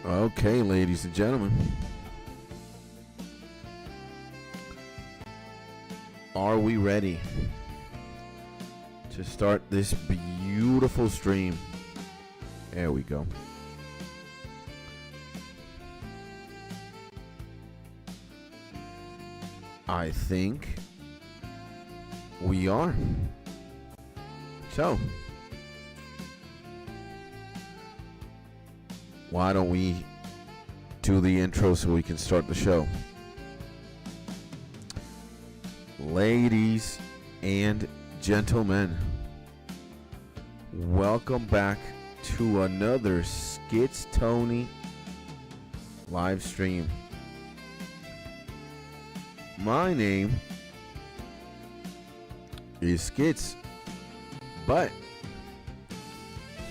Okay, ladies and gentlemen. Are we ready to start this beautiful stream? There we go. I think we are. So, why don't we do the intro so we can start the show? Ladies and gentlemen, welcome back to another Skits Tony live stream. My name is Skits, but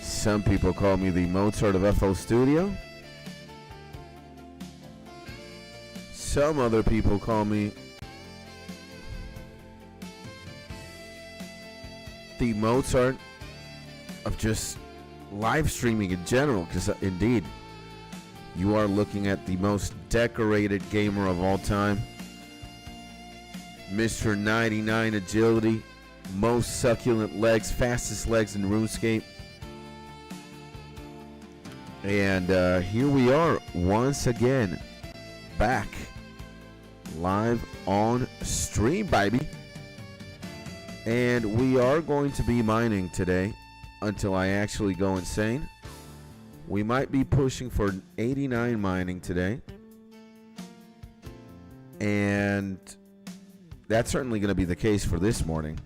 some people call me the Mozart of FO Studio. Some other people call me the Mozart of just live streaming in general, because indeed, you are looking at the most decorated gamer of all time. Mr. 99 agility, most succulent legs, fastest legs in RuneScape. And here we are once again, back live on stream, baby. And we are going to be mining today until I actually go insane. We might be pushing for 89 mining today. And that's certainly going to be the case for this morning.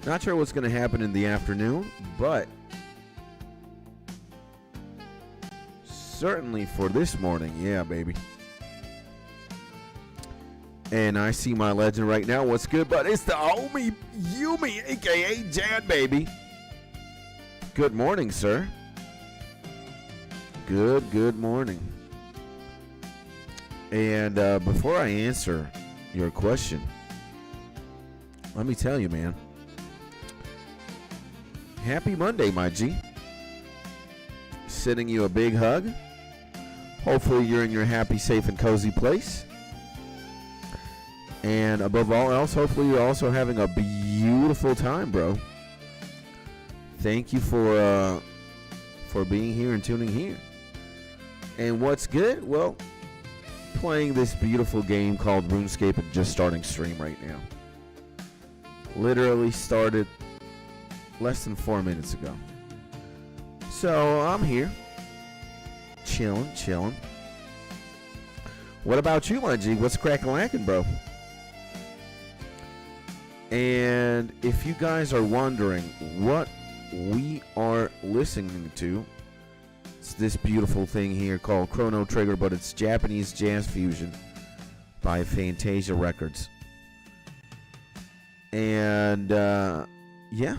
Not sure what's going to happen in the afternoon, but certainly for this morning, yeah, baby. And I see my legend right now. What's good, bud? It's the homie Yumi, a.k.a. Jad, baby. Good morning, sir. Good morning. And before I answer your question, let me tell you, man. Happy Monday, my G. Sending you a big hug. Hopefully you're in your happy, safe, and cozy place. And above all else, hopefully you're also having a beautiful time, bro. Thank you for being here and tuning here. And what's good? Well, playing this beautiful game called RuneScape and just starting stream right now. Literally started less than 4 minutes ago. So I'm here. Chilling. What about you, my G? What's crackin' bro? And if you guys are wondering what we are listening to, it's this beautiful thing here called Chrono Trigger, but it's Japanese jazz fusion by Fantasia Records. And yeah,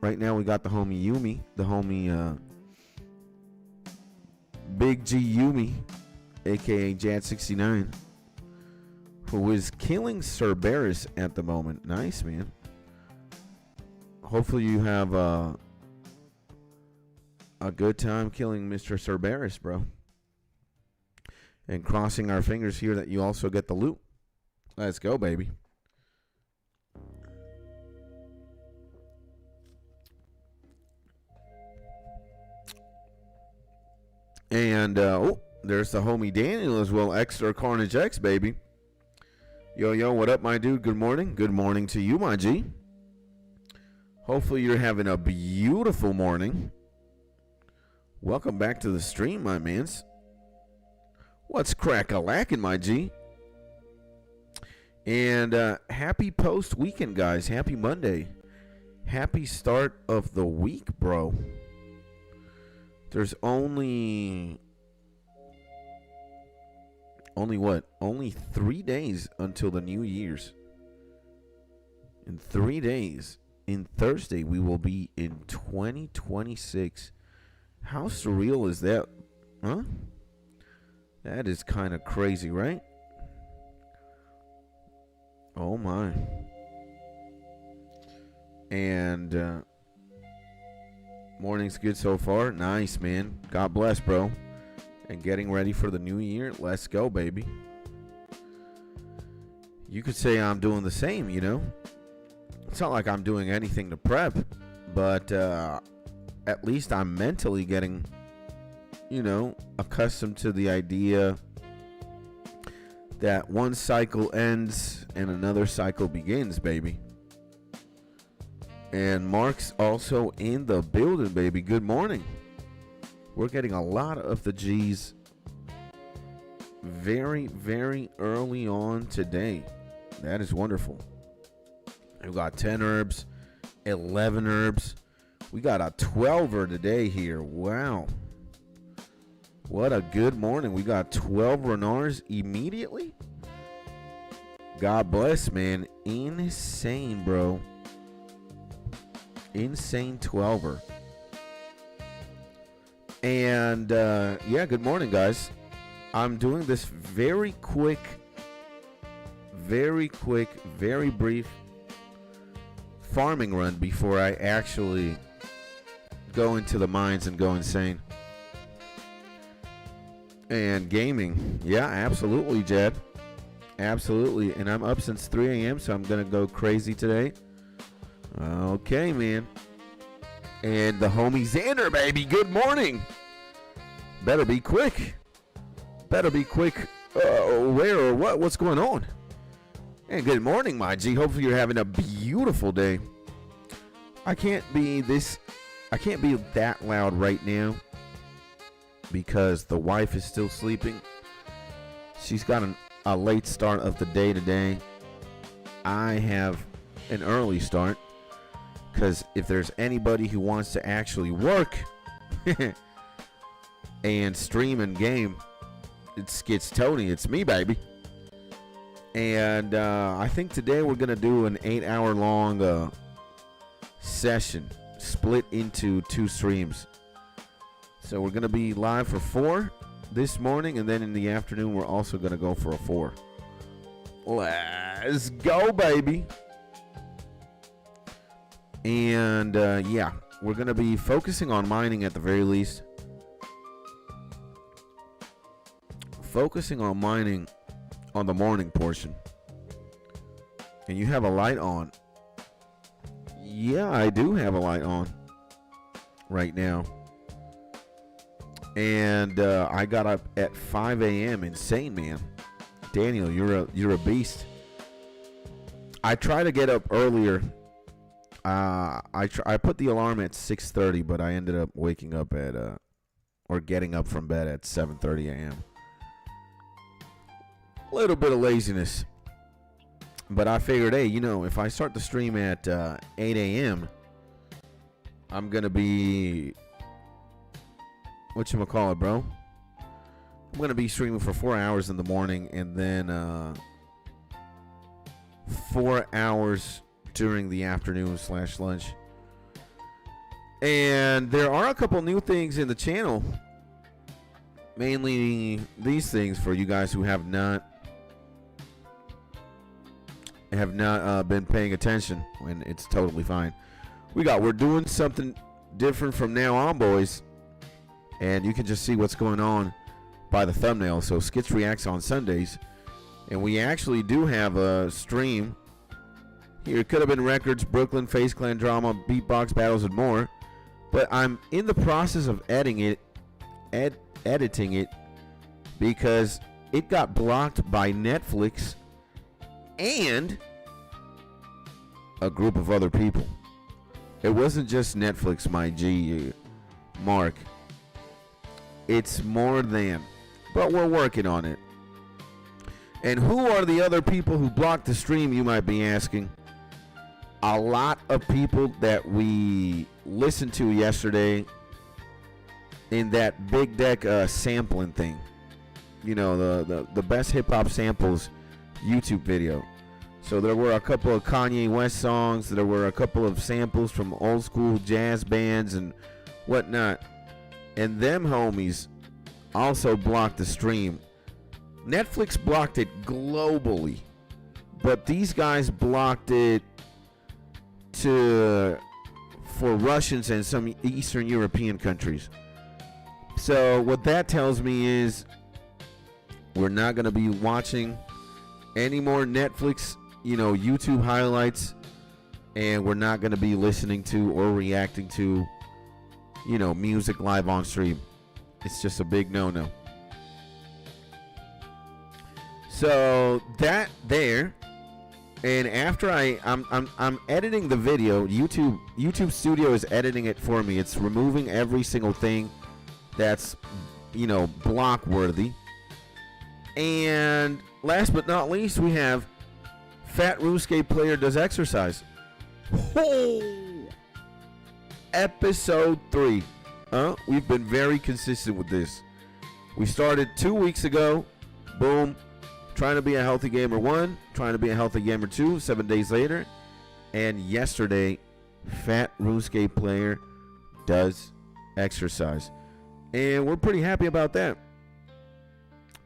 right now we got the homie Yumi, the homie Big G Yumi, aka Jad69, who is killing Cerberus at the moment. Nice, man. Hopefully you have a good time killing Mr. Cerberus, bro. And crossing our fingers here that you also get the loot. Let's go, baby. And, oh, there's the homie Daniel as well. Extra Carnage X, baby. Yo, what up, my dude? Good morning. Good morning to you, my G. Hopefully you're having a beautiful morning. Welcome back to the stream, my mans. What's crack-a-lackin', my G? And happy post-weekend, guys. Happy Monday. Happy start of the week, bro. There's only what? Only 3 days until the New Year's. In 3 days, in Thursday, we will be in 2026. How surreal is that? Huh? That is kind of crazy, right? Oh my. And Morning's good so far. Nice, man. God bless, bro. And getting ready for the new year. Let's go, baby. You could say I'm doing the same, you know. It's not like I'm doing anything to prep, but at least I'm mentally getting, you know, accustomed to the idea that one cycle ends and another cycle begins, baby. And Mark's also in the building, baby. Good morning. We're getting a lot of the G's very, very early on today. That is wonderful. We've got 10 herbs, 11 herbs. We got a 12er today here. Wow. What a good morning. We got 12 Renars immediately. God bless, man. Insane, bro. Insane 12er. And, yeah, good morning, guys. I'm doing this very quick, very brief farming run before I actually go into the mines and go insane. And gaming. Yeah, absolutely, Jed. Absolutely. And I'm up since 3 a.m., so I'm going to go crazy today. Okay, man. And the homie Xander, baby. Good morning. Better be quick. Better be quick. Where or what? What's going on? And good morning, my G. Hopefully you're having a beautiful day. I can't be that loud right now because the wife is still sleeping. She's got a late start of the day today. I have an early start because if there's anybody who wants to actually work and stream and game, it's Tony. It's me, baby. And I think today we're going to do an 8-hour long session split into 2 streams. So we're going to be live for 4 this morning, and then in the afternoon we're also going to go for a 4. Let's go, baby. And yeah, we're going to be focusing on mining at the very least. Focusing on mining on the morning portion. And you have a light on. Yeah, I do have a light on right now. And I got up at 5 a.m. Insane, man. Daniel, you're a beast. I try to get up earlier. I put the alarm at 6:30, but I ended up waking up at or getting up from bed at 7:30 a.m. A little bit of laziness. But I figured, hey, you know, if I start the stream at 8 a.m., I'm going to be, whatchamacallit, bro? I'm going to be streaming for 4 hours in the morning and then 4 hours during the afternoon / lunch. And there are a couple new things in the channel. Mainly these things for you guys who have not been paying attention, when it's totally fine. We're doing something different from now on, boys. And you can just see what's going on by the thumbnail. So Skits Reacts on Sundays. And we actually do have a stream. Here, it could have been Records, Brooklyn, Face Clan Drama, Beatbox Battles, and more. But I'm in the process of editing it because it got blocked by Netflix and a group of other people. It wasn't just Netflix, my G, Mark. It's more than. But we're working on it. And who are the other people who blocked the stream, you might be asking? A lot of people that we listened to yesterday in that Big Deck sampling thing. You know, the best hip-hop samples YouTube video. So there were a couple of Kanye West songs. There were a couple of samples from old school jazz bands and whatnot. And them homies also blocked the stream. Netflix blocked it globally. But these guys blocked it to for Russians and some Eastern European countries. So what that tells me is we're not going to be watching any more Netflix, YouTube highlights, and we're not going to be listening to or reacting to, music live on stream. It's just a big no-no. So that there, and after I'm editing the video, YouTube Studio is editing it for me. It's removing every single thing that's, block worthy. And last but not least, we have Fat RuneScape Player Does Exercise. Oh, episode 3. We've been very consistent with this. We started 2 weeks ago. Boom. Trying to be a healthy gamer 1. Trying to be a healthy gamer 2. 7 days later. And yesterday, Fat RuneScape Player Does Exercise. And we're pretty happy about that.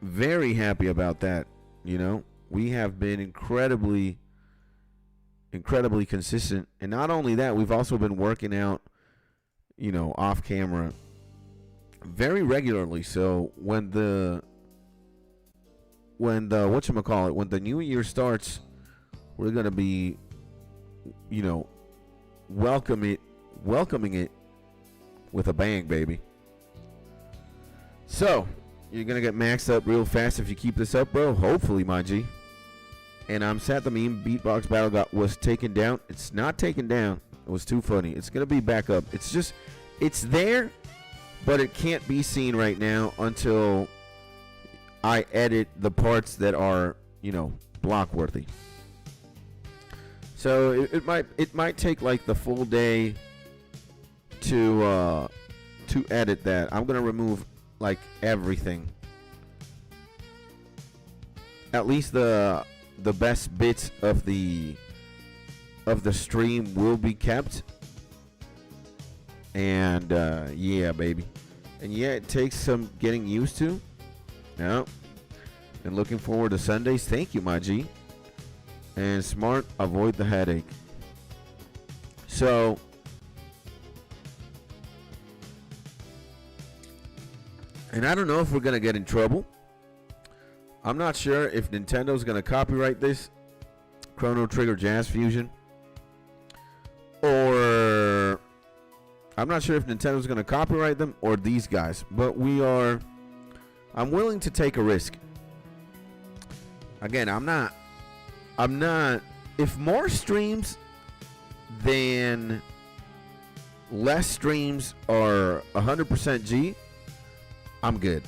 Very happy about that. We have been incredibly consistent. And not only that, we've also been working out, off camera very regularly. So when the new year starts, we're going to be, welcoming it with a bang, baby. So, you're going to get maxed up real fast if you keep this up, bro. Hopefully, my G. And I'm sad the meme beatbox battle was taken down. It's not taken down. It was too funny. It's going to be back up. It's there, but it can't be seen right now until I edit the parts that are, block worthy. So it might take like the full day to edit that. I'm going to remove like everything. At least the best bits of the stream will be kept. And yeah, baby. And yeah, it takes some getting used to. Yeah. And looking forward to Sundays. Thank you, my G. And smart, avoid the headache. So and I don't know if we're going to get in trouble. I'm not sure if Nintendo's going to copyright this Chrono Trigger Jazz Fusion. Or I'm not sure if Nintendo's going to copyright them or these guys. But I'm willing to take a risk. Again, I'm not. If more streams than less streams are 100% G, I'm good.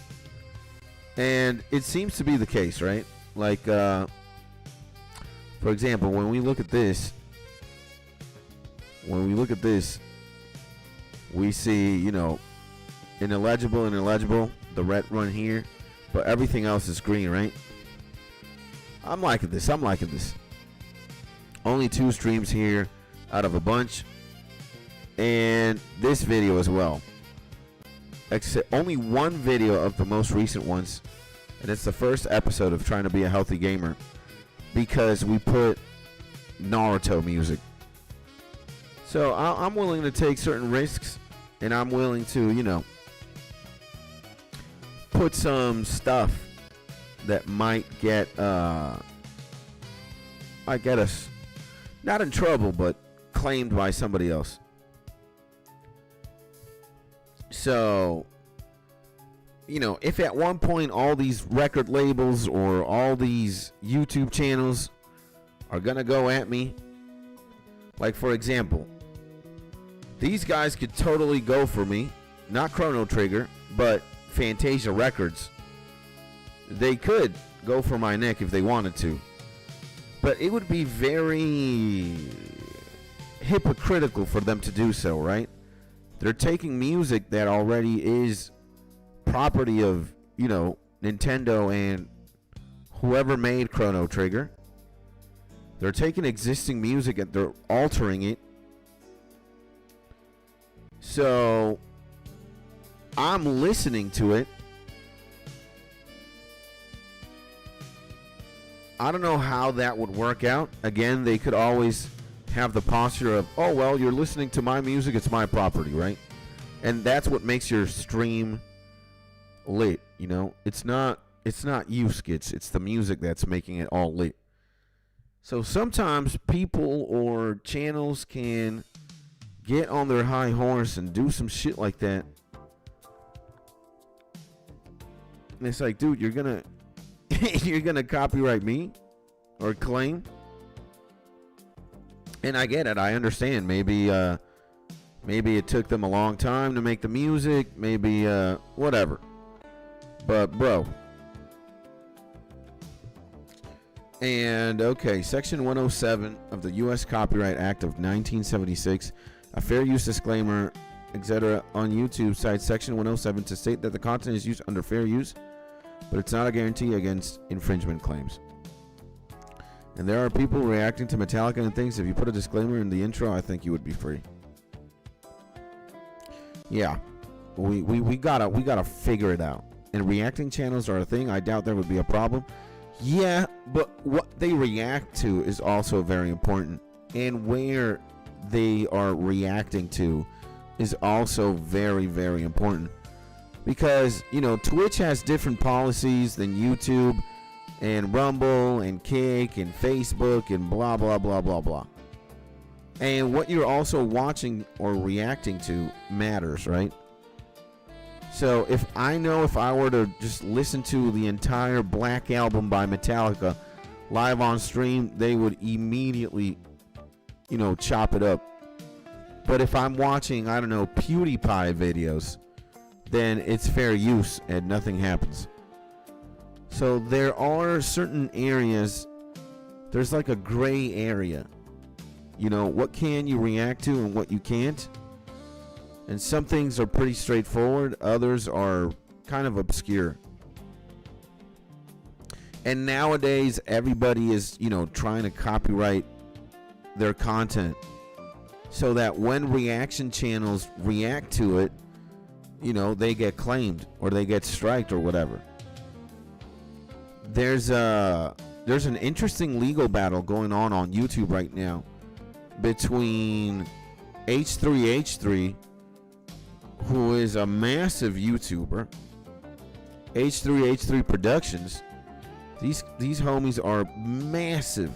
And it seems to be the case, right? Like, for example, when we look at this, we see, illegible, the red one here, but everything else is green, right? I'm liking this. Only 2 streams here out of a bunch. And this video as well. Except only 1 video of the most recent ones. And it's the first episode of Trying to Be a Healthy Gamer. Because we put Naruto music. So I'm willing to take certain risks. And I'm willing to, put some stuff that might get us not in trouble, but claimed by somebody else. So, if at one point all these record labels or all these YouTube channels are gonna go at me, like for example, these guys could totally go for me, not Chrono Trigger, but Fantasia Records. They could go for my neck if they wanted to. But it would be very hypocritical for them to do so, right? They're taking music that already is property of, Nintendo and whoever made Chrono Trigger. They're taking existing music and they're altering it. So I'm listening to it. I don't know how that would work out. Again, they could always have the posture of, oh, well, you're listening to my music, it's my property, right? And that's what makes your stream lit, you know? It's not you, Skits. It's the music that's making it all lit. So sometimes people or channels can get on their high horse and do some shit like that. And it's like, dude, you're gonna copyright me or claim. And I get it. I understand. Maybe it took them a long time to make the music. Maybe whatever. But bro. And okay, Section 107 of the U.S. Copyright Act of 1976, a fair use disclaimer, etc. on YouTube cites Section 107 to state that the content is used under fair use, but it's not a guarantee against infringement claims. And there are people reacting to Metallica and things. If you put a disclaimer in the intro, I think you would be free. Yeah, we gotta figure it out. And reacting channels are a thing. I doubt there would be a problem. Yeah, but what they react to is also very important, and where they are reacting to is also very, very important. Because, you know, Twitch has different policies than YouTube and Rumble and Kick and Facebook and blah, blah, blah, blah, blah. And what you're also watching or reacting to matters, right? So if I were to just listen to the entire Black Album by Metallica live on stream, they would immediately, you know, chop it up. But if I'm watching, I don't know, PewDiePie videos, then it's fair use and nothing happens. So there are certain areas, there's like a gray area. You know, what can you react to and what you can't? And some things are pretty straightforward, others are kind of obscure. And nowadays, everybody is, you know, trying to copyright their content so that when reaction channels react to it, you know, they get claimed or they get striked or whatever. There's an interesting legal battle going on YouTube right now between H3H3, who is a massive YouTuber, H3H3 Productions. These homies are massive,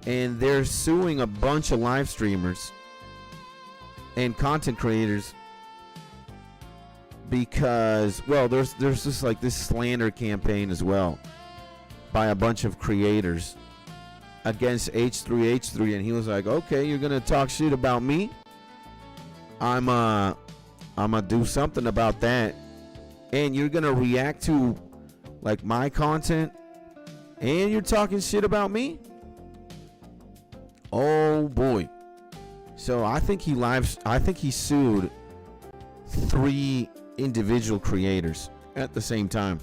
and they're suing a bunch of live streamers and content creators because, well, there's just like this slander campaign as well by a bunch of creators against H3H3, and he was like, okay, you're gonna talk shit about me, I'm gonna do something about that, and you're gonna react to like my content and you're talking shit about me. Oh boy. So I think he sued 3 individual creators at the same time.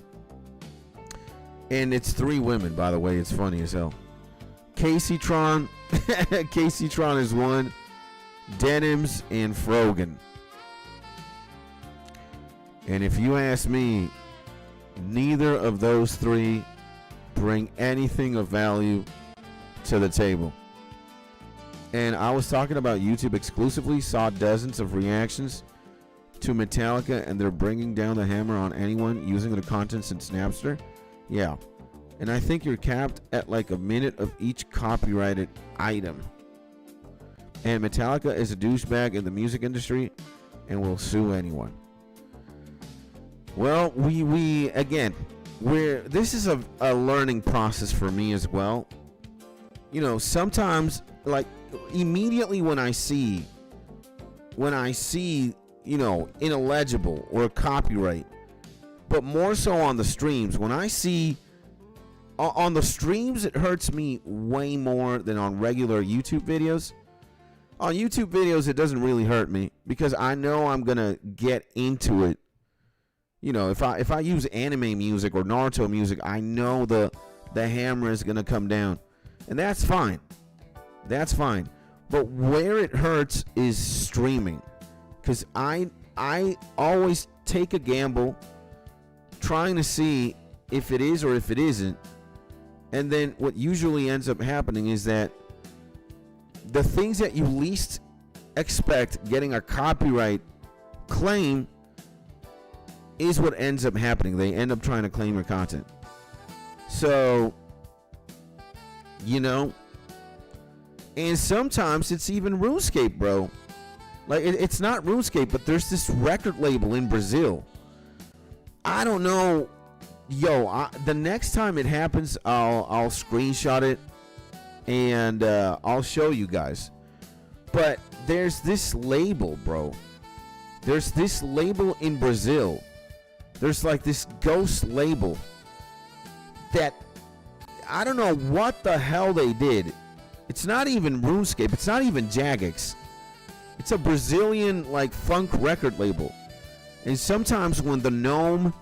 And it's 3 women, by the way. It's funny as hell. Casey Tron is one. Denims and Frogan. And if you ask me, neither of those 3 bring anything of value to the table. And I was talking about YouTube exclusively, saw dozens of reactions to Metallica, and they're bringing down the hammer on anyone using the content since Napster. Yeah. And I think you're capped at like a minute of each copyrighted item. And Metallica is a douchebag in the music industry and will sue anyone. Well, this is a learning process for me as well. You know, sometimes, like, immediately when I see, you know, illegible or copyright, but more so on the streams, when I see on the streams, it hurts me way more than on regular YouTube videos. On YouTube videos, it doesn't really hurt me because I know I'm gonna get into it. You know, if I use anime music or Naruto music, I know the hammer is gonna come down, and that's fine. That's fine. But where it hurts is streaming, because I always take a gamble, trying to see if it is or if it isn't, and then what usually ends up happening is that the things that you least expect getting a copyright claim is what ends up happening. They end up trying to claim your content. So, you know, and sometimes it's even RuneScape, bro. Like, it's not RuneScape, but there's this record label in Brazil. I don't know. Yo, the next time it happens, I'll screenshot it and I'll show you guys. But there's this label, bro. There's this label in Brazil. There's like this ghost label that I don't know what the hell they did. It's not even RuneScape. It's not even Jagex. It's a Brazilian like funk record label. And sometimes when the gnome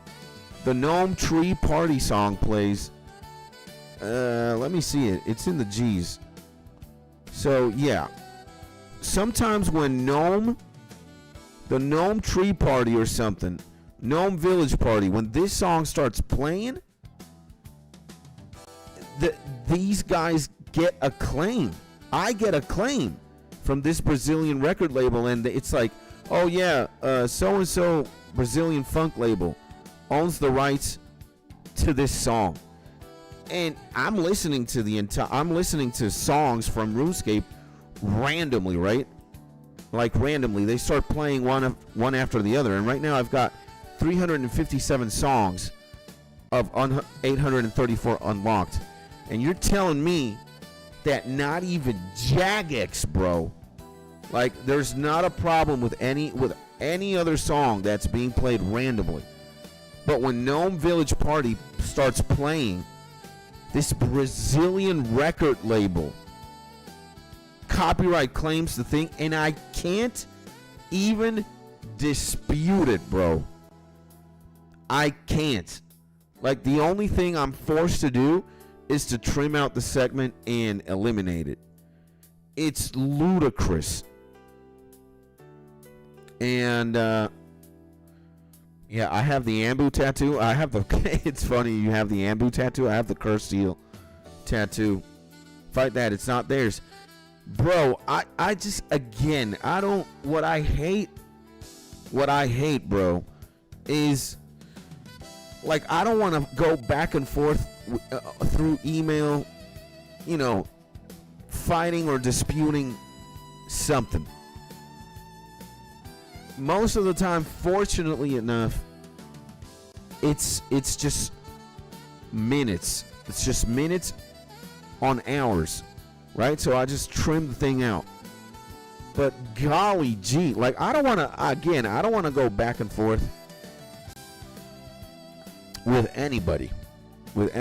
tree party song plays, let me see it. It's in the G's. So yeah, sometimes when the gnome tree party or something, gnome village party, when this song starts playing, these guys get a claim. I get a claim from this Brazilian record label, and it's like, oh yeah, so and so Brazilian funk label owns the rights to this song. And I'm listening to songs from RuneScape randomly, right? Like randomly, they start playing one after the other. And right now I've got 357 songs of 834 unlocked. And you're telling me that not even Jagex, bro, like there's not a problem with any other song that's being played randomly. But when Gnome Village Party starts playing, this Brazilian record label copyright claims the thing, and I can't even dispute it, bro. I can't. Like, the only thing I'm forced to do is to trim out the segment and eliminate it. It's ludicrous. And yeah, I have the Ambu tattoo. I have the it's funny you have the Ambu tattoo. I have the Curse Seal tattoo. Fight that, it's not theirs. Bro, I just, again, I don't, what I hate, bro, is like, I don't want to go back and forth through email, you know, fighting or disputing something. Most of the time, fortunately enough, it's just minutes. It's just minutes on hours, right? So I just trim the thing out. But golly gee, like, I don't want to go back and forth with anybody. With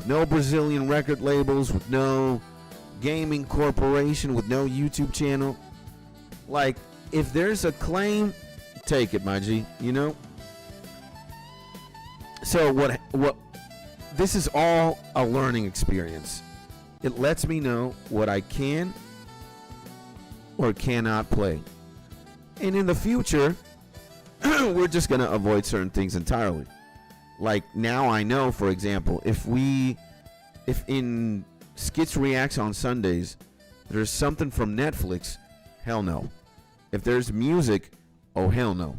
no Brazilian record labels, with no gaming corporation, with no YouTube channel. Like, if there's a claim, take it, my G, you know? So what this is all a learning experience. It lets me know what I can or cannot play. And in the future, we're just going to avoid certain things entirely. Like, now I know, for example, if in Skits Reacts on Sundays, there's something from Netflix, hell no. If there's music, oh hell no.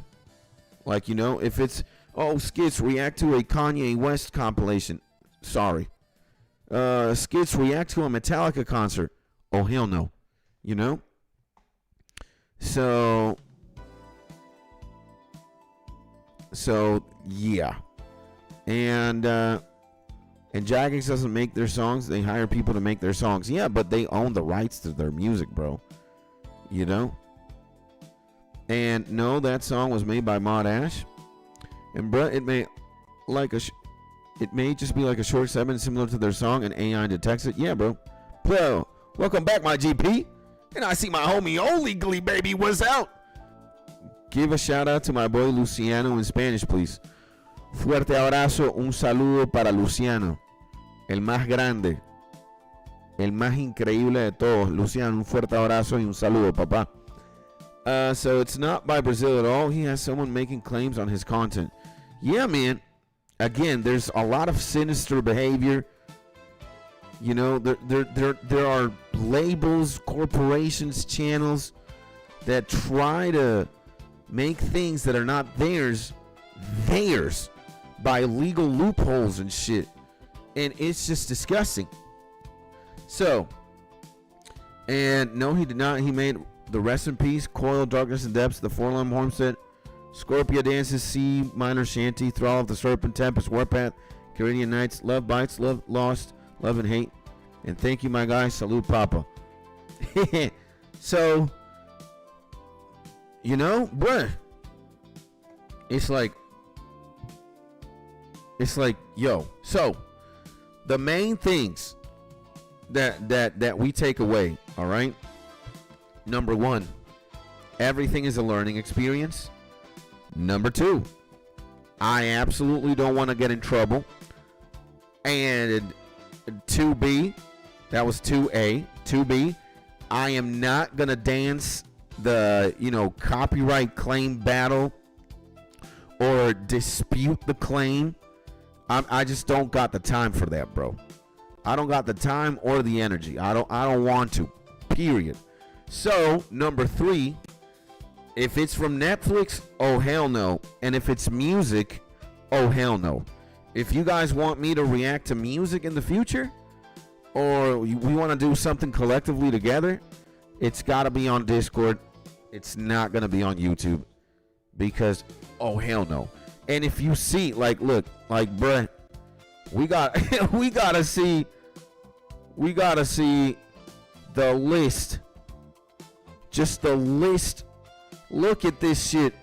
Like, you know, if it's, oh, Skits react to a Kanye West compilation, sorry. Skits react to a Metallica concert, oh hell no. You know? So yeah. And Jagex doesn't make their songs, they hire people to make their songs. Yeah, but they own the rights to their music, bro. You know? And no, that song was made by Mod Ash. And bro, it may just be like a short segment similar to their song, and AI detects it. Yeah, bro. Bro, welcome back, my GP. And I see my homie Oligly, baby, was out. Give a shout out to my boy Luciano in Spanish, please. Fuerte abrazo, un saludo para Luciano, el más grande, el más increíble de todos. Luciano, un fuerte abrazo y un saludo, papá. So it's not by Brazil at all. He has someone making claims on his content. Yeah, man. Again, there's a lot of sinister behavior You know, there are labels, corporations, channels that try to make things that are not theirs by legal loopholes and shit. And it's just disgusting. So, and no, he did not. He made the Rest in Peace, Coil, Darkness and Depths, the Forlorn Homestead, Scorpio Dances, C Minor Shanty, Thrall of the Serpent, Tempest, Warpath, Caridian Nights, Love Bites, Love Lost, Love and Hate, and Thank You My Guy, Salute Papa. So, you know, bruh, it's like, yo. So, the main things that we take away, all right? Number one, everything is a learning experience. Number two, I absolutely don't want to get in trouble. And 2B, that was 2A. 2B, I am not going to dance the, copyright claim battle or dispute the claim. I just don't got the time for that, bro. I don't got the time or the energy. I don't want to. Period. So, number three, if it's from Netflix, oh hell no. And if it's music, oh hell no. If you guys want me to react to music in the future, or we want to do something collectively together, it's got to be on Discord. It's not going to be on YouTube, because oh hell no. And if you see, look, bruh, we gotta see the list. Just the list. Look at this shit.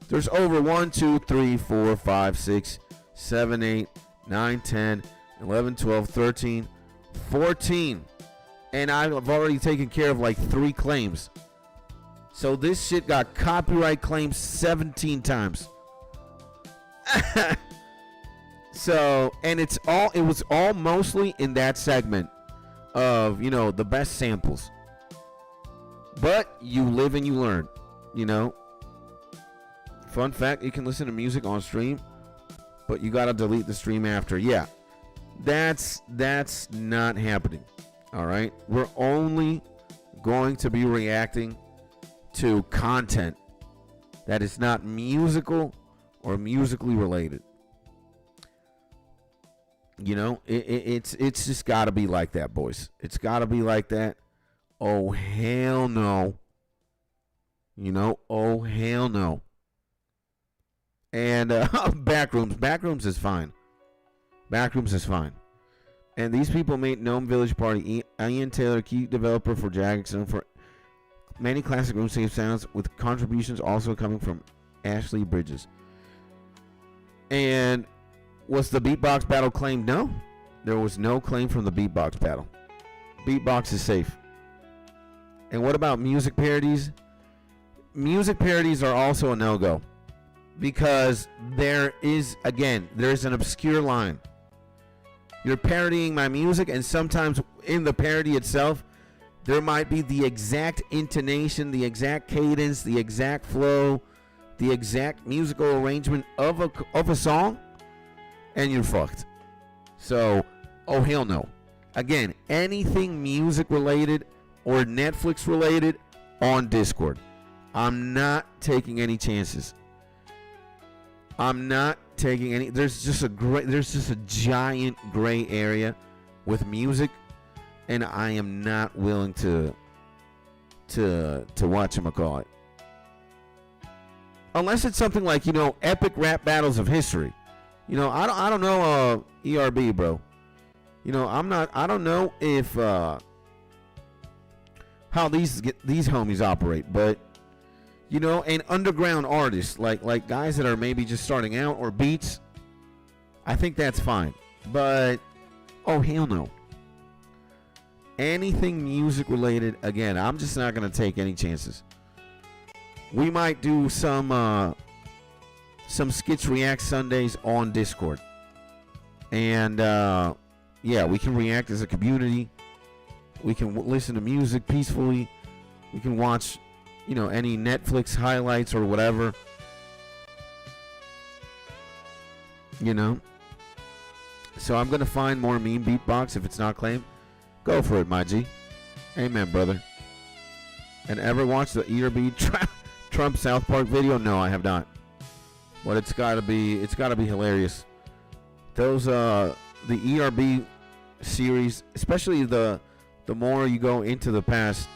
There's over 1, 2, 3, 4, 5, 6, 7, 8, 9, 10, 11, 12, 13, 14. And I've already taken care of 3 claims. So this shit got copyright claimed 17 times. So, and it was all mostly in that segment of, the best samples. But you live and you learn, Fun fact, you can listen to music on stream, but you got to delete the stream after. Yeah, that's not happening. All right. We're only going to be reacting to content that is not musical or musically related. It's just got to be like that, boys. It's got to be like that. Oh, hell no. Oh, hell no. And Backrooms is fine. Backrooms is fine. And these people made Gnome Village Party. Ian Taylor, key developer for Jackson, for many classic RuneScape sounds, with contributions also coming from Ashley Bridges. And was the beatbox battle claimed? No. There was no claim from the beatbox battle. Beatbox is safe. And what about music parodies? Music parodies are also a no-go, because there's an obscure line. You're parodying my music, and sometimes in the parody itself, there might be the exact intonation, the exact cadence, the exact flow, the exact musical arrangement of a song, and you're fucked. So, oh hell no. Again, anything music related or Netflix related on Discord. I'm not taking any chances. I'm not taking any. There's just a giant gray area with music, and I am not willing to whatchamacallit. Unless it's something like, epic rap battles of history. I don't know ERB, bro. I don't know if how these homies operate, but and underground artists like guys that are maybe just starting out, or beats, I think that's fine. But oh hell no. Anything music related, again, I'm just not gonna take any chances. We might do some Skits React Sundays on Discord, and we can react as a community. We can listen to music peacefully. We can watch any Netflix highlights or whatever. So I'm going to find more meme beatbox if it's not claimed. Go for it, my G. Amen, brother. And ever watched the ERB Trump South Park video? No, I have not. But it's got to be hilarious. Those the ERB series, especially the more you go into the past.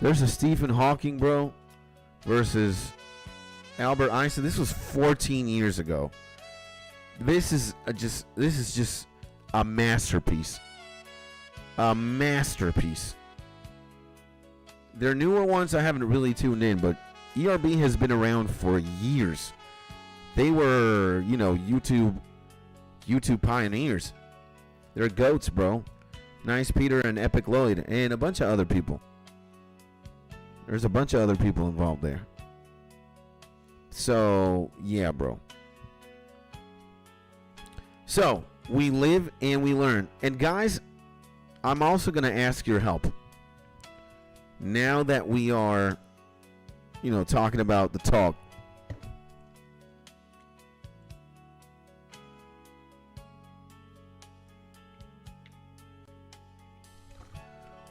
There's a Stephen Hawking, bro, versus Albert Einstein. This was 14 years ago. This is just a masterpiece. A masterpiece. Their newer ones I haven't really tuned in, but ERB has been around for years. They were, YouTube pioneers. They're goats, bro. Nice Peter and Epic Lloyd and a bunch of other people. There's a bunch of other people involved there. So, yeah, bro. So, we live and we learn. And guys, I'm also going to ask your help. Now that we are, talking about the talk.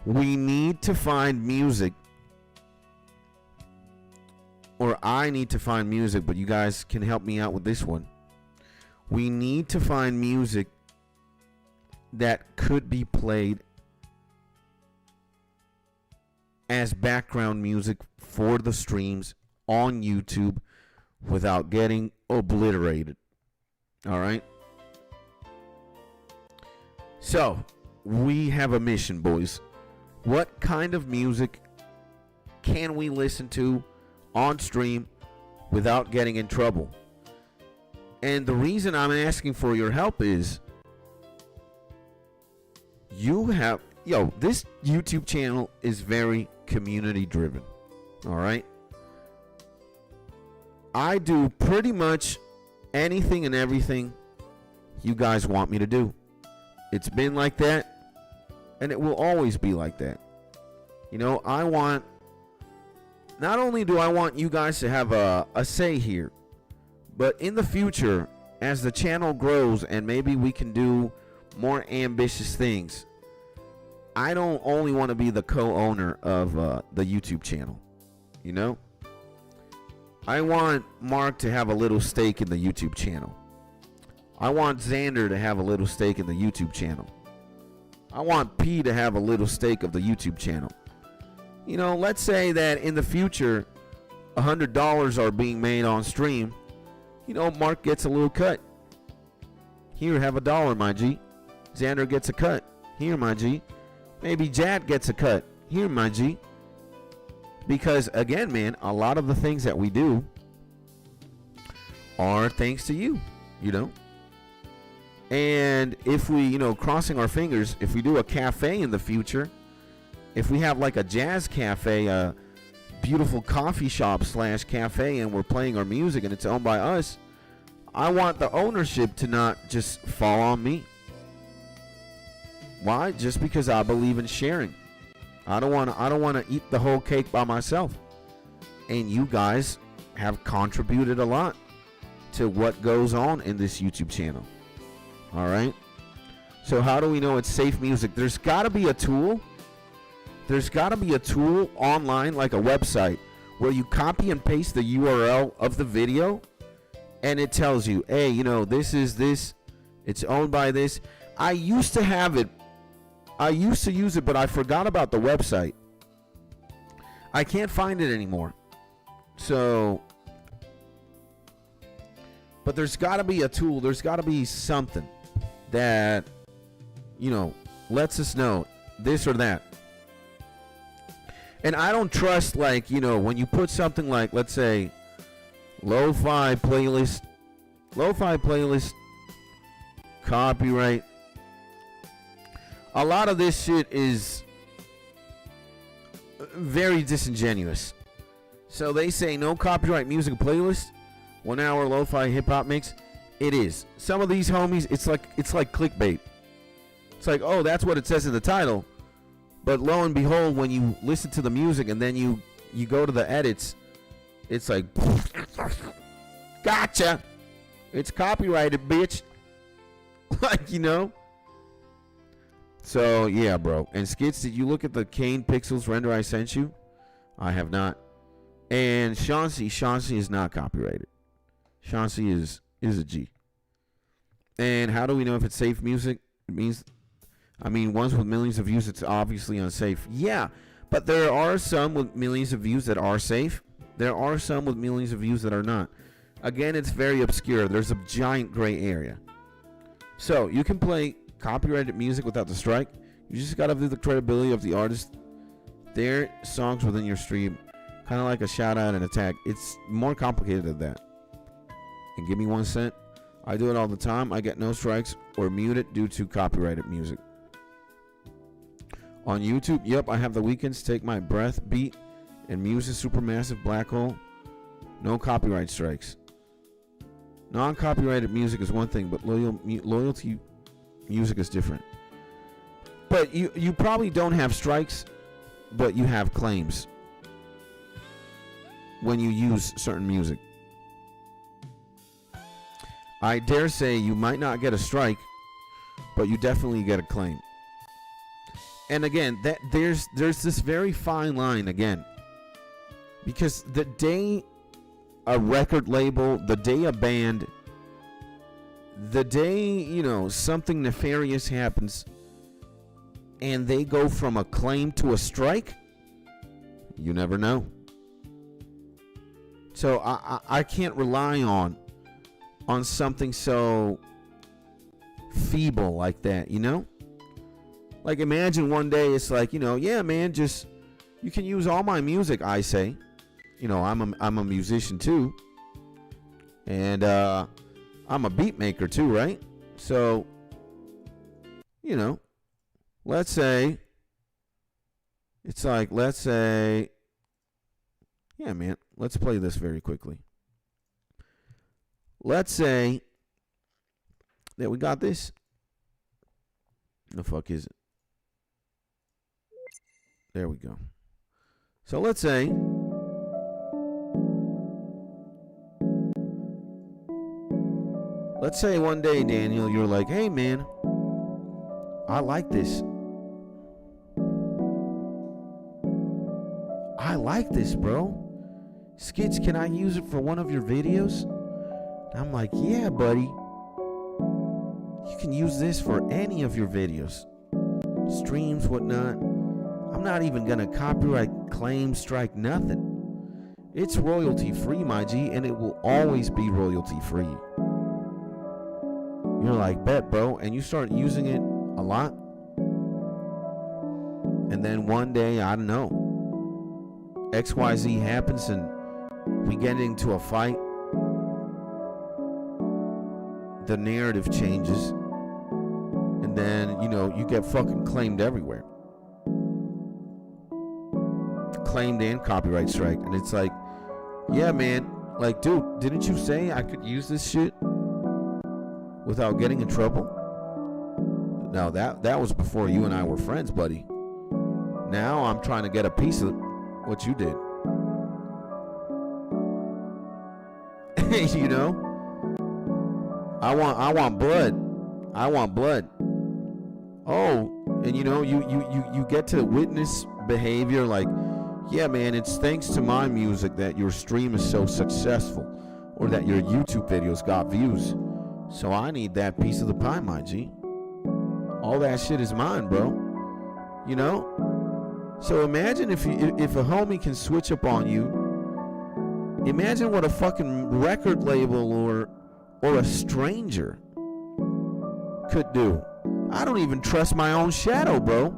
We need to find music. Or I need to find music, but you guys can help me out with this one. We need to find music that could be played as background music for the streams on YouTube without getting obliterated. All right? So, we have a mission, boys. What kind of music can we listen to on stream without getting in trouble? And the reason I'm asking for your help is this YouTube channel is very community driven. All right. I do pretty much anything and everything you guys want me to do. It's been like that. And it will always be like that. Not only do I want you guys to have a say here, but in the future, as the channel grows and maybe we can do more ambitious things, I don't only want to be the co-owner of the YouTube channel. I want Mark to have a little stake in the YouTube channel. I want Xander to have a little stake in the YouTube channel. I want P to have a little stake of the YouTube channel. Let's say that in the future, $100 are being made on stream. Mark gets a little cut. Here, have $1, my G. Xander gets a cut. Here, my G. Maybe Jad gets a cut. Here, my G. Because, again, man, a lot of the things that we do are thanks to you, And if we, crossing our fingers, if we do a cafe in the future, if we have like a jazz cafe, a beautiful coffee shop / cafe, and we're playing our music and it's owned by us, I want the ownership to not just fall on me. Why? Just because I believe in sharing. I don't want to eat the whole cake by myself. And you guys have contributed a lot to what goes on in this YouTube channel. All right. So how do we know it's safe music? There's got to be a tool. There's got to be a tool online, like a website, where you copy and paste the URL of the video, and it tells you, hey, this is this. It's owned by this. I used to have it. I used to use it, but I forgot about the website. I can't find it anymore. So, but there's got to be a tool. There's got to be something that, lets us know this or that. And I don't trust, when you put something like, let's say, lo-fi playlist, copyright. A lot of this shit is very disingenuous. So they say no copyright music playlist, 1 hour lo-fi hip-hop mix. It is. Some of these homies, it's like clickbait. It's like, oh, that's what it says in the title. But lo and behold, when you listen to the music and then you go to the edits, it's like, gotcha. It's copyrighted, bitch. So yeah, bro. And Skits, did you look at the Kane Pixels render I sent you? I have not. And Chauncey is not copyrighted. Chauncey is a G. And how do we know if it's safe music? It means, ones with millions of views, it's obviously unsafe. Yeah, but there are some with millions of views that are safe. There are some with millions of views that are not. Again, it's very obscure. There's a giant gray area. So you can play copyrighted music without the strike. You just gotta view the credibility of the artist, their songs within your stream. Kind of like a shout out and a tag. It's more complicated than that. And give me 1 cent. I do it all the time. I get no strikes or mute it due to copyrighted music. On YouTube, yep, I have the Weekends Take My Breath beat and Muse's Supermassive Black Hole. No copyright strikes. Non-copyrighted music is one thing, but loyalty music is different. But you probably don't have strikes, but you have claims when you use certain music. I dare say you might not get a strike, but you definitely get a claim. And again, that there's this very fine line again, because the day a record label, the day a band, the day something nefarious happens, and they go from a claim to a strike, you never know. So I can't rely on something so feeble like that, Like imagine one day it's like, yeah, man, just you can use all my music, I say. I'm a musician too. And I'm a beat maker too, right? So, let's say yeah, man, let's play this very quickly. Let's say that we got this. The fuck is it? There we go. So let's say one day, Daniel, you're like, hey man, I like this. I like this, bro. Skits, can I use it for one of your videos? And I'm like, yeah, buddy. You can use this for any of your videos. Streams, whatnot. I'm not even gonna copyright claim, strike, nothing. It's royalty free, my G, and it will always be royalty free. You're like, bet, bro, and you start using it a lot. And then one day, I don't know, XYZ happens and we get into a fight. The narrative changes. And then, you get fucking claimed everywhere. Claimed and copyright strike. And it's like, yeah, man, like, dude, didn't you say I could use this shit without getting in trouble? No, that was before you and I were friends, buddy. Now I'm trying to get a piece of what you did. I want blood. I want blood. Oh, and you get to witness behavior like, yeah, man, it's thanks to my music that your stream is so successful, or that your YouTube videos got views. So I need that piece of the pie, my G. All that shit is mine, bro. So imagine if a homie can switch up on you. Imagine what a fucking record label or a stranger could do. I don't even trust my own shadow, bro.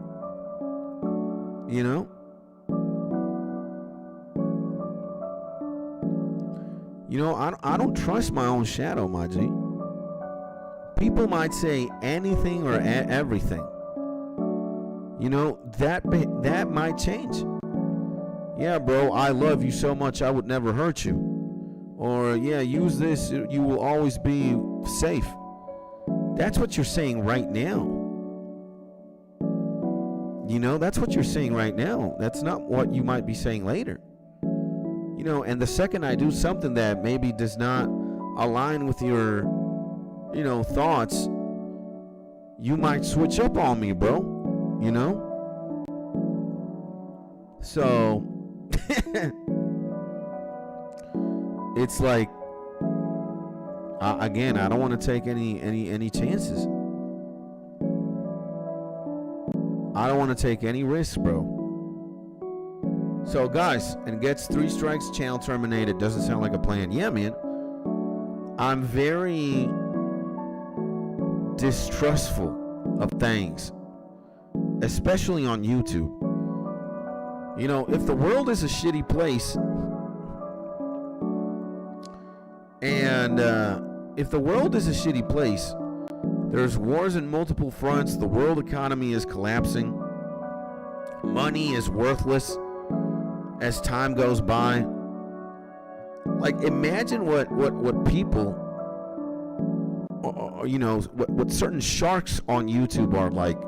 I don't trust my own shadow, my G. People might say anything or everything. That might change. Yeah, bro, I love you so much I would never hurt you. Or, yeah, use this, you will always be safe. That's what you're saying right now. That's what you're saying right now. That's not what you might be saying later. And the second I do something that maybe does not align with your, thoughts, you might switch up on me, bro. you know? So it's like, again, I don't want to take any chances. I don't want to take any risks, bro. So guys, and gets 3 strikes, channel terminated. Doesn't sound like a plan. Yeah, man. I'm very distrustful of things, especially on YouTube. You know, if the world is a shitty place, and if the world is a shitty place, there's wars in multiple fronts, the world economy is collapsing, money is worthless as time goes by. Like, imagine what people, you know, what certain sharks on YouTube are like.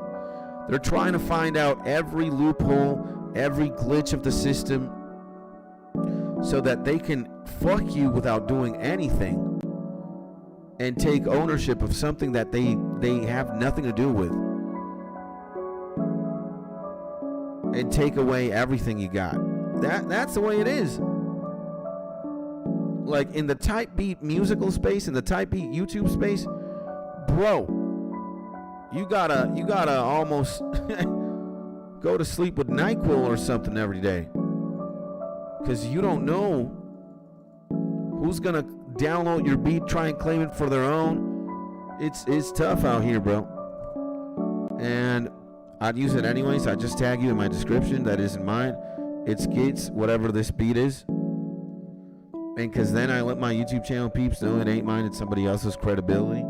They're trying to find out every loophole, every glitch of the system, so that they can fuck you without doing anything and take ownership of something that they have nothing to do with, and take away everything you got. That's the way it is. Like, in the type beat musical space, in the type beat YouTube space, bro, you gotta almost go to sleep with NyQuil or something every day, because you don't know who's gonna download your beat, try and claim it for their own. It's tough out here, bro. And I'd use it anyways. I just tag you in my description. That isn't mine. It's Gates, whatever this beat is. And because then I let my YouTube channel peeps know it ain't mine, it's somebody else's credibility.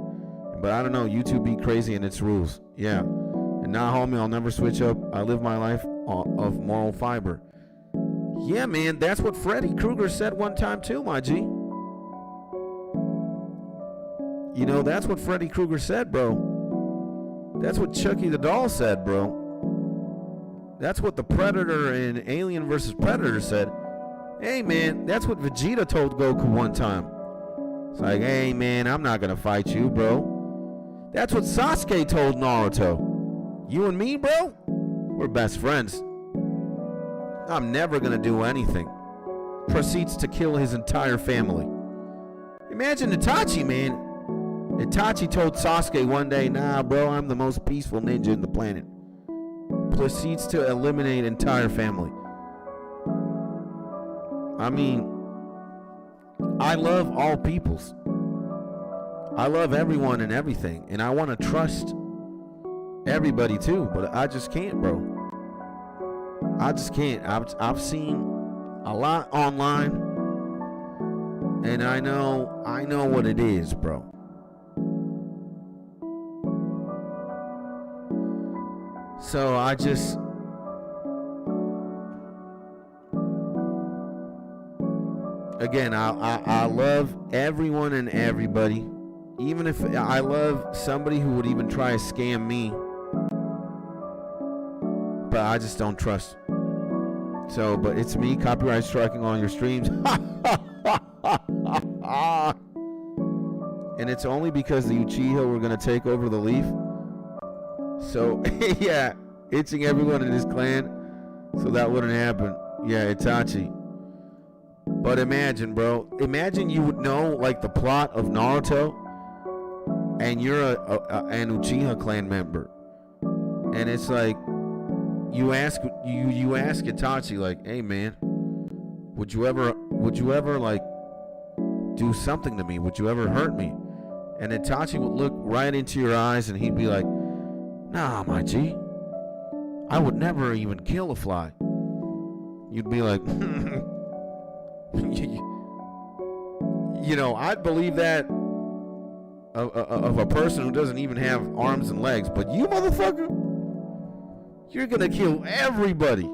But I don't know, YouTube be crazy and its rules. Yeah. And now, homie, I'll never switch up. I live my life of moral fiber. Yeah, man, that's what Freddy Krueger said one time too, my G. You know, that's what Freddy Krueger said, bro. That's what Chucky the Doll said, bro. That's what the Predator in Alien vs. Predator said. Hey, man, that's what Vegeta told Goku one time. It's like, hey, man, I'm not going to fight you, bro. That's what Sasuke told Naruto. You and me, bro, we're best friends. I'm never going to do anything. Proceeds to kill his entire family. Imagine Itachi, man. Itachi told Sasuke one day, nah, bro, I'm the most peaceful ninja in the planet. Proceeds to eliminate entire family. I mean, I love all peoples. I love everyone and everything, and I want to trust everybody too, but I just can't, bro. I just can't. I've seen a lot online, and I know what it is, bro. So I just, again, I love everyone and everybody, even if I love somebody who would even try to scam me, but I just don't trust. So, but it's me, copyright striking on your streams. And it's only because the Uchiha were going to take over the leaf. So, yeah, itching everyone in his clan, so that wouldn't happen. Yeah, Itachi. But imagine, bro. Imagine you would know, like, the plot of Naruto, and you're an Uchiha clan member. And it's like, you ask Itachi, like, hey, man, would you ever, like, do something to me? Would you ever hurt me? And Itachi would look right into your eyes, and he'd be like, nah, my G, I would never even kill a fly. You'd be like, you know, I'd believe that of a person who doesn't even have arms and legs, but you, motherfucker, you're gonna kill everybody.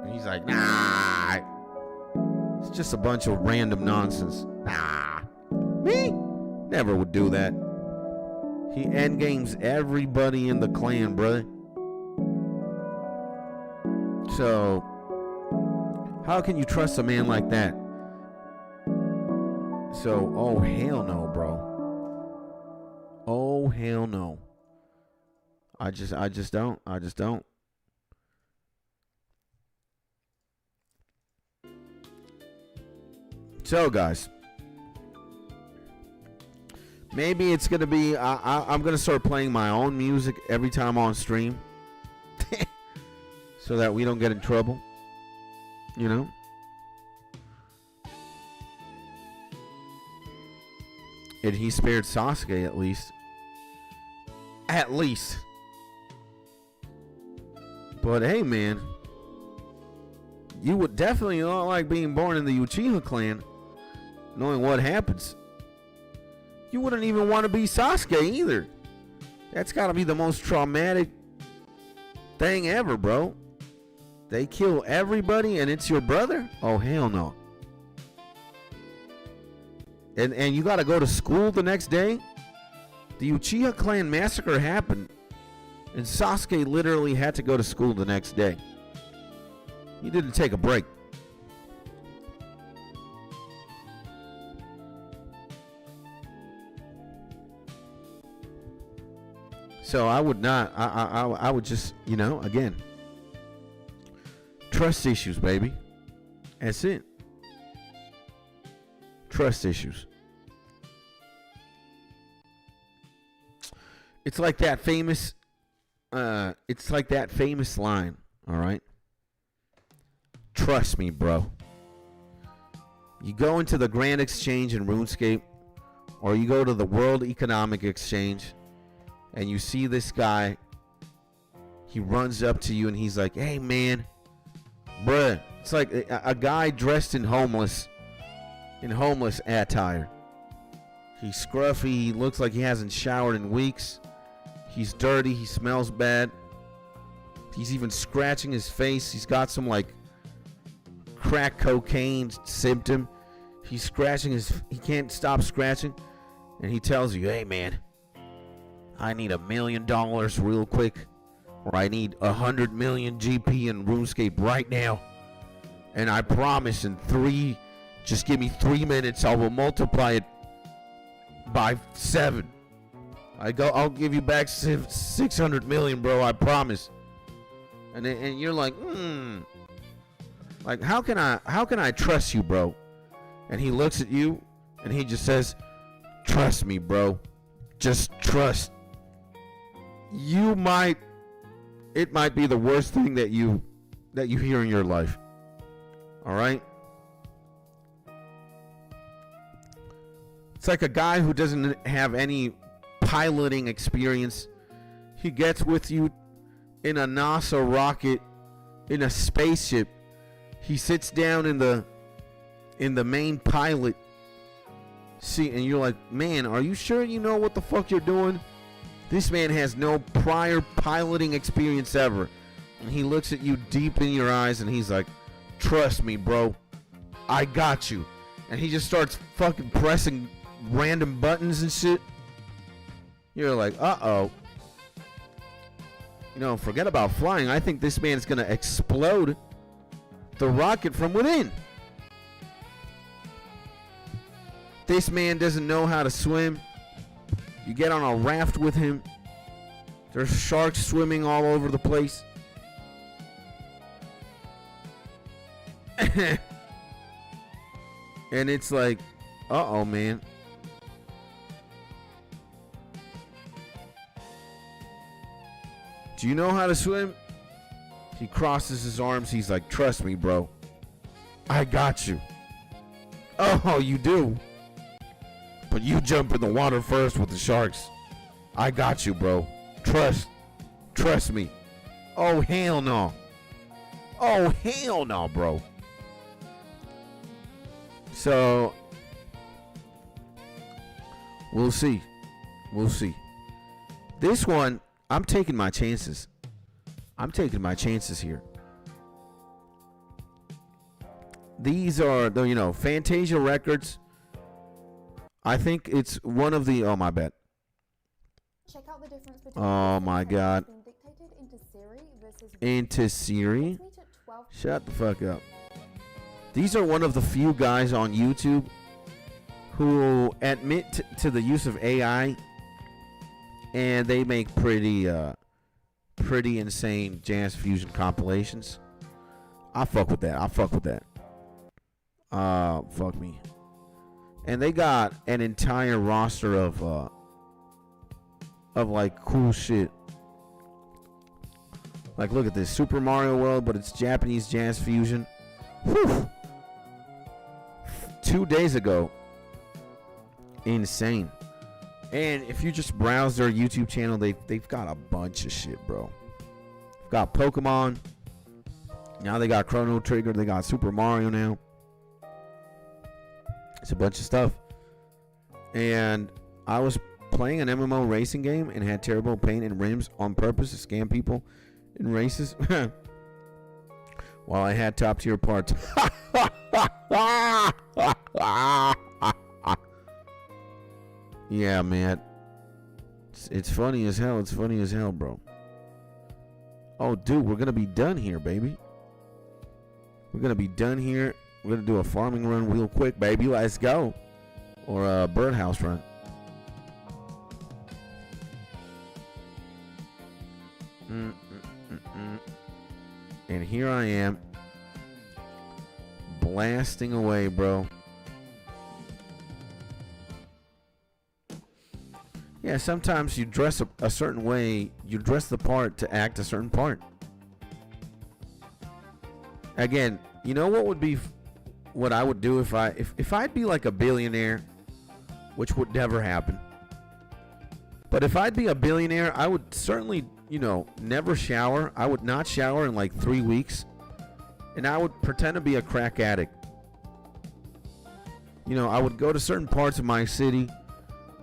And he's like, nah, it's just a bunch of random nonsense. Nah, me never would do that. He endgames everybody in the clan, brother. So, how can you trust a man like that? So, oh, hell no, bro. Oh, hell no. I just don't. I just don't. So, guys, maybe it's gonna be. I'm gonna start playing my own music every time on stream, so that we don't get in trouble. You know. And he spared Sasuke at least. At least. But hey, man, you would definitely not like being born in the Uchiha clan, knowing what happens. You wouldn't even want to be Sasuke either. That's got to be the most traumatic thing ever, bro. They kill everybody and it's your brother? Oh, hell no. And you got to go to school the next day? The Uchiha clan massacre happened, and Sasuke literally had to go to school the next day. He didn't take a break. So I would not, I would just, you know, again, trust issues, baby. That's it. Trust issues. It's like that famous line, all right? Trust me, bro. You go into the Grand Exchange in RuneScape, or you go to the World Economic Exchange, and you see this guy. He runs up to you and he's like, hey, man, bruh. It's like a guy dressed in homeless attire. He's scruffy. He looks like he hasn't showered in weeks. He's dirty. He smells bad. He's even scratching his face. He's got some like crack cocaine symptom. He's scratching he can't stop scratching. And he tells you, hey, man, I need $1 million real quick. Or I need 100 million GP in RuneScape right now. And I promise just give me 3 minutes. I will multiply it by 7. I'll give you back 600 million, bro. I promise. And you're like, like how can I trust you, bro? And he looks at you and he just says, trust me, bro. Just trust. It might be the worst thing that you hear in your life. All right? It's like a guy who doesn't have any piloting experience. He gets with you in a NASA rocket, in a spaceship. He sits down in the main pilot seat, and you're like, man, are you sure you know what the fuck you're doing? This man has no prior piloting experience ever. And he looks at you deep in your eyes and he's like, trust me, bro. I got you. And he just starts fucking pressing random buttons and shit. You're like, uh-oh. You know, forget about flying. I think this man is going to explode the rocket from within. This man doesn't know how to swim. You get on a raft with him. There's sharks swimming all over the place. And it's like, uh-oh, man. Do you know how to swim? He crosses his arms. He's like, trust me, bro. I got you. Oh, you do? But you jump in the water first with the sharks. I got you, bro. Trust me. Oh, hell no. Oh, hell no, bro. So, we'll see. We'll see. This one, I'm taking my chances. I'm taking my chances here. These are the, Fantasia Records. I think it's one of the, oh my bad. Check out the difference between oh my god. Into Siri? Shut the fuck up. These are one of the few guys on YouTube who admit to the use of AI, and they make pretty pretty insane jazz fusion compilations. I fuck with that. Fuck me. And they got an entire roster of like cool shit. Like, look at this, Super Mario World, but it's Japanese jazz fusion. Whew. 2 days ago. Insane. And if you just browse their YouTube channel, they've got a bunch of shit, bro. They've got Pokemon. Now they got Chrono Trigger. They got Super Mario now. It's a bunch of stuff. And I was playing an MMO racing game and had terrible paint and rims on purpose to scam people in races. While I had top tier parts. Yeah, man. It's funny as hell. It's funny as hell, bro. Oh, dude, we're going to be done here, baby. We're going to be done here. We're going to do a farming run real quick, baby. Let's go. Or a birdhouse run. And here I am. Blasting away, bro. Yeah, sometimes you dress a certain way. You dress the part to act a certain part. Again, you know what would be what I would do if I'd be like a billionaire, which would never happen. But if I'd be a billionaire, I would certainly, never shower. I would not shower in like 3 weeks. And I would pretend to be a crack addict. I would go to certain parts of my city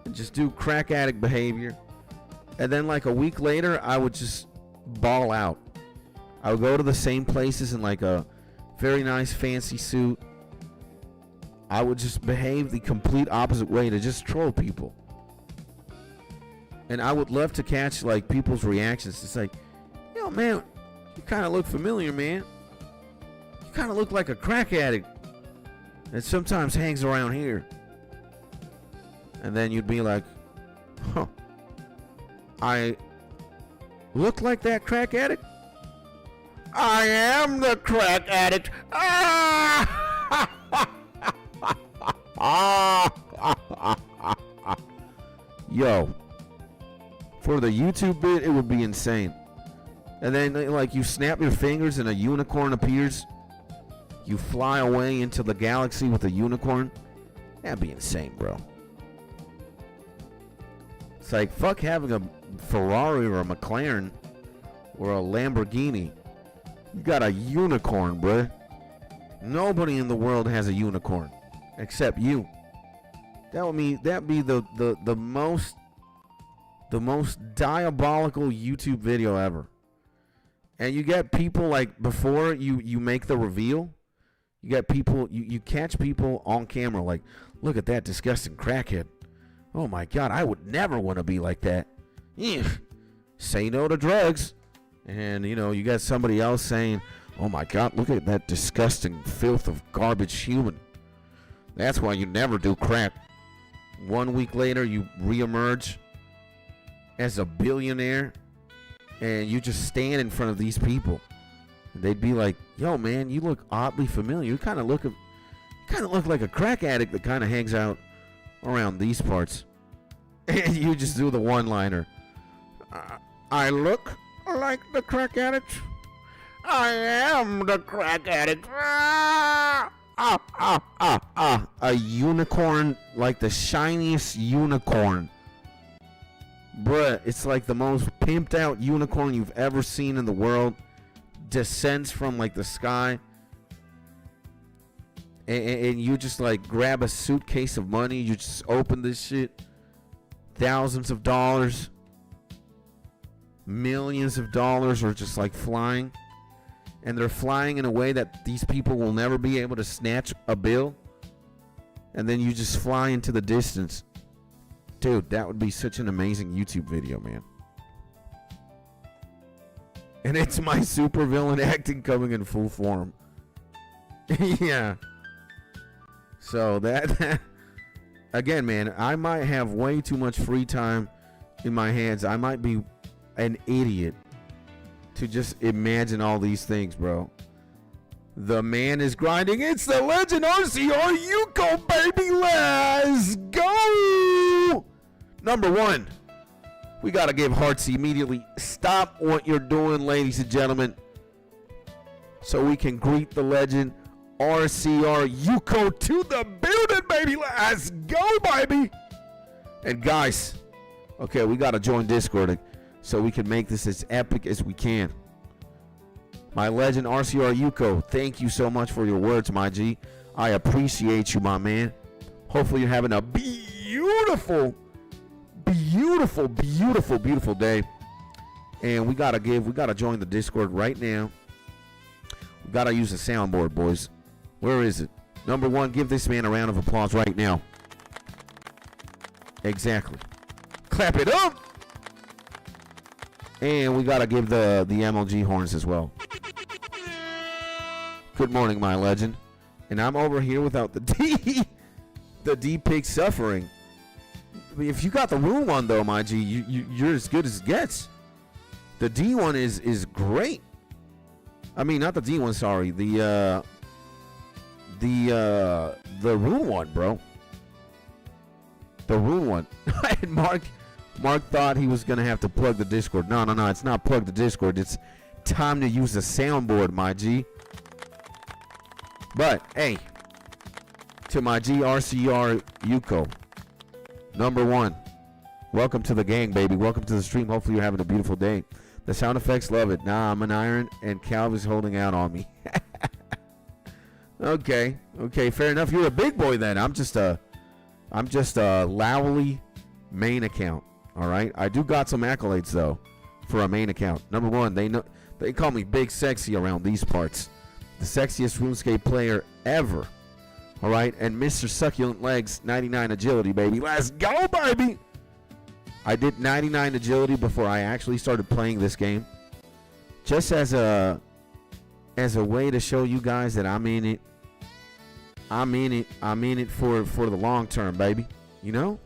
and just do crack addict behavior. And then like a week later, I would just ball out. I would go to the same places in like a very nice fancy suit. I would just behave the complete opposite way to just troll people. And I would love to catch like people's reactions. It's like, yo, man, you kind of look familiar, man. You kind of look like a crack addict that sometimes hangs around here. And then you'd be like, huh, I look like that crack addict? I am the crack addict. Yo, for the YouTube bit, it would be insane. And then like you snap your fingers and a unicorn appears. You fly away into the galaxy with a unicorn. That'd be insane, bro. It's like, fuck having a Ferrari or a McLaren or a Lamborghini. You got a unicorn, bruh. Nobody in the world has a unicorn except you. That'd be the most diabolical YouTube video ever. And you get people like before you make the reveal, you get people you catch people on camera like, look at that disgusting crackhead. Oh my God, I would never want to be like that. Say no to drugs. And you got somebody else saying, oh my God, look at that disgusting filth of garbage human. That's why you never do crack. 1 week later, you reemerge as a billionaire and you just stand in front of these people. And they'd be like, yo, man, you look oddly familiar. You kind of look like a crack addict that kind of hangs out around these parts. And you just do the one-liner. I look like the crack addict. I am the crack addict. A unicorn, like the shiniest unicorn. Bruh, it's like the most pimped out unicorn you've ever seen in the world. Descends from like the sky. And you just like grab a suitcase of money. You just open this shit. Thousands of dollars. Millions of dollars are just like flying. And they're flying in a way that these people will never be able to snatch a bill. And then you just fly into the distance. Dude, that would be such an amazing YouTube video, man. And it's my supervillain acting coming in full form. Yeah. So that again, man, I might have way too much free time in my hands. I might be an idiot to just imagine all these things, bro. The man is grinding. It's the legend RCR Yuko, baby. Let's go. Number one, we got to give Heartsy immediately. Stop what you're doing, ladies and gentlemen, so we can greet the legend RCR Yuko to the building, baby. Let's go, baby. And guys, okay, we got to join Discord so we can make this as epic as we can. My legend, RCR Yuko, thank you so much for your words, my G. I appreciate you, my man. Hopefully you're having a beautiful, beautiful, beautiful, beautiful day. And we gotta join the Discord right now. We gotta use the soundboard, boys. Where is it? Number one, give this man a round of applause right now. Exactly. Clap it up. And we gotta give the MLG horns as well. Good morning, my legend. And I'm over here without the D. The D pig suffering. I mean, if you got the Rune one though, my G, you're as good as it gets. The D one is great. I mean, not the D one, sorry. The Rune one, bro. The Rune one. And Mark thought he was gonna have to plug the Discord. No, it's not plug the Discord. It's time to use the soundboard, my G. But hey, to my G RCR Yuko, number one, welcome to the gang, baby. Welcome to the stream. Hopefully you're having a beautiful day. The sound effects, love it. Nah, I'm an iron, and Calv is holding out on me. Okay, fair enough. You're a big boy then. I'm just a Lowly main account. All right, I do got some accolades though for a main account. Number one, they call me Big Sexy around these parts. The sexiest RuneScape player ever. All right, and Mr. Succulent Legs, 99 agility, baby. Let's go, baby. I did 99 agility before I actually started playing this game, just as a way to show you guys that I'm in it. I'm in it for the long term, baby. You know?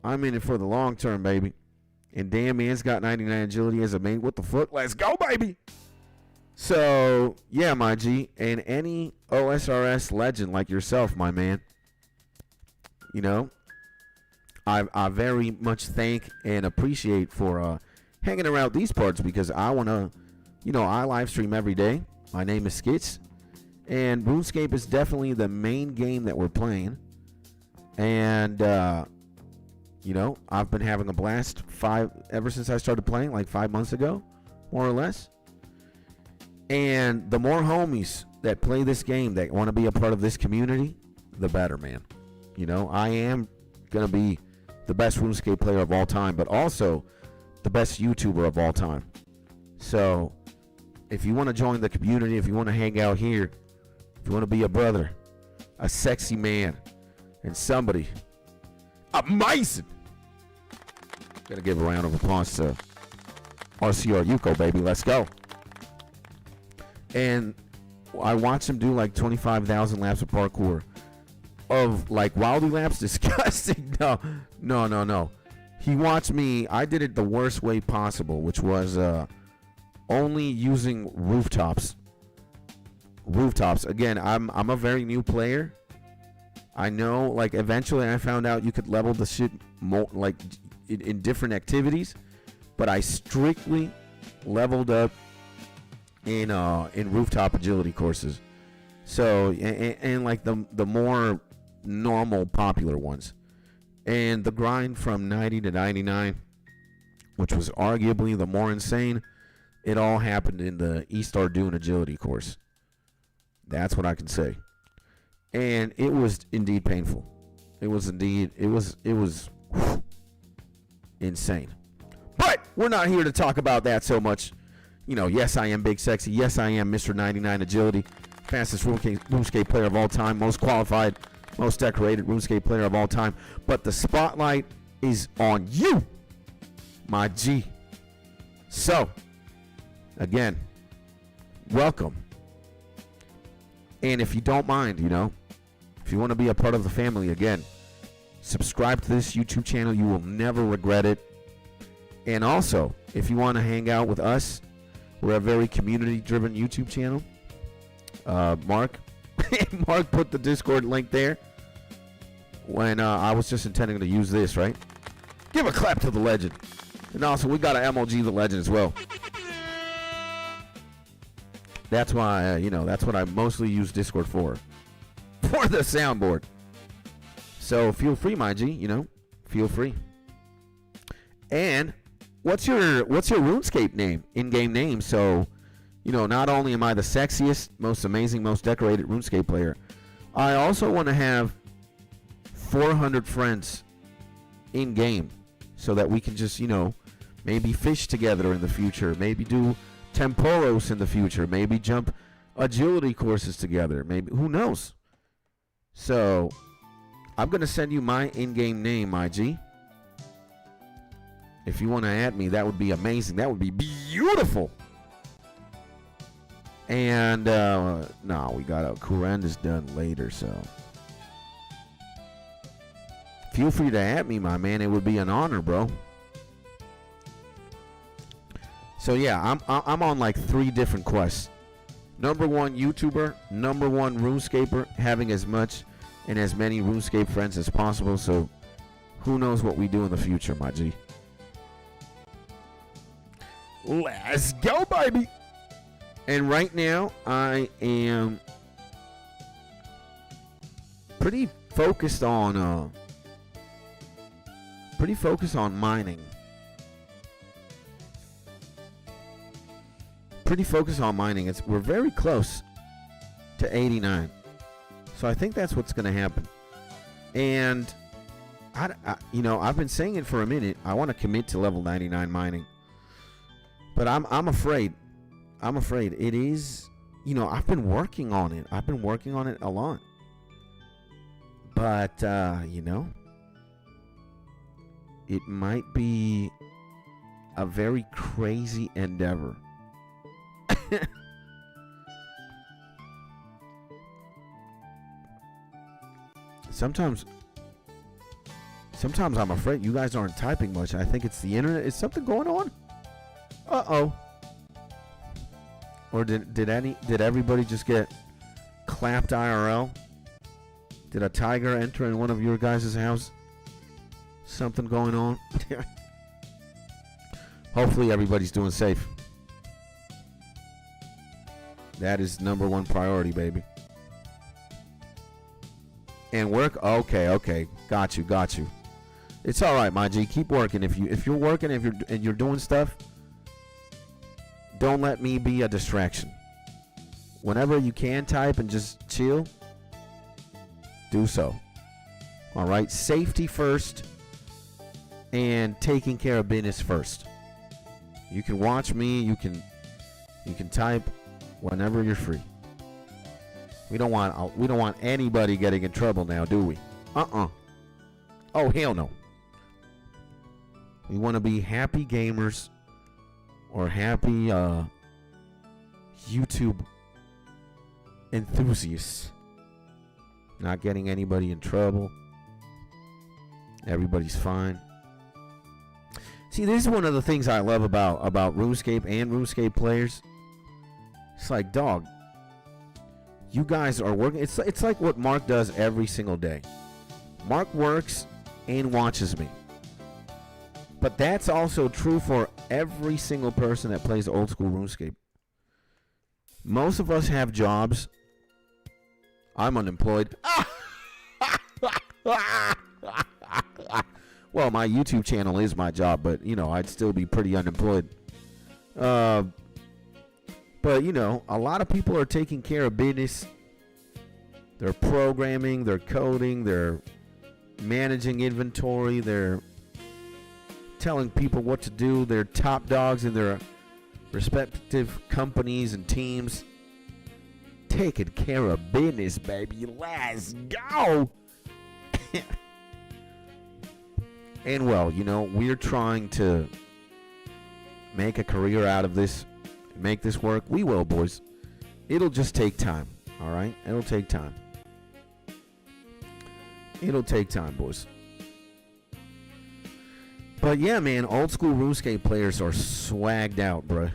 I'm in it for the long term, baby. And damn, man's got 99 agility as a main. What the fuck? Let's go, baby. So, yeah, my G. And any OSRS legend like yourself, my man, you know, I very much thank and appreciate for hanging around these parts, because I want to, you know, I live stream every day. My name is Skits. And RuneScape is definitely the main game that we're playing. And, you know, I've been having a blast ever since I started playing, like 5 months ago, more or less. And the more homies that play this game that want to be a part of this community, the better, man. You know, I am going to be the best RuneScape player of all time, but also the best YouTuber of all time. So if you want to join the community, if you want to hang out here, if you want to be a brother, a sexy man, and somebody amazing, gotta give a round of applause to RCR Yuko, baby. Let's go. And I watched him do like 25,000 laps of parkour. Of like Wildy laps, disgusting. No. He watched me. I did it the worst way possible, which was only using rooftops. Again, I'm a very new player. I know, like, eventually I found out you could level the shit like in different activities, but I strictly leveled up in rooftop agility courses. So and like the more normal popular ones. And the grind from 90 to 99, which was arguably the more insane, it all happened in the East Ardoon agility course. That's what I can say. And it was indeed painful. It was insane. But we're not here to talk about that so much. You know, yes, I am Big Sexy. Yes, I am Mr. 99 agility. Fastest RuneScape player of all time. Most qualified, most decorated RuneScape player of all time. But the spotlight is on you, my G. So, again, welcome. And if you don't mind, you know, if you want to be a part of the family, again, subscribe to this YouTube channel. You will never regret it. And also, if you want to hang out with us We're a very community-driven YouTube channel. Mark put the Discord link there when I was just intending to use this, right? Give a clap to the legend. And also, we got an MLG the legend as well. That's why, that's what I mostly use Discord for the soundboard. So feel free, my G, feel free. And what's your RuneScape name, in-game name? So, not only am I the sexiest, most amazing, most decorated RuneScape player, I also want to have 400 friends in-game so that we can just, maybe fish together in the future, maybe do temporos in the future, maybe jump agility courses together, maybe, who knows? So, I'm going to send you my in-game name, my G. If you want to add me, that would be amazing. That would be beautiful. And, no, we got Kuran is done later, so. Feel free to add me, my man. It would be an honor, bro. So, yeah, I'm on like 3 different quests. Number 1 YouTuber, number 1 RuneScaper, having as much and as many RuneScape friends as possible. So, who knows what we do in the future, my G. Let's go, baby. And right now, I am pretty focused on mining. We're very close to 89. So I think that's what's going to happen. And I've been saying it for a minute. I want to commit to level 99 mining. But I'm afraid. It is, I've been working on it. A lot. But, it might be a very crazy endeavor. Sometimes I'm afraid you guys aren't typing much. I think it's the internet. Is something going on? Uh-oh. Or did everybody just get clapped IRL? Did a tiger enter in one of your guys' house? Something going on? Hopefully everybody's doing safe. That is number 1 priority, baby. And work? Okay. Got you. It's all right, my G. Keep working. If you're working, and you're doing stuff, don't let me be a distraction. Whenever you can type and just chill, do so. All right? Safety first and taking care of business first. You can watch me, you can type whenever you're free. We don't want anybody getting in trouble now, do we? Oh, hell no. We want to be happy gamers or happy YouTube enthusiasts. Not getting anybody in trouble. Everybody's fine. See, this is one of the things I love about RuneScape and RuneScape players. It's like, dog, you guys are working. It's like what Mark does every single day. Mark works and watches me. But that's also true for every single person that plays old school RuneScape. Most of us have jobs. I'm unemployed. Well, my YouTube channel is my job, but, I'd still be pretty unemployed. But, a lot of people are taking care of business. They're programming, they're coding, they're managing inventory, they're telling people what to do. They're top dogs in their respective companies and teams. Taking care of business, baby. Let's go! And well, we're trying to make a career out of this, make this work. We will, boys. It'll just take time, all right? It'll take time. It'll take time, boys. But yeah, man, old school RuneScape players are swagged out, bruh.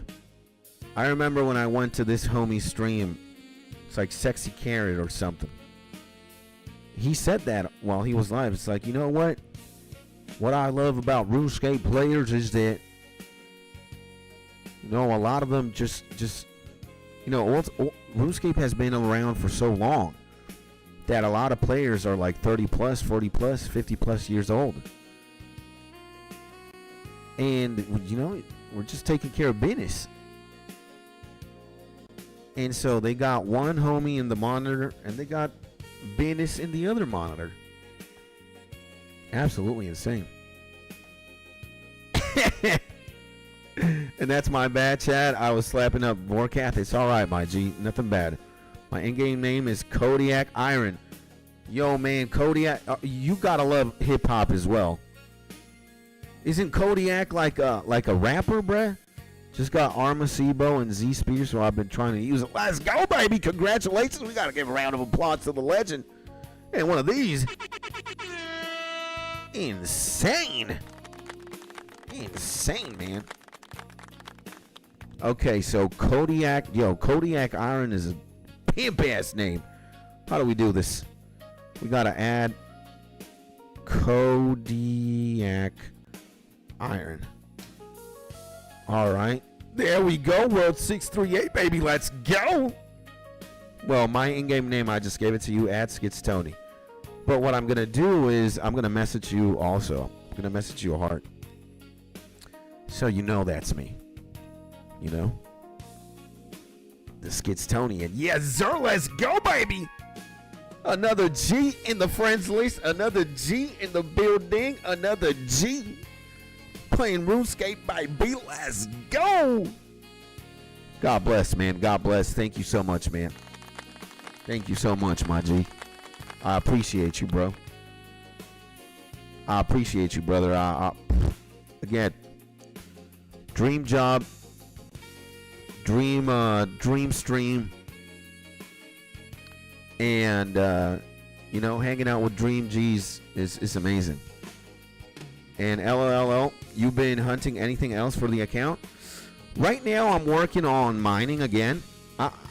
I remember when I went to this homie stream, it's like Sexy Carrot or something. He said that while he was live. It's like, you know what? What I love about RuneScape players is that, you know, a lot of them just you know, RuneScape has been around for so long that a lot of players are like 30 plus, 40 plus, 50 plus years old. And, you know, we're just taking care of business. And so they got one homie in the monitor and they got business in the other monitor. Absolutely insane. And that's my bad, chat. I was slapping up Vorkath. It's all right, my G. Nothing bad. My in-game name is Kodiak Iron. Yo, man, Kodiak. You gotta love hip hop as well. Isn't Kodiak like a rapper, bruh? Just got Armacebo and Z Spear, so I've been trying to use it. Let's go, baby! Congratulations! We gotta give a round of applause to the legend. And one of these. Insane. Insane, man. Okay, so Kodiak Iron is a pimp ass name. How do we do this? We gotta add Kodiak Iron. All right, there we go. World 638, baby. Let's go. Well, my in-game name, I just gave it to you at Skitstony. But what I'm gonna do is I'm gonna message you also. I'm gonna message you a heart, so you know that's me. You know, the Skitstonian. Yes, sir. Let's go, baby. Another G in the friends list. Another G in the building. Another G. Playing RuneScape, baby. Let's go. God bless, man. God bless. Thank you so much, man. Thank you so much, my G. I appreciate you, bro. I appreciate you, brother. Again, dream job. Dream stream, and you know, hanging out with Dream G's is amazing. And LOL, you've been hunting anything else for the account? Right now, I'm working on mining again.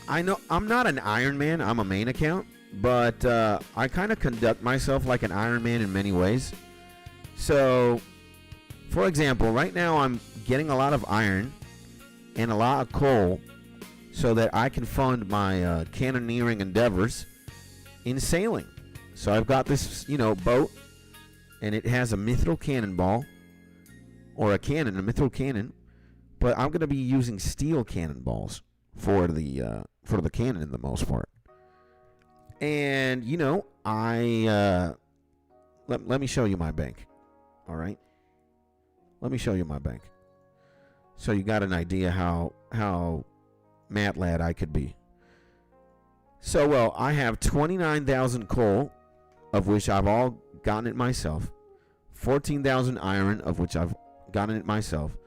I know I'm not an Iron Man. I'm a main account, but I kind of conduct myself like an Iron Man in many ways. So, for example, right now I'm getting a lot of iron and a lot of coal so that I can fund my cannoneering endeavors in sailing. So I've got this, you know, boat, and it has a mithril cannonball, or a mithril cannon, but I'm going to be using steel cannonballs for the cannon in the most part. And, you know, let me show you my bank. All right? Let me show you my bank. So you got an idea how mad lad I could be. So, well, I have 29,000 coal, of which I've all gotten it myself. 14,000 iron, of which I've gotten it myself.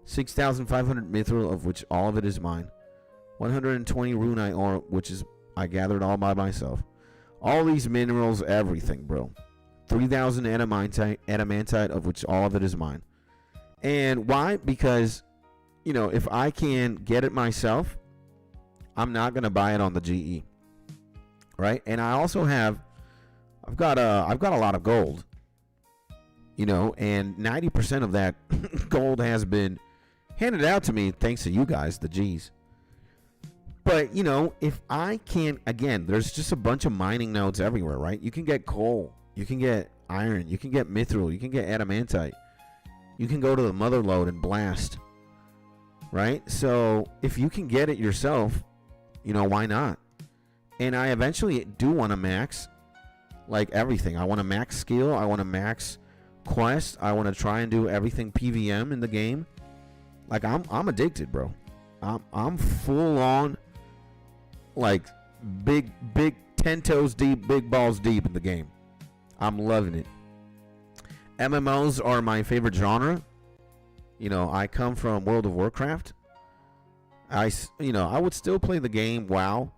6,500 mithril, of which all of it is mine. 120 runite ore, which is I gathered all by myself. All these minerals, everything, bro. 3,000 adamantite, of which all of it is mine. And why? Because, you know, if I can get it myself, I'm not gonna buy it on the GE, right? And I also I've got a lot of gold, you know, and 90% of that gold has been handed out to me thanks to you guys, the G's. But, you know, if I can, again, there's just a bunch of mining nodes everywhere, right? You can get coal, you can get iron, you can get mithril, you can get adamantite. You can go to the motherlode and blast, right? So if you can get it yourself, you know, why not? And I eventually do want to max, like, everything. I want to max skill. I want to max quest. I want to try and do everything PVM in the game. Like, I'm addicted, bro. I'm full on, like, big 10 toes deep, big balls deep in the game. I'm loving it. MMOs are my favorite genre. You know, I come from World of Warcraft. I would still play the game WoW,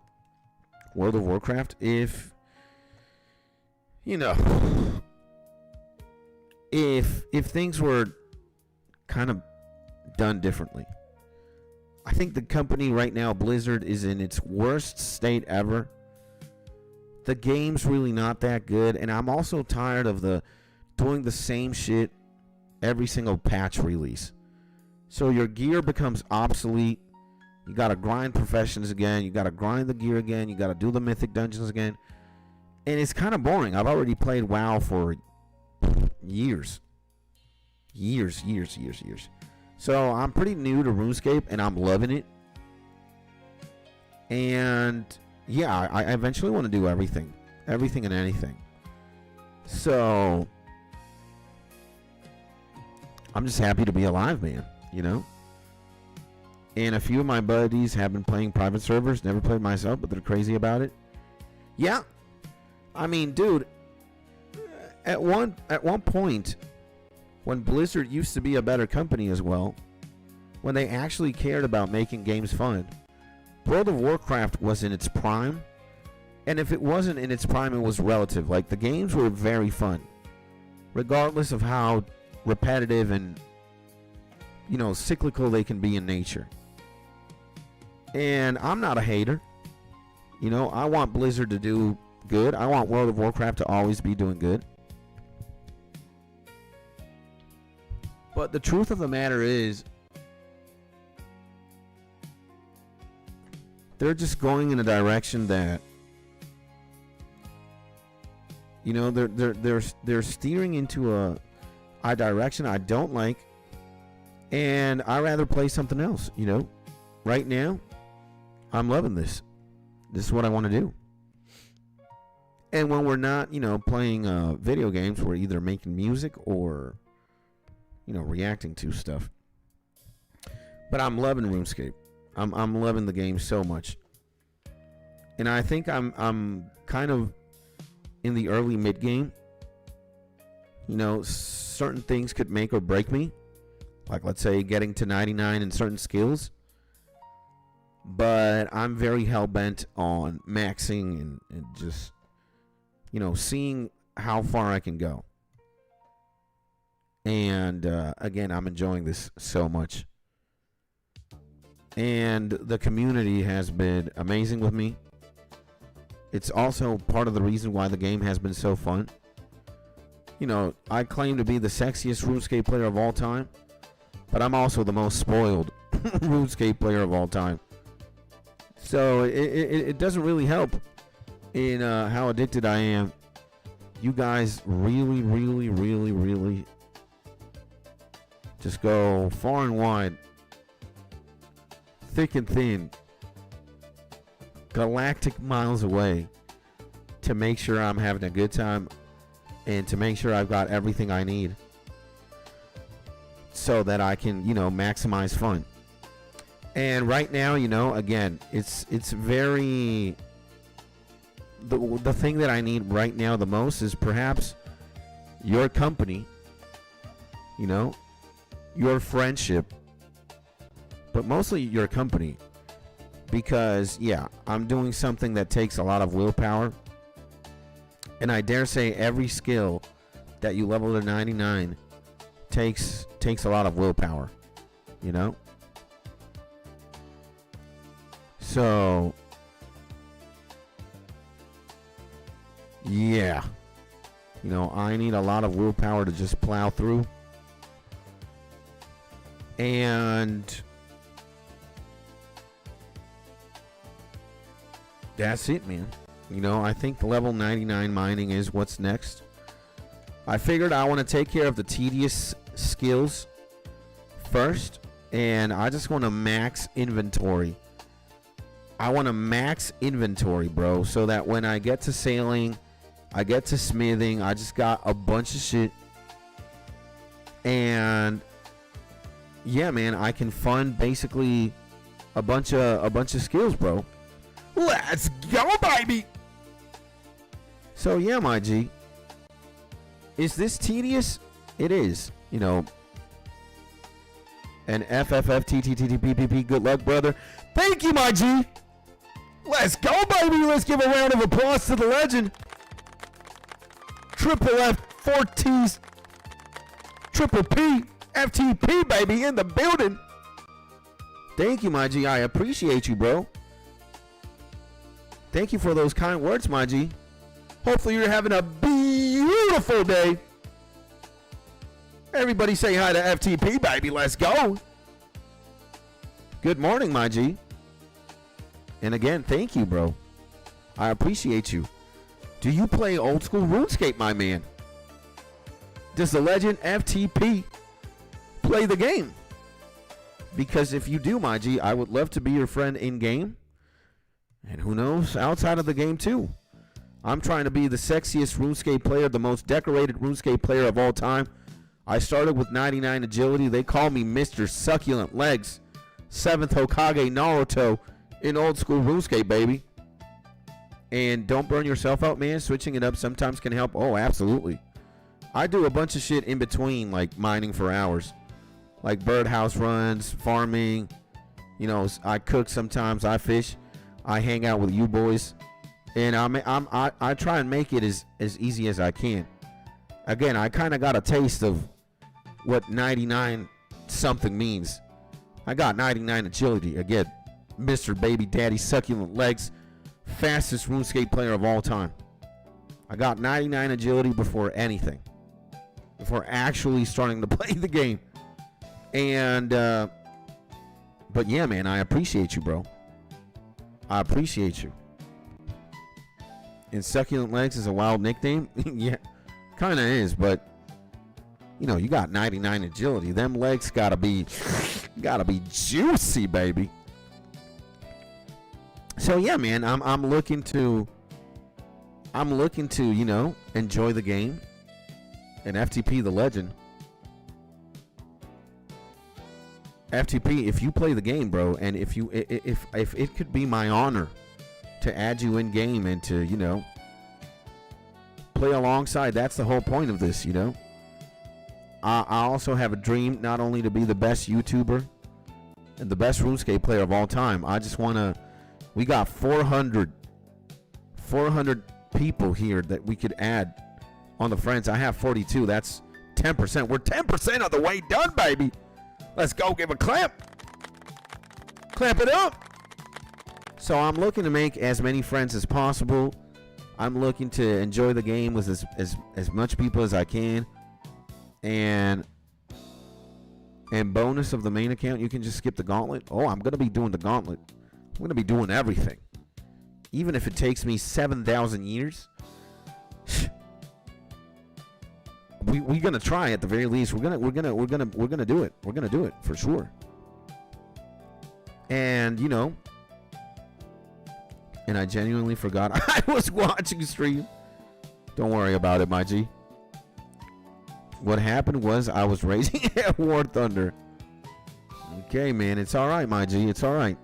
World of Warcraft, if, you know, if things were kind of done differently. I think the company right now, Blizzard, is in its worst state ever. The game's really not that good, and I'm also tired of doing the same shit every single patch release. So your gear becomes obsolete. You gotta grind professions again. You gotta grind the gear again. You gotta do the mythic dungeons again. And it's kind of boring. I've already played WoW for years. Years. So I'm pretty new to RuneScape, and I'm loving it. And yeah, I eventually want to do everything and anything. So I'm just happy to be alive, man, you know. And a few of my buddies have been playing private servers, never played myself, but they're crazy about it. Yeah, I mean, dude, at one point, when Blizzard used to be a better company as well, when they actually cared about making games fun, World of Warcraft was in its prime. And if it wasn't in its prime, it was relative. Like, the games were very fun, regardless of how repetitive and, you know, cyclical they can be in nature. And I'm not a hater. You know, I want Blizzard to do good. I want World of Warcraft to always be doing good. But the truth of the matter is, they're just going in a direction that, you know, they're steering into a direction I don't like, and I rather play something else. You know, right now, I'm loving this. This is what I want to do. And when we're not, you know, playing video games, we're either making music or, you know, reacting to stuff. But I'm loving RuneScape. I'm loving the game so much. And I think I'm kind of in the early mid game. You know, certain things could make or break me. Like, let's say getting to 99 in certain skills. But I'm very hell-bent on maxing and just, you know, seeing how far I can go. And again, I'm enjoying this so much. And the community has been amazing with me. It's also part of the reason why the game has been so fun. You know, I claim to be the sexiest RuneScape player of all time, but I'm also the most spoiled RuneScape player of all time. So it doesn't really help in how addicted I am. You guys really, really, really, really just go far and wide, thick and thin, galactic miles away to make sure I'm having a good time and to make sure I've got everything I need so that I can, you know, maximize fun. And right now, you know, again, it's very, the thing that I need right now the most is perhaps your company, you know, your friendship, but mostly your company. Because, yeah, I'm doing something that takes a lot of willpower. And I dare say every skill that you level to 99 takes a lot of willpower, you know? So, yeah. You know, I need a lot of willpower to just plow through. And that's it, man. You know, I think the level 99 mining is what's next. I figured I want to take care of the tedious skills first, and I just want to max inventory. I want to max inventory, bro, so that when I get to sailing, I get to smithing, I just got a bunch of shit. And yeah, man, I can fund basically a bunch of skills, bro. Let's go, baby. So yeah, my G. Is this tedious? It is, you know. And FFFTTTPPP, good luck, brother. Thank you, my G. Let's go, baby. Let's give a round of applause to the legend. Triple F, 4 T's, Triple P, FTP, baby, in the building. Thank you, my G. I appreciate you, bro. Thank you for those kind words, my G. Hopefully you're having a beautiful day. Everybody say hi to FTP, baby. Let's go. Good morning, my G. And again, thank you, bro. I appreciate you. Do you play old school RuneScape, my man? Does the legend FTP play the game? Because if you do, my G, I would love to be your friend in game. And who knows, outside of the game too. I'm trying to be the sexiest RuneScape player, the most decorated RuneScape player of all time. I started with 99 agility. They call me Mr. Succulent Legs. 7th Hokage Naruto in old school RuneScape, baby. And don't burn yourself out, man. Switching it up sometimes can help. Oh, absolutely. I do a bunch of shit in between, like mining for hours. Like birdhouse runs, farming. You know, I cook sometimes. I fish. I hang out with you boys. And I try and make it as easy as I can. Again, I kind of got a taste of what 99 something means. I got 99 agility. Again, Mr. Baby Daddy Succulent Legs. Fastest RuneScape player of all time. I got 99 agility before anything. Before actually starting to play the game. And, but yeah, man, I appreciate you, bro. I appreciate you. And Succulent Legs is a wild nickname. Yeah, kind of is, but, you know, you got 99 agility. Them legs gotta be juicy, baby. So yeah, man, I'm looking to, you know, enjoy the game. And FTP the legend. FTP, if you play the game, bro, and if it could be my honor to add you in game and to, you know, play alongside, that's the whole point of this, you know. I also have a dream not only to be the best YouTuber and the best RuneScape player of all time. I just want to, we got 400 people here that we could add on the friends. I have 42. That's 10%. We're 10% of the way done, baby. Let's go. Give a clap. Clap it up. So I'm looking to make as many friends as possible. I'm looking to enjoy the game with as much people as I can. And bonus of the main account, you can just skip the gauntlet. Oh, I'm going to be doing the gauntlet. I'm going to be doing everything. Even if it takes me 7,000 years. We're gonna try at the very least. We're gonna do it. We're gonna do it for sure. And you know, and I genuinely forgot I was watching stream. Don't worry about it, my G. What happened was I was raising at War Thunder. Okay, man, it's all right, my G. It's all right.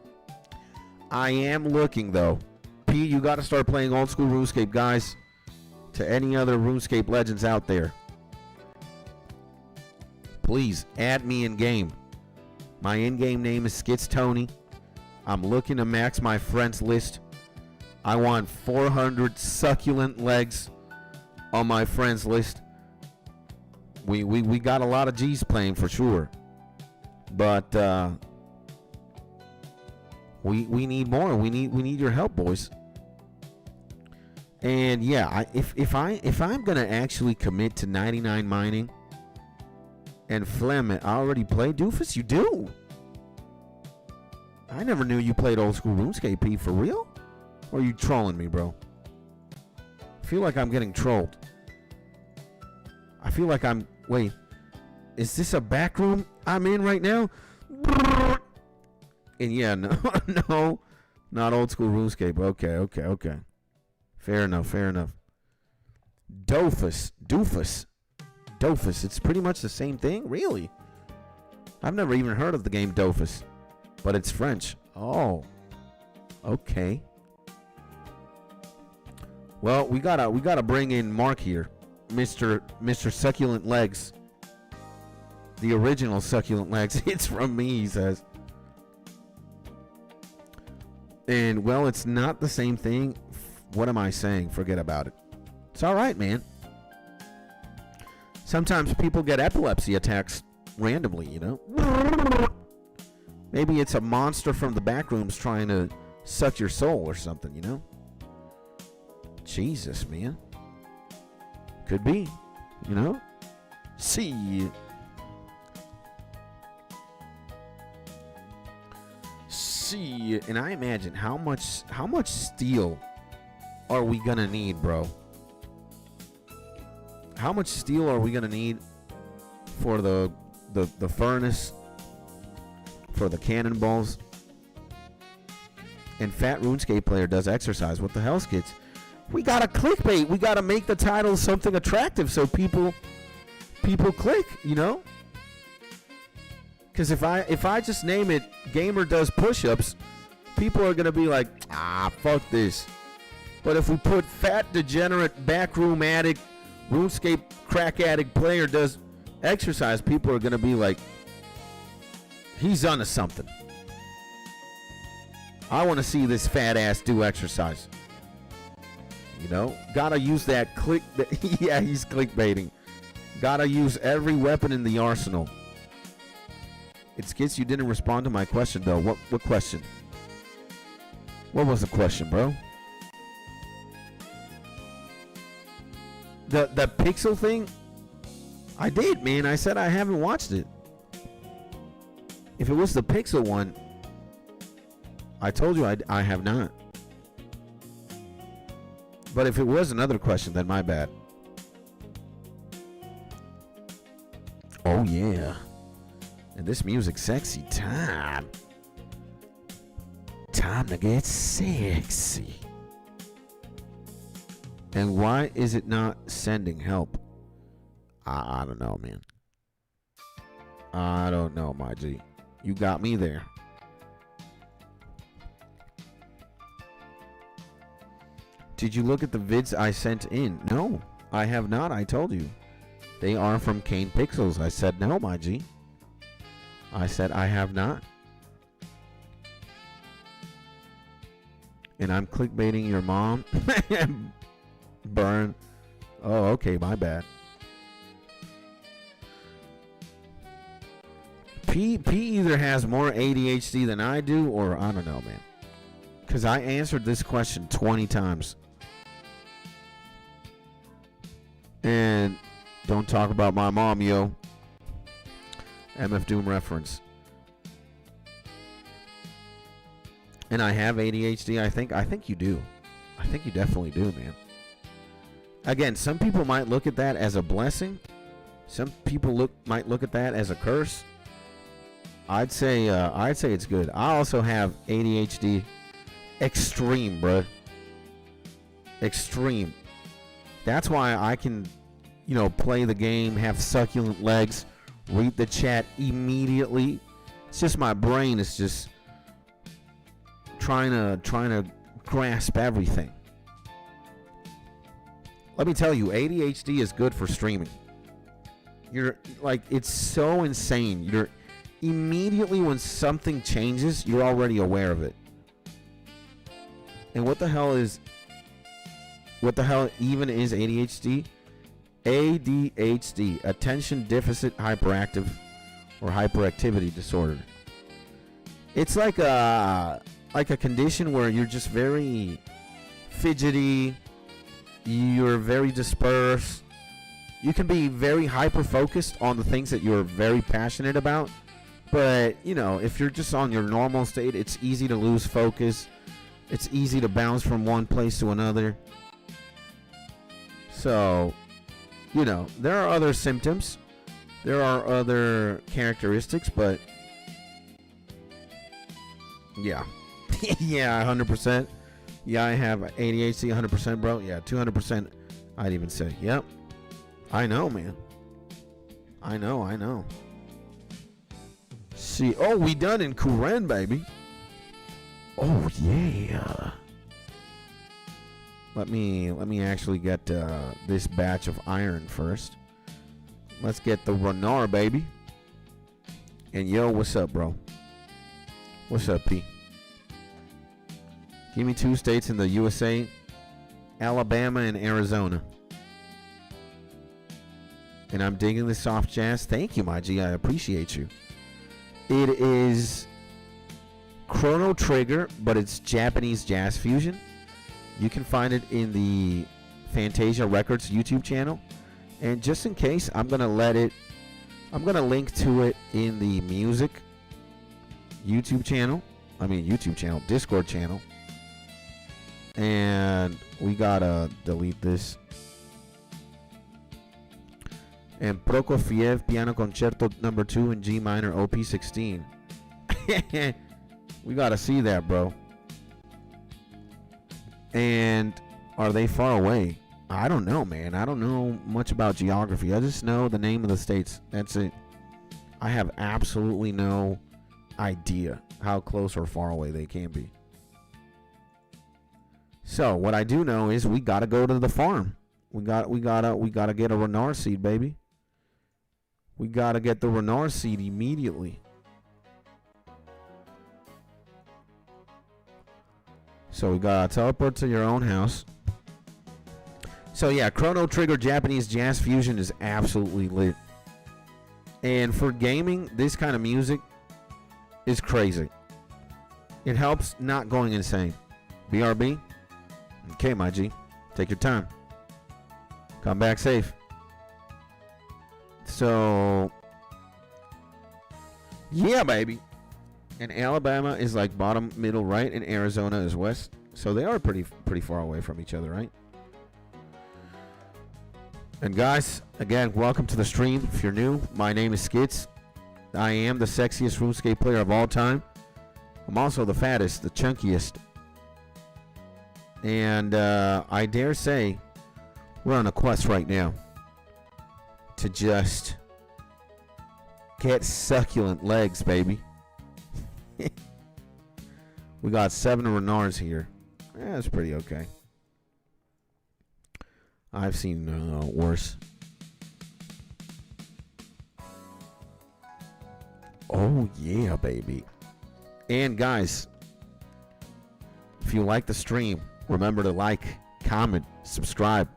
I am looking though. P, you got to start playing old school RuneScape, guys. To any other RuneScape legends out there. Please add me in game. My in-game name is Skits Tony. I'm looking to max my friends list. I want 400 succulent legs on my friends list. We got a lot of G's playing for sure, but we need more. We need your help, boys. And yeah, if I'm gonna actually commit to 99 mining. And Flem, I already played. Doofus, you do? I never knew you played old school RuneScape, P. For real? Or are you trolling me, bro? I feel like I'm getting trolled. I feel like I'm... Wait. Is this a back room I'm in right now? And yeah, no. No. Not old school RuneScape. Okay. Fair enough. Doofus. It's pretty much the same thing, really. I've never even heard of the game Dofus, but it's French. Oh, okay. Well, we gotta bring in Mark here, Mr. Succulent Legs, the original Succulent Legs. It's from me, he says. And well, it's not the same thing. What am I saying? Forget about it. It's all right, man. Sometimes people get epilepsy attacks randomly, you know. Maybe it's a monster from the back rooms trying to suck your soul or something, you know? Jesus, man. Could be, you know? See. And I imagine how much steel are we gonna need, bro? How much steel are we gonna need for the furnace, for the cannonballs? And Fat RuneScape Player does exercise. What the hell, Skits? We gotta clickbait. We gotta make the title something attractive so people click, you know? Because if I just name it Gamer Does Push-Ups, people are gonna be like, fuck this. But if we put Fat Degenerate Backroom Addict RuneScape Crack Addict Player Does Exercise, people are gonna be like, he's onto something. I want to see this fat ass do exercise. You know, gotta use that click. Yeah, he's clickbaiting. Gotta use every weapon in the arsenal. It Skits, you didn't respond to my question though. What question? What was the question, bro? The pixel thing? I did, man. I said I haven't watched it. If it was the pixel one, I told you I have not. But if it was another question, then my bad. Oh yeah. And this music's sexy. Time to get sexy. And why is it not sending help? I don't know, man. I don't know, my G. You got me there. Did you look at the vids I sent in? No, I have not. I told you. They are from Kane Pixels. I said no, my G. I said I have not. And I'm clickbaiting your mom. Burn. Oh, okay, my bad. P either has more ADHD than I do, or I don't know, man. Because I answered this question 20 times. And don't talk about my mom, yo. MF Doom reference. And I have ADHD, I think you do. I think you definitely do, man. Again, some people might look at that as a blessing. Some people might look at that as a curse. I'd say it's good. I also have ADHD extreme, bro. Extreme. That's why I can, play the game, have succulent legs, read the chat immediately. It's just my brain is just trying to grasp everything. Let me tell you, ADHD is good for streaming. You're like, it's so insane. You're immediately when something changes, you're already aware of it. And what the hell even is ADHD? ADHD, attention deficit hyperactive or hyperactivity disorder. It's like a condition where you're just very fidgety, you're very dispersed. You can be very hyper focused on the things that you're very passionate about, but if you're just on your normal state, it's easy to lose focus. It's easy to bounce from one place to another. So, there are other symptoms. There are other characteristics, but yeah. Yeah, 100%. Yeah, I have ADHD 100%, bro. Yeah, 200%. I'd even say, yep. I know, man. I know. See, we done in Kuren, baby. Oh yeah. Let me actually get this batch of iron first. Let's get the Renar, baby. And yo, what's up, bro? What's up, P? Give me 2 states in the USA, Alabama and Arizona. And I'm digging the soft jazz. Thank you, my G. I appreciate you. It is Chrono Trigger, but it's Japanese jazz fusion. You can find it in the Fantasia Records YouTube channel. And just in case, I'm gonna link to it in the music Discord channel. And we gotta delete this. And Prokofiev Piano Concerto number 2 in G minor OP 16. We gotta see that, bro. And are they far away? I don't know, man. I don't know much about geography. I just know the name of the states. That's it. I have absolutely no idea how close or far away they can be. So what I do know is we gotta go to the farm. We gotta get a Renard seed, baby. We gotta get the Renard seed immediately. So we gotta teleport to your own house. So yeah, Chrono Trigger Japanese Jazz Fusion is absolutely lit. And for gaming, this kind of music is crazy. It helps not going insane. BRB? Okay, my G. Take your time. Come back safe. So, yeah, baby. And Alabama is like bottom, middle, right, and Arizona is west. So they are pretty far away from each other, right? And guys, again, welcome to the stream. If you're new, my name is Skits. I am the sexiest RuneScape player of all time. I'm also the fattest, the chunkiest. And I dare say we're on a quest right now to just get succulent legs, baby. We got 7 Renards here. That's pretty okay. I've seen worse. Oh yeah, baby. And guys, if you like the stream, remember to like, comment, subscribe.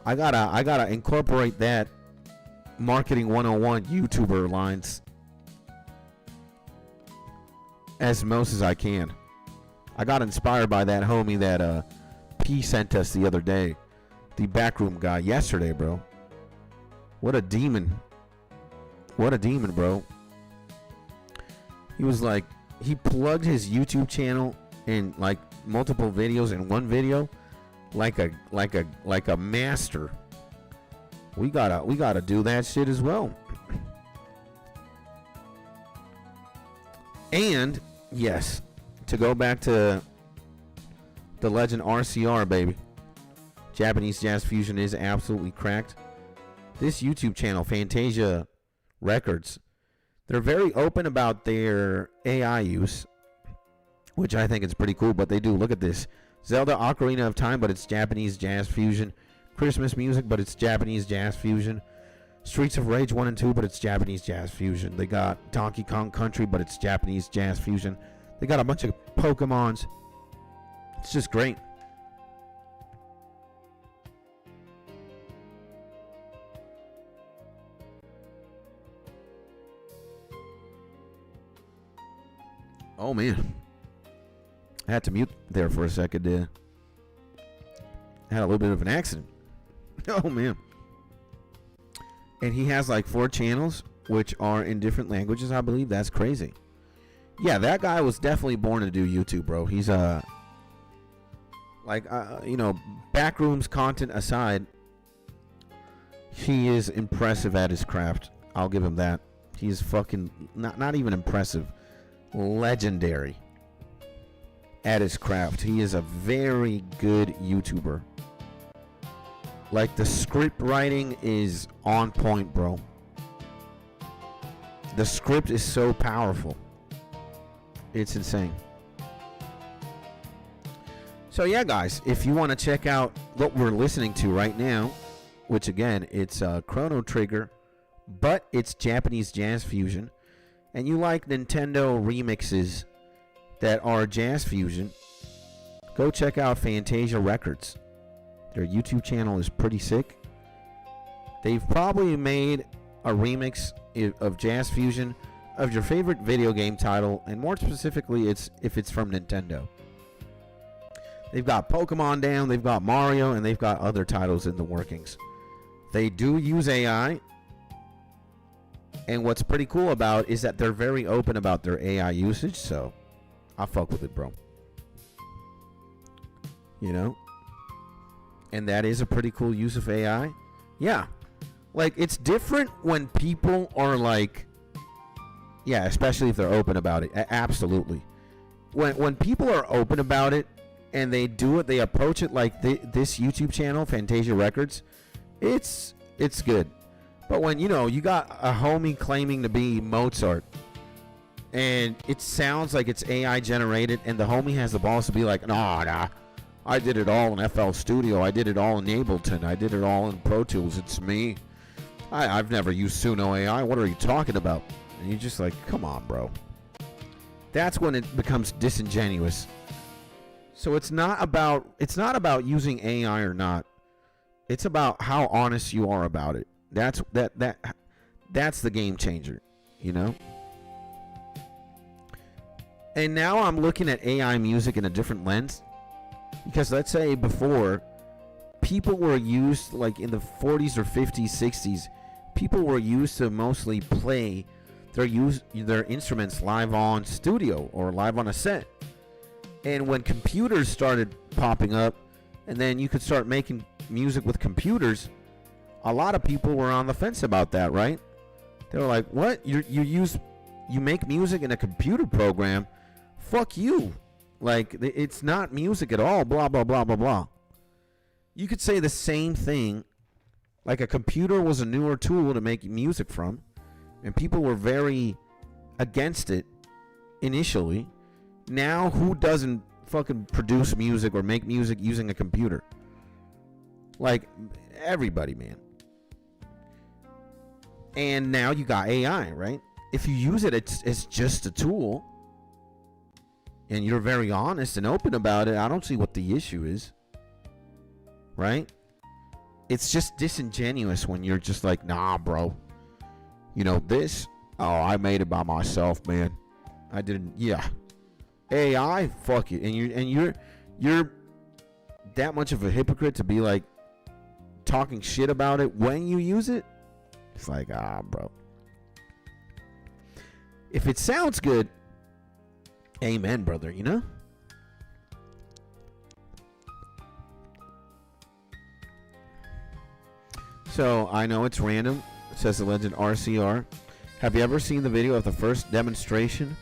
I gotta incorporate that marketing 101 YouTuber lines as most as I can. I got inspired by that homie that P sent us the other day, the backroom guy yesterday, bro. What a demon. What a demon, bro. He was like, he plugged his YouTube channel in like multiple videos in one video, like a master. We gotta do that shit as well. And yes, to go back to the legend RCR, baby. Japanese Jazz Fusion is absolutely cracked. This YouTube channel, Fantasia Records, they're very open about their AI use, which I think is pretty cool, but they do. Look at this. Zelda Ocarina of Time, but it's Japanese Jazz Fusion. Christmas music, but it's Japanese Jazz Fusion. Streets of Rage 1 and 2, but it's Japanese Jazz Fusion. They got Donkey Kong Country, but it's Japanese Jazz Fusion. They got a bunch of Pokemons. It's just great. Oh, man. I had to mute there for a second there. Had a little bit of an accident. Oh, man. And he has like 4 channels, which are in different languages, I believe. That's crazy. Yeah, that guy was definitely born to do YouTube, bro. He's backrooms content aside, he is impressive at his craft. I'll give him that. He's fucking not even impressive, legendary at his craft. He is a very good YouTuber. Like, the script writing is on point, bro. The script is so powerful. It's insane. So yeah, guys, if you want to check out what we're listening to right now, which again, it's Chrono Trigger, but it's Japanese Jazz Fusion, and you like Nintendo remixes that are Jazz Fusion, go check out Fantasia Records. Their YouTube channel is pretty sick. They've probably made a remix of Jazz Fusion of your favorite video game title, and more specifically, if it's from Nintendo. They've got Pokemon down, they've got Mario, and they've got other titles in the workings. They do use AI, and what's pretty cool about is that they're very open about their AI usage, so I fuck with it, bro. You know? And that is a pretty cool use of AI. Yeah. Like, it's different when people are like, yeah, especially if they're open about it. Absolutely. When people are open about it and they do it, they approach it like this YouTube channel, Fantasia Records, it's good. But when, you know, you got a homie claiming to be Mozart and it sounds like it's AI generated and the homie has the balls to be like, nah, I did it all in FL Studio. I did it all in Ableton. I did it all in Pro Tools. It's me. I've never used Suno AI. What are you talking about? And you're just like, come on, bro. That's when it becomes disingenuous. So it's not about using AI or not. It's about how honest you are about it. That's the game changer, you know? And now I'm looking at AI music in a different lens. Because let's say before, people were used, like in the 40s or 50s, 60s, people were used to mostly play their instruments live on studio or live on a set. And when computers started popping up, and then you could start making music with computers, a lot of people were on the fence about that, right? They were like, what? You make music in a computer program? Fuck you. Like, it's not music at all, blah, blah, blah, blah, blah. You could say the same thing, like a computer was a newer tool to make music from, and people were very against it initially. Now, who doesn't fucking produce music or make music using a computer? Like, everybody, man. And now you got AI, right? If you use it, it's just a tool, and you're very honest and open about it, I don't see what the issue is. Right? It's just disingenuous when you're just like, nah, bro. You know, this, oh, I made it by myself, man. I didn't, yeah. AI, fuck it. And you're that much of a hypocrite to be like talking shit about it when you use it. It's like, bro. If it sounds good, amen, brother, you know? So, I know it's random. It says the legend RCR. Have you ever seen the video of the first demonstration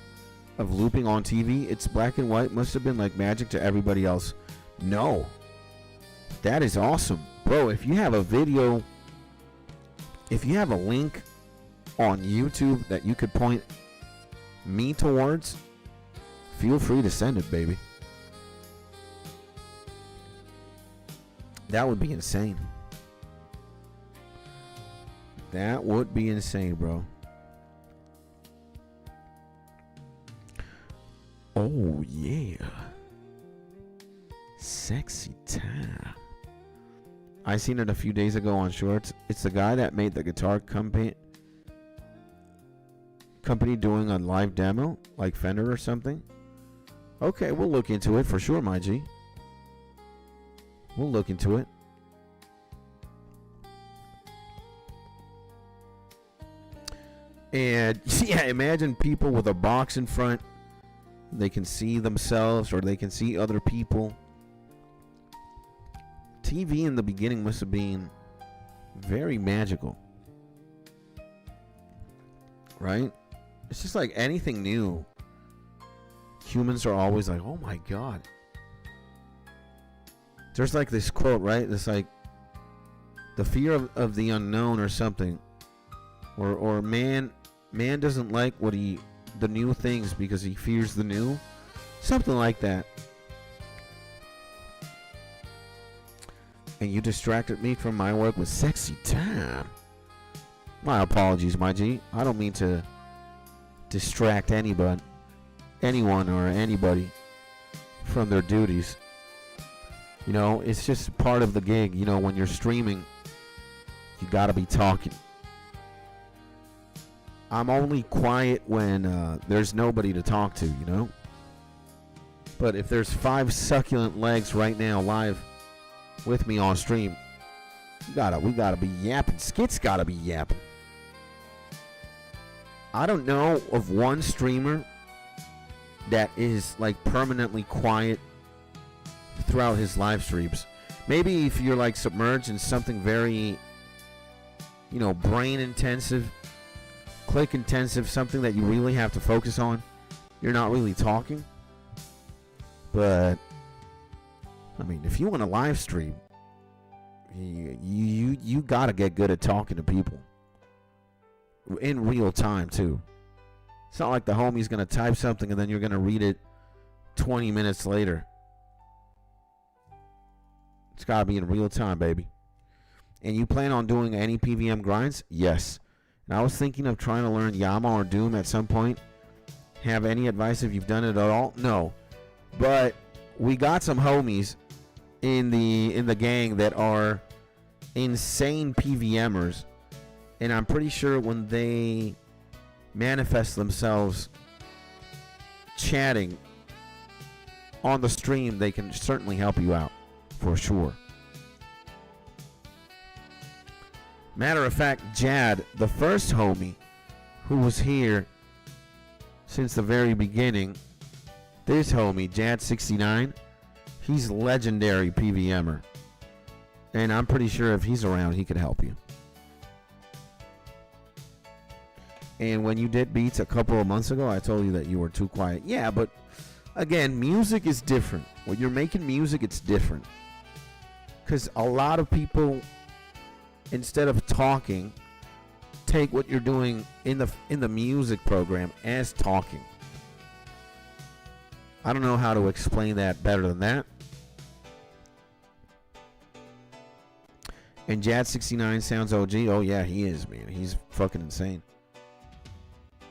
of looping on TV? It's black and white. Must have been like magic to everybody else. No. That is awesome. Bro, if you have a video, if you have a link on YouTube that you could point me towards, feel free to send it, baby. That would be insane. That would be insane, bro. Oh, yeah. Sexy time. I seen it a few days ago on Shorts. It's the guy that made the guitar company doing a live demo, like Fender or something. Okay, we'll look into it for sure, my G. We'll look into it. And yeah, imagine people with a box in front. They can see themselves or they can see other people. TV in the beginning must have been very magical. Right? It's just like anything new. Humans are always like, oh my God. There's like this quote, right? It's like the fear of the unknown or something. Or man doesn't like the new things because he fears the new. Something like that. And you distracted me from my work with sexy time. My apologies, my G. I don't mean to distract anyone or anybody from their duties. You know, it's just part of the gig. You know, when you're streaming, you gotta be talking. I'm only quiet when there's nobody to talk to, you know? But if there's 5 succulent legs right now live with me on stream, we gotta be yapping. Skit's gotta be yapping. I don't know of one streamer that is like permanently quiet throughout his live streams. Maybe if you're like submerged in something very, you know, brain intensive, click intensive, something that you really have to focus on, you're not really talking. But I mean, if you want to live stream, you gotta get good at talking to people in real time too. It's not like the homie's gonna type something and then you're gonna read it 20 minutes later. It's gotta be in real time, baby. And you plan on doing any PVM grinds? Yes. And I was thinking of trying to learn Yama or Doom at some point. Have any advice if you've done it at all? No. But we got some homies in the gang that are insane PVMers. And I'm pretty sure when they manifest themselves chatting on the stream, they can certainly help you out. For sure. Matter of fact, Jad, the first homie who was here since the very beginning, this homie, Jad69, he's legendary PVMer. And I'm pretty sure if he's around, he could help you. And when you did beats a couple of months ago, I told you that you were too quiet. Yeah, but again, music is different. When you're making music, it's different. Because a lot of people, instead of talking, take what you're doing in the music program as talking. I don't know how to explain that better than that. And Jad69 sounds OG. Oh yeah, he is, man. He's fucking insane.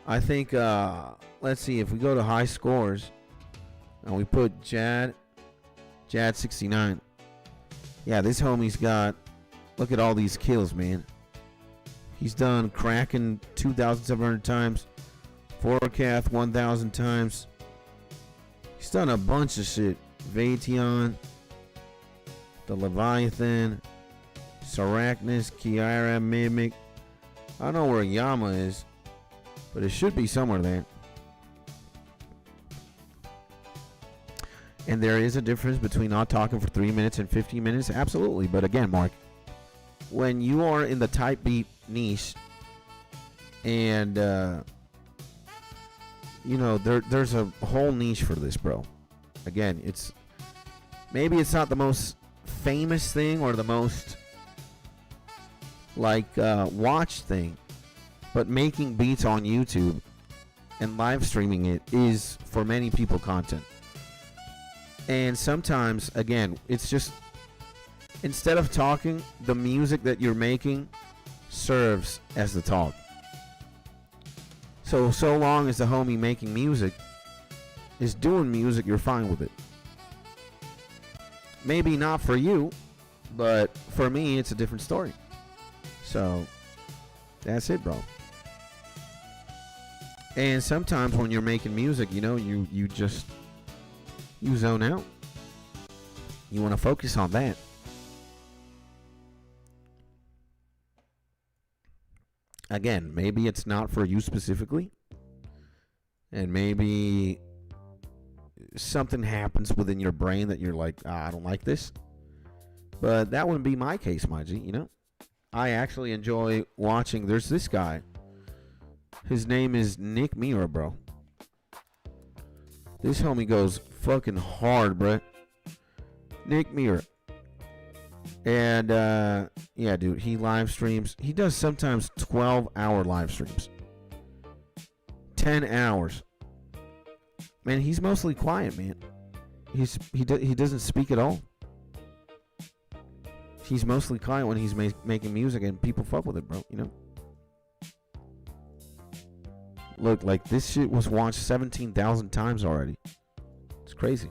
I think, let's see, if we go to high scores and we put Jad69. Yeah, this homie's got, look at all these kills, man. He's done Kraken 2,700 times, Forecath 1,000 times. He's done a bunch of shit. Vation, the Leviathan, Sarachnis, Kiara, Mimic. I don't know where Yama is, but it should be somewhere there. And there is a difference between not talking for 3 minutes and 15 minutes. Absolutely. But again, Mark, when you are in the type beat niche and, you know, there's a whole niche for this, bro. Again, maybe it's not the most famous thing or the most, like, watched thing. But making beats on YouTube and live streaming it is, for many people, content. And sometimes, again, it's just, instead of talking, the music that you're making serves as the talk. So long as the homie making music is doing music, you're fine with it. Maybe not for you, but for me, it's a different story. So, that's it, bro. And sometimes when you're making music, you know, you zone out. You want to focus on that. Again, maybe it's not for you specifically. And maybe something happens within your brain that you're like, I don't like this. But that wouldn't be my case, my G, you know. I actually enjoy watching. There's this guy. His name is Nick Mira, bro. This homie goes fucking hard, bro. Nick Mira. And, yeah, dude, he live streams. He does sometimes 12-hour live streams. 10 hours. Man, he's mostly quiet, man. He doesn't speak at all. He's mostly quiet when he's making music, and people fuck with it, bro, you know? Look, like, this shit was watched 17,000 times already. It's crazy.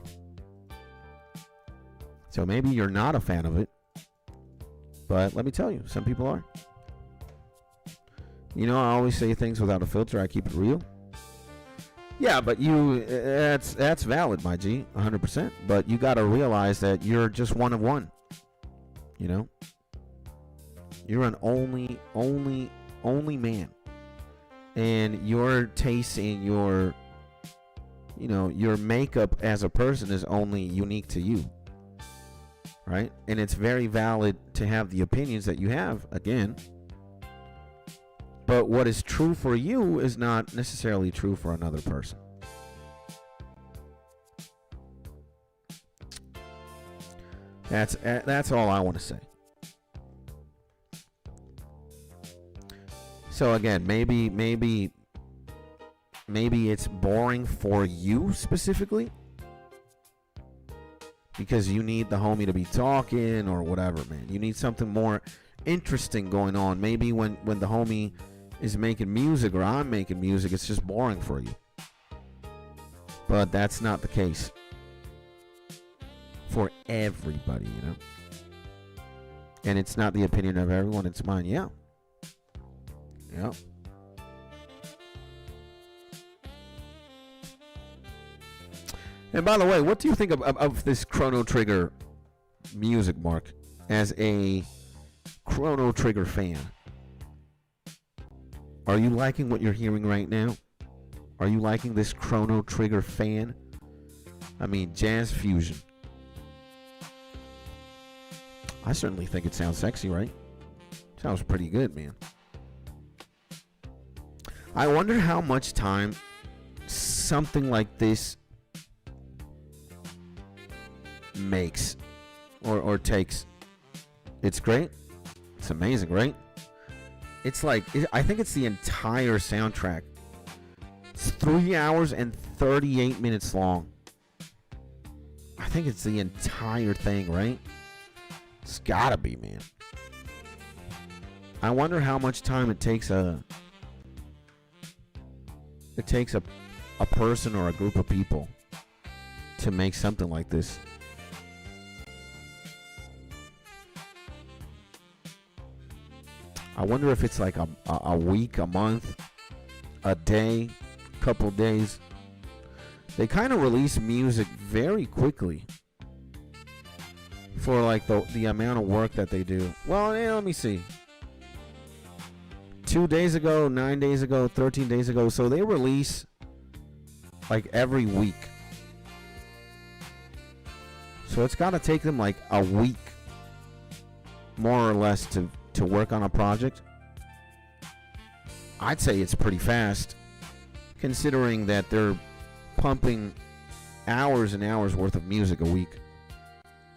So maybe you're not a fan of it. But let me tell you, some people are. You know, I always say things without a filter. I keep it real. Yeah, but that's valid, my G, 100%. But you got to realize that you're just one of one. You know, you're an only man, and your taste and your makeup as a person is only unique to you, right? And it's very valid to have the opinions that you have, again. But what is true for you is not necessarily true for another person. That's all I want to say. So again, maybe it's boring for you specifically because you need the homie to be talking or whatever, man. You need something more interesting going on. Maybe when the homie is making music or I'm making music, it's just boring for you. But that's not the case for everybody, you know. And it's not the opinion of everyone, it's mine. Yeah. And by the way, what do you think of this Chrono Trigger music, Mark, as a Chrono Trigger fan? Are you liking what you're hearing right now? Are you liking this Chrono Trigger fan? I mean, jazz fusion. I certainly think it sounds sexy, right? Sounds pretty good, man. I wonder how much time something like this makes or takes. It's great. It's amazing, right? It's like, I think it's the entire soundtrack. It's 3 hours and 38 minutes long. I think it's the entire thing, right? It's gotta be, man. I wonder how much time it takes a person or a group of people to make something like this. I wonder if it's like a week, a month, a day, couple days. They kind of release music very quickly for like the amount of work that they do. Well, yeah, let me see. 2 days ago, 9 days ago, 13 days ago. So they release like every week. So it's got to take them like a week, more or less, to work on a project. I'd say it's pretty fast, considering that they're pumping hours and hours worth of music a week.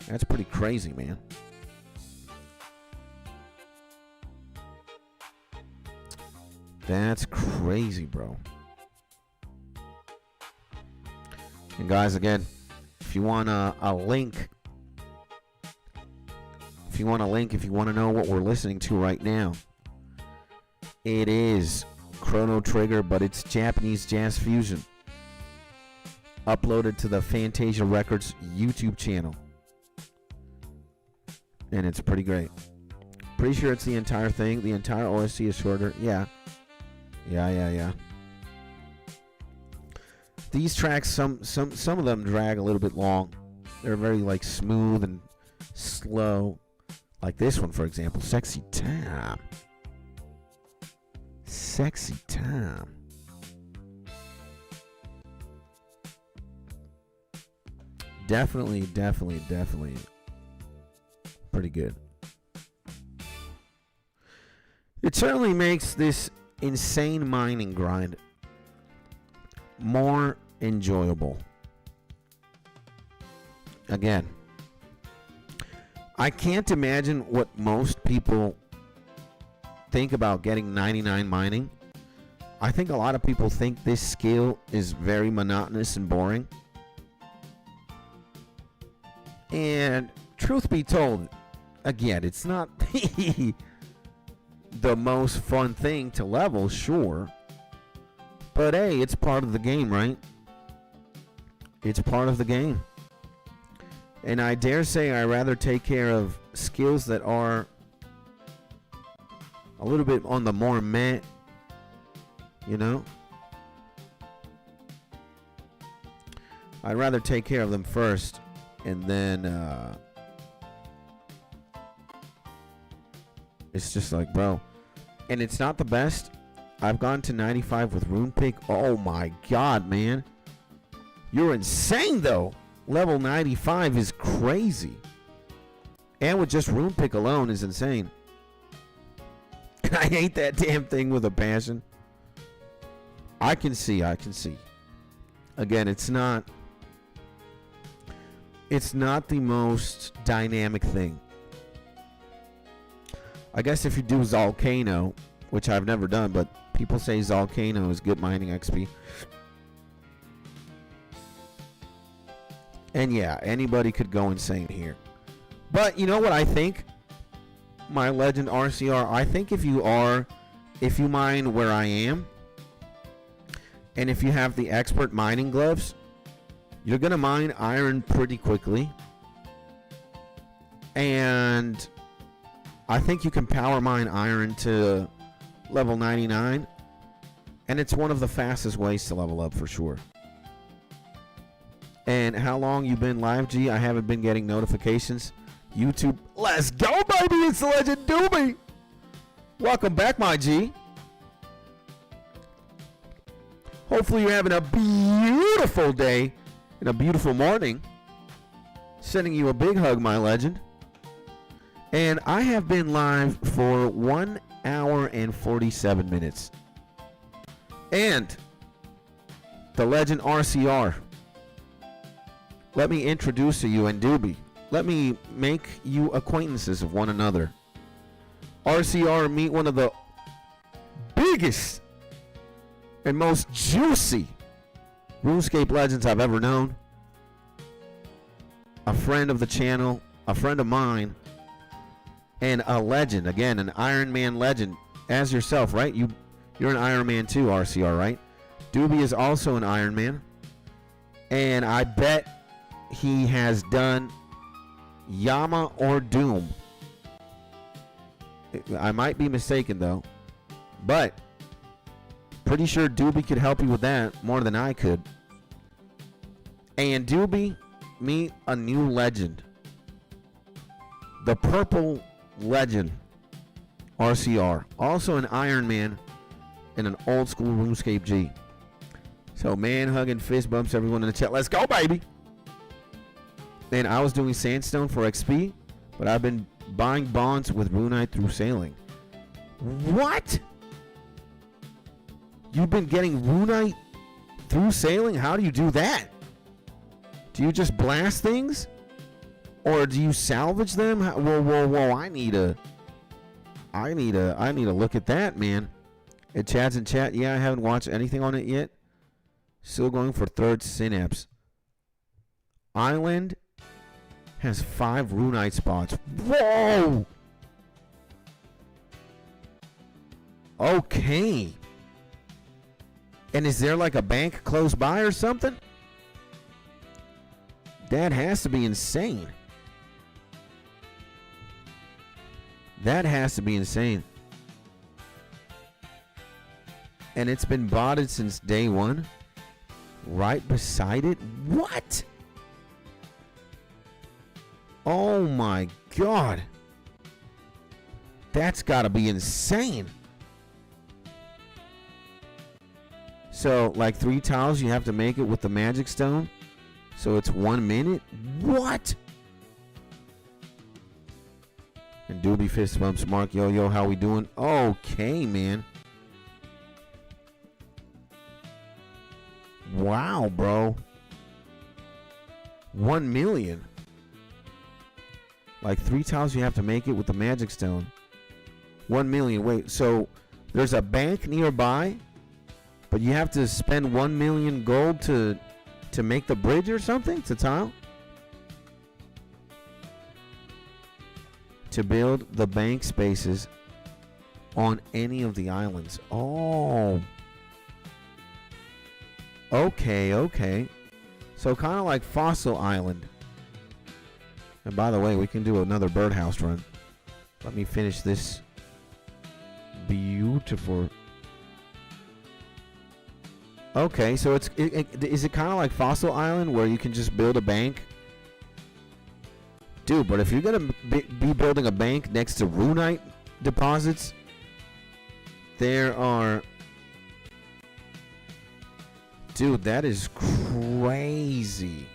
That's pretty crazy, man. That's crazy, bro. And guys, again, if you want a link, if you want to know what we're listening to right now, it is Chrono Trigger, but it's Japanese jazz fusion, uploaded to the Fantasia Records YouTube channel. And it's pretty great. Pretty sure it's the entire thing. The entire OST is shorter. Yeah. These tracks, some of them drag a little bit long. They're very like smooth and slow. Like this one, for example, Sexy Time. Sexy Time. Definitely pretty good. It certainly makes this insane mining grind more enjoyable. Again, I can't imagine what most people think about getting 99 mining. I think a lot of people think this skill is very monotonous and boring. And truth be told, again, it's not the most fun thing to level, sure. But hey, it's part of the game, right? It's part of the game. And I dare say I rather take care of skills that are a little bit on the more meh you know? I'd rather take care of them first, and then it's just like, bro. And it's not the best. I've gone to 95 with RunePick. Oh my god, man. You're insane, though. Level 95 is crazy. And with just RunePick alone is insane. And I hate that damn thing with a passion. I can see. Again, it's not the most dynamic thing. I guess if you do Volcano, which I've never done, but people say Volcano is good mining XP. And yeah, anybody could go insane here. But you know what I think? My legend RCR, I think if you mine where I am, and if you have the expert mining gloves, you're going to mine iron pretty quickly. And I think you can power mine iron to level 99. And it's one of the fastest ways to level up for sure. And how long you been live, G? I haven't been getting notifications. YouTube, let's go, baby! It's the Legend Doobie! Welcome back, my G. Hopefully you're having a beautiful day and a beautiful morning. Sending you a big hug, my legend. And I have been live for 1 hour and 47 minutes. And the Legend RCR. Let me introduce to you and Doobie. Let me make you acquaintances of one another. RCR, meet one of the biggest and most juicy RuneScape legends I've ever known. A friend of the channel, a friend of mine, and a legend. Again, an Iron Man legend as yourself, right? You're an Iron Man too, RCR, right? Doobie is also an Iron Man. And I bet he has done Yama or Doom. I might be mistaken though, but pretty sure Doobie could help you with that more than I could. And Doobie, meet a new legend, the Purple Legend RCR, also an Iron Man and an old school RuneScape G. So man hugging fist bumps everyone in the chat. Let's go, baby. And I was doing sandstone for XP, but I've been buying bonds with Runite through sailing. What? You've been getting Runite through sailing? How do you do that? Do you just blast things? Or do you salvage them? Whoa. I need to look at that, man. It chats in chat. Yeah, I haven't watched anything on it yet. Still going for third synapse. Island has 5 Runite spots. Whoa! Okay. And is there like a bank close by or something? That has to be insane. That has to be insane. And it's been botted since day 1. Right beside it? What? Oh my god. That's gotta be insane. So, like 3 tiles, you have to make it with the magic stone. So it's 1 minute? What? And Doobie fist bumps Mark. Yo, how we doing? Okay, man. Wow, bro. 1 million. Like 3 tiles you have to make it with the magic stone. 1 million. Wait, so there's a bank nearby, but you have to spend 1 million gold to make the bridge or something? To tile? To build the bank spaces on any of the islands. Oh. Okay. So kind of like Fossil Island. And by the way, we can do another birdhouse run. Let me finish this beautiful Okay, so is it kind of like Fossil Island where you can just build a bank? Dude, but if you're gonna be building a bank next to runite deposits, there are... Dude, that is crazy.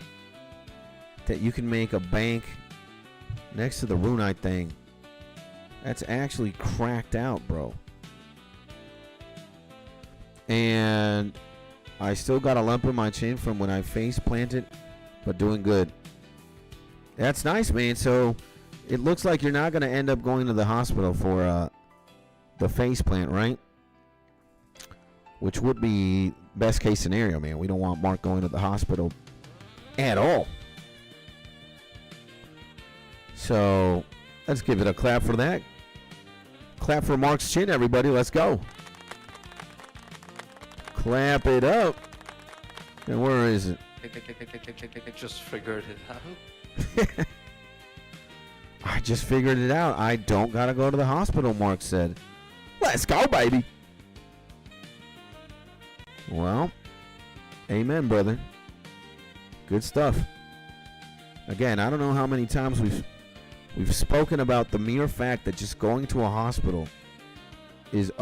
That you can make a bank next to the runite thing. That's actually cracked out, bro. And I still got a lump in my chin from when I face planted, but doing good. That's nice, man. So it looks like you're not going to end up going to the hospital for the face plant, right? Which would be best case scenario, man. We don't want Mark going to the hospital at all. So let's give it a clap for that. Clap for Mark's chin, everybody. Let's go. Clap it up. And where is it? I just figured it out. I just figured it out. I don't gotta go to the hospital, Mark said. Let's go, baby. Well, amen, brother. Good stuff. Again, I don't know how many times we've spoken about the mere fact that just going to a hospital is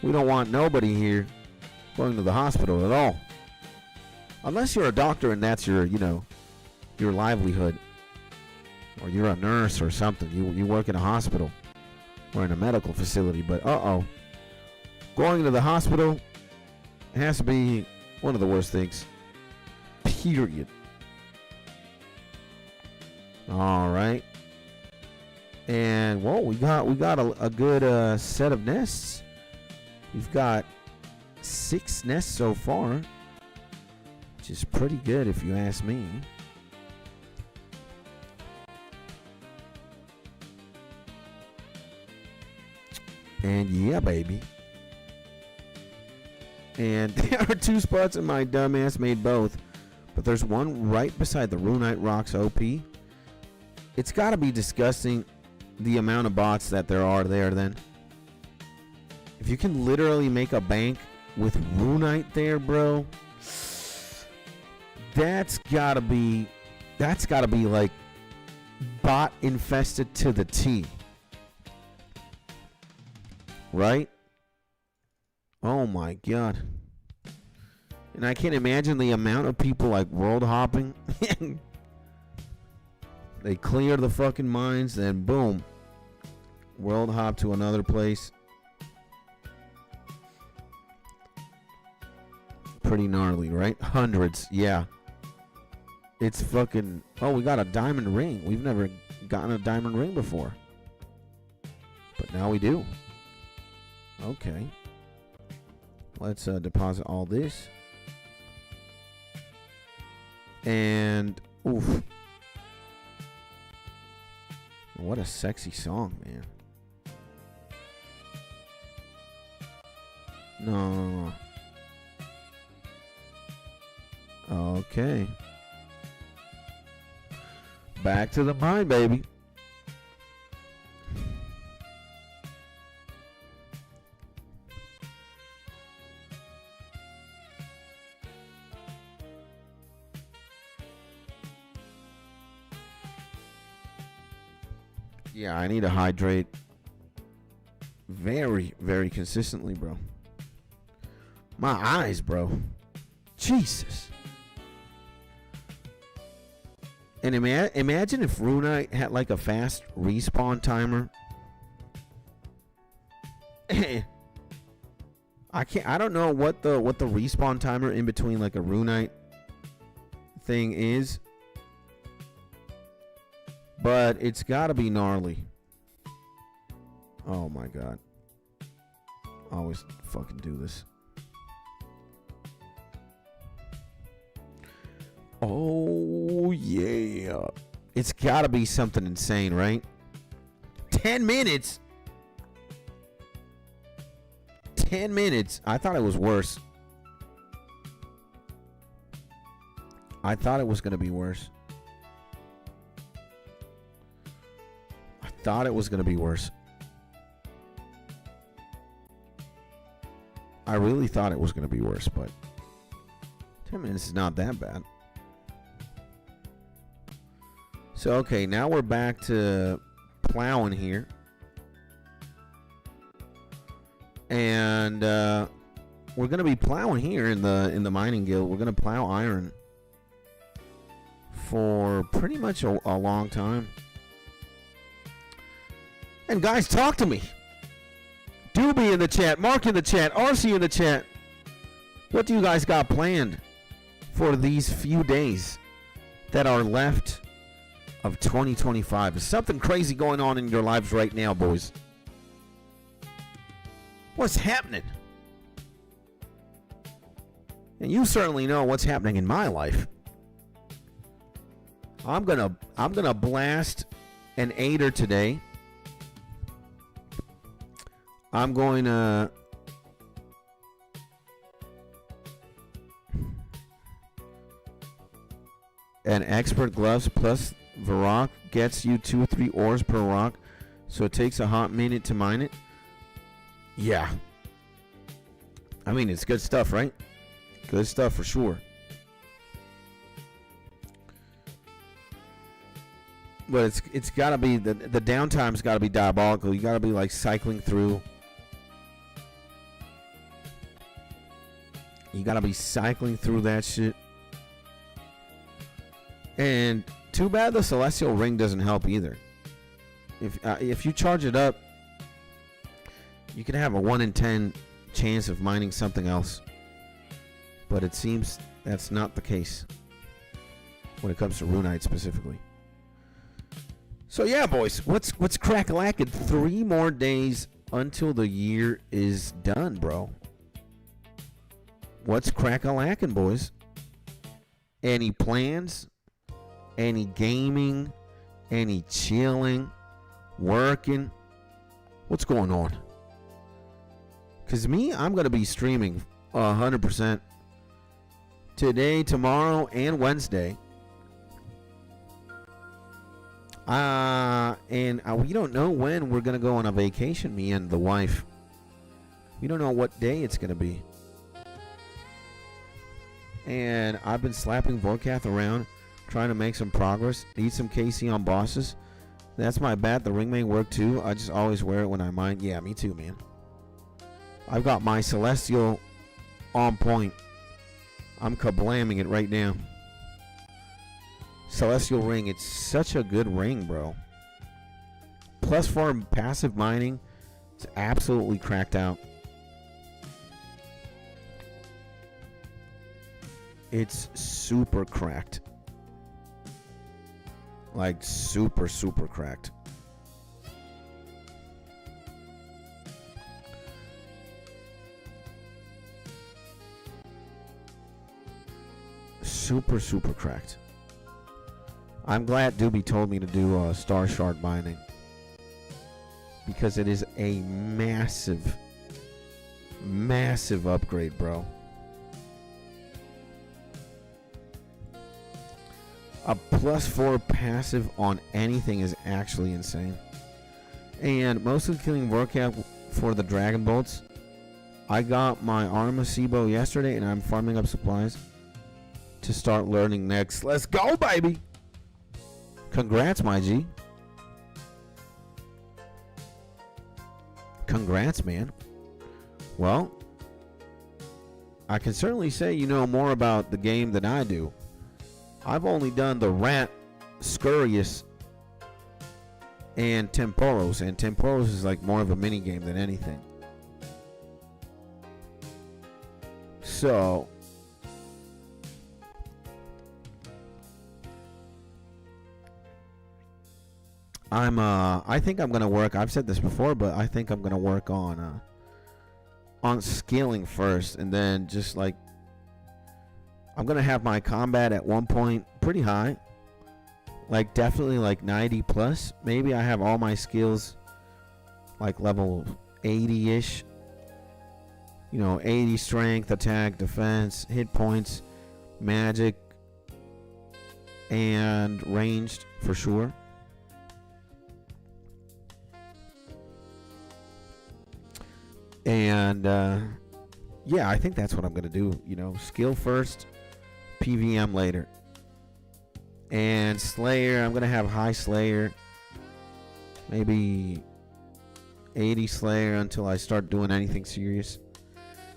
we don't want nobody here going to the hospital at all. Unless you're a doctor and that's your, your livelihood. Or you're a nurse or something. You work in a hospital or in a medical facility. But going to the hospital has to be one of the worst things. Period. All right. And we got a good set of nests. We've got 6 nests so far, which is pretty good if you ask me. And yeah, baby. And there are 2 spots, and my dumbass made both. But there's one right beside the runite rocks OP. It's got to be disgusting the amount of bots that there are there then. If you can literally make a bank with runite there, bro, that's gotta be like bot infested to the T. Right? Oh my god. And I can't imagine the amount of people like world hopping. They clear the fucking mines, then boom. World hop to another place. Pretty gnarly, right? Hundreds, yeah. It's fucking... Oh, we got a diamond ring. We've never gotten a diamond ring before. But now we do. Okay. Let's deposit all this. And... Oof. What a sexy song, man. No. Okay. Back to the mine, baby. Yeah, I need to hydrate very, very consistently, bro. My eyes, bro. Jesus. And imagine if runite had like a fast respawn timer. I don't know what the respawn timer in between like a runite thing is. But it's got to be gnarly. Oh my god. I always fucking do this. Oh yeah. It's got to be something insane, right? 10 minutes. 10 minutes. I thought it was worse. I thought it was going to be worse. I really thought it was going to be worse, but 10 minutes is not that bad. So, okay, now we're back to plowing here. And we're going to be plowing here in the mining guild. We're going to plow iron for pretty much a long time. And guys, talk to me. Doobie in the chat, Mark in the chat, RC in the chat. What do you guys got planned for these few days that are left of 2025? Is something crazy going on in your lives right now, boys? What's happening? And you certainly know what's happening in my life. I'm gonna blast an 8er today. I'm going to an expert gloves plus the rock gets you 2 or 3 ores per rock, so it takes a hot minute to mine it. Yeah, I mean, it's good stuff, right? Good stuff for sure. But it's got to be the downtime's got to be diabolical. You got to be like cycling through. You got to be cycling through that shit. And too bad the celestial ring doesn't help either. If you charge it up, you can have a 1 in 10 chance of mining something else. But it seems that's not the case when it comes to Runite specifically. So yeah, boys, what's crack-a-lackin'? 3 more days until the year is done, bro. What's crack-a-lackin', boys? Any plans? Any gaming? Any chilling? Working? What's going on? Because me, I'm going to be streaming 100% today, tomorrow, and Wednesday. And we don't know when we're going to go on a vacation, me and the wife. We don't know what day it's going to be. And I've been slapping Vorkath around, trying to make some progress. Need some KC on bosses. That's my bat. The ring may work too. I just always wear it when I mine. Yeah, me too, man. I've got my Celestial on point. I'm kablamming it right now. Celestial ring. It's such a good ring, bro. Plus 4 passive mining. It's absolutely cracked out. It's super cracked. Like super, super cracked. Super, super cracked. I'm glad Doobie told me to do Star Shard mining, because it is a massive, massive upgrade, bro. A plus 4 passive on anything is actually insane. And mostly killing Vorkath for the Dragon Bolts. I got my Armasibo yesterday, and I'm farming up supplies to start learning next. Let's go, baby! Congrats, my G. Congrats, man. Well, I can certainly say you know more about the game than I do. I've only done the Rat, Scurious, and Temporos. And Temporos is like more of a mini game than anything. So I think I'm gonna work. I've said this before, but I think I'm gonna work on scaling first, and then just like I'm gonna have my combat at one point pretty high, like definitely like 90 plus. Maybe I have all my skills like level 80-ish. You know, 80 strength, attack, defense, hit points, magic, and ranged for sure. And yeah, I think that's what I'm gonna do. You know, skill first, PVM later. And Slayer, I'm gonna have high Slayer, maybe 80 Slayer until I start doing anything serious.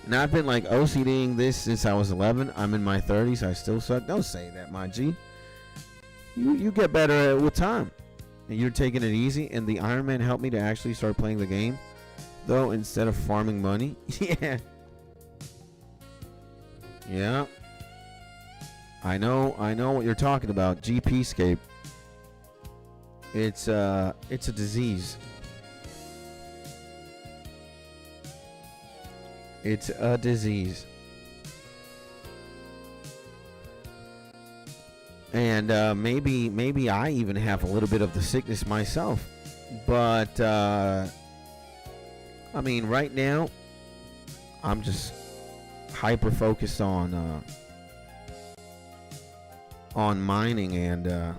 And I've been like OCDing this since I was 11. I'm in my 30s. I still suck. Don't say that, my G. You get better at it with time. And you're taking it easy. And the Iron Man helped me to actually start playing the game, though, instead of farming money. Yeah. Yeah. I know what you're talking about. GPscape. It's a disease. It's a disease. And maybe I even have a little bit of the sickness myself. But I mean, right now I'm just hyper focused on mining, and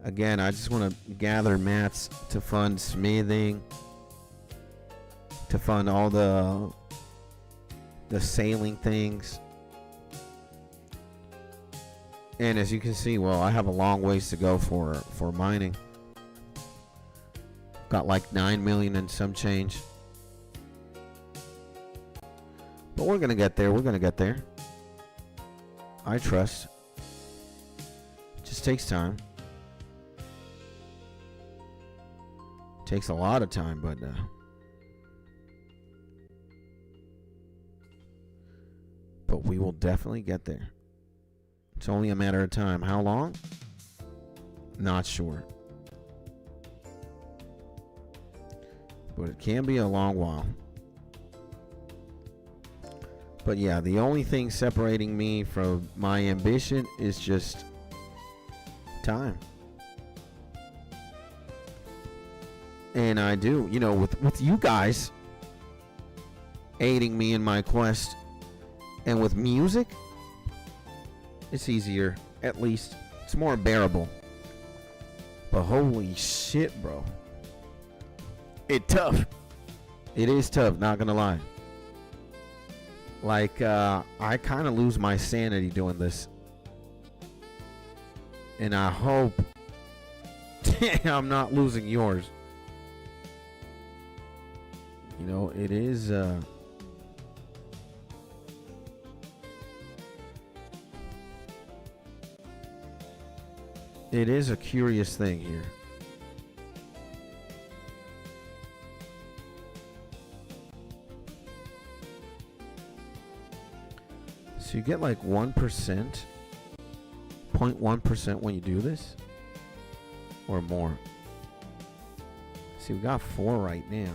again, I just want to gather mats to fund smithing, to fund all the sailing things. And as you can see, well, I have a long ways to go for mining. Got like 9 million and some change. But we're going to get there. We're going to get there. I trust. It just takes time. Takes a lot of time, but we will definitely get there. It's only a matter of time. How long? Not sure. But it can be a long while. But yeah, the only thing separating me from my ambition is just time. And I do, you know, with you guys aiding me in my quest, and with music, it's easier. At least it's more bearable. But holy shit, bro. It's tough. It is tough, not gonna lie. Like, I kind of lose my sanity doing this. And I hope I'm not losing yours. You know, it is, it is a curious thing here. So you get like 1%, 0.1% when you do this, or more. See, we got 4 right now.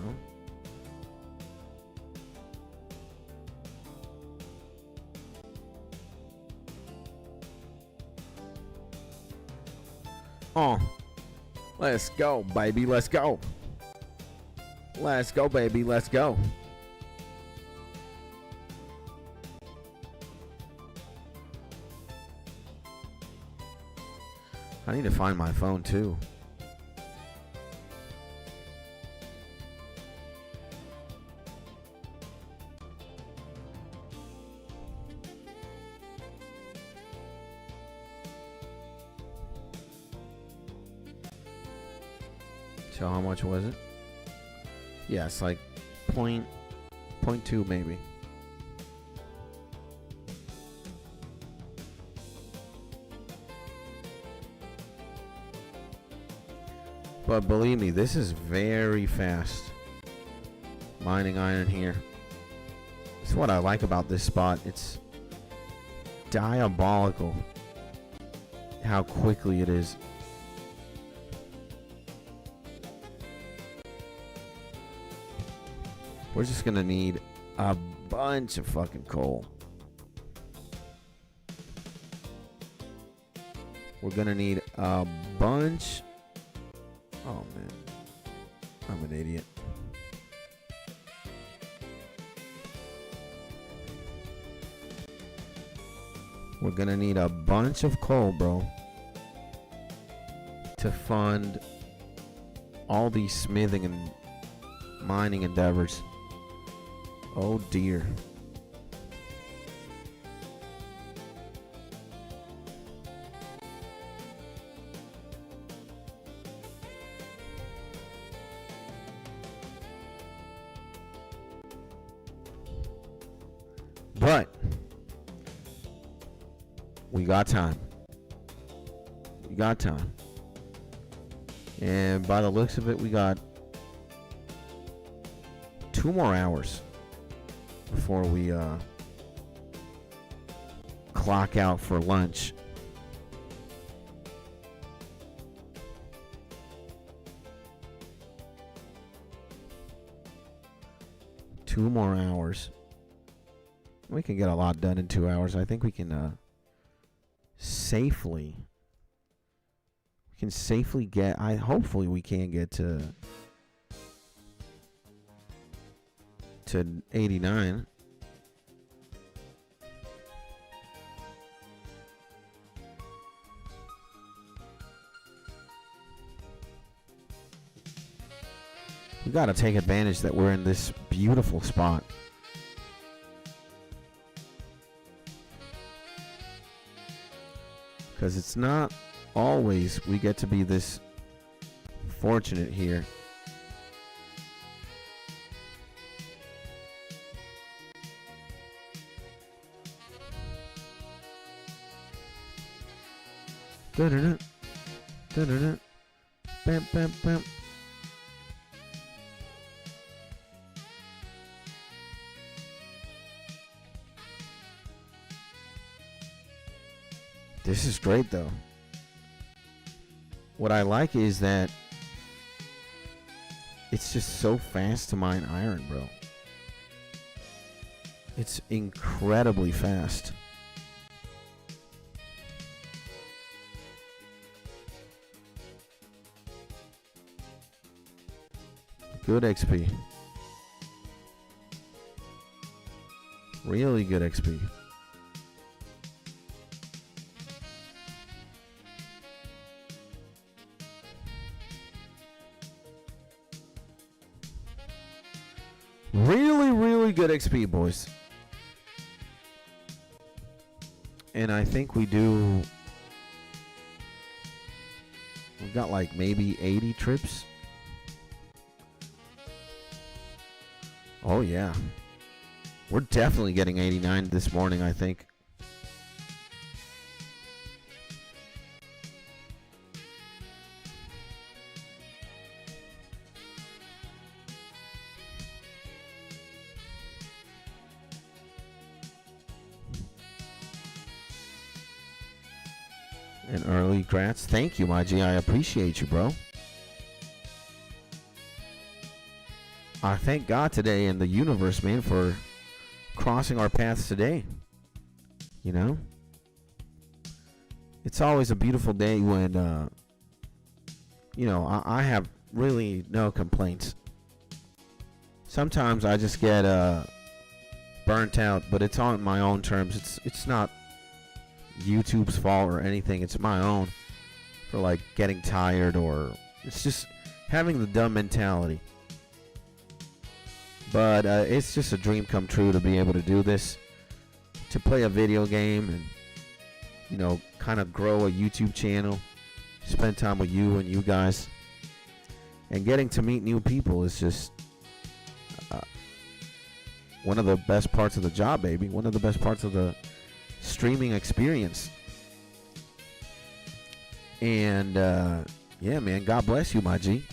Oh, let's go, baby. Let's go. Let's go, baby. Let's go. I need to find my phone too. So how much was it? Yeah, it's like 0.2 maybe. But believe me, this is very fast. Mining iron here. It's what I like about this spot. It's diabolical how quickly it is. We're just gonna need a bunch of fucking coal. We're gonna need a bunch. Oh man, I'm an idiot. We're gonna need a bunch of coal, bro, to fund all these smithing and mining endeavors. Oh dear. But we got time. We got time. And by the looks of it, we got 2 more hours before we clock out for lunch. Two more hours. We can get a lot done in 2 hours. I think we can safely get, hopefully we can get to 89. We got to take advantage that we're in this beautiful spot. Because it's not always we get to be this fortunate here. Da-da-da. Da-da-da. Bam, bam, bam. This is great, though. What I like is that it's just so fast to mine iron, bro. It's incredibly fast. Good XP. Really good XP. Really good XP, boys. And I think we've got like maybe 80 trips. Oh yeah. We're definitely getting 89 this morning, I think. And early grats. Thank you, my G. I appreciate you, bro. I thank God today and the universe, man, for crossing our paths today. You know? It's always a beautiful day when, you know, I have really no complaints. Sometimes I just get burnt out, but it's on my own terms. It's not YouTube's fault or anything. It's my own for like getting tired, or it's just having the dumb mentality. But it's just a dream come true to be able to do this, to play a video game and, you know, kind of grow a YouTube channel, spend time with you and you guys, and getting to meet new people is just one of the best parts of the job, baby. One of the best parts of the streaming experience. And yeah, man, God bless you, my G.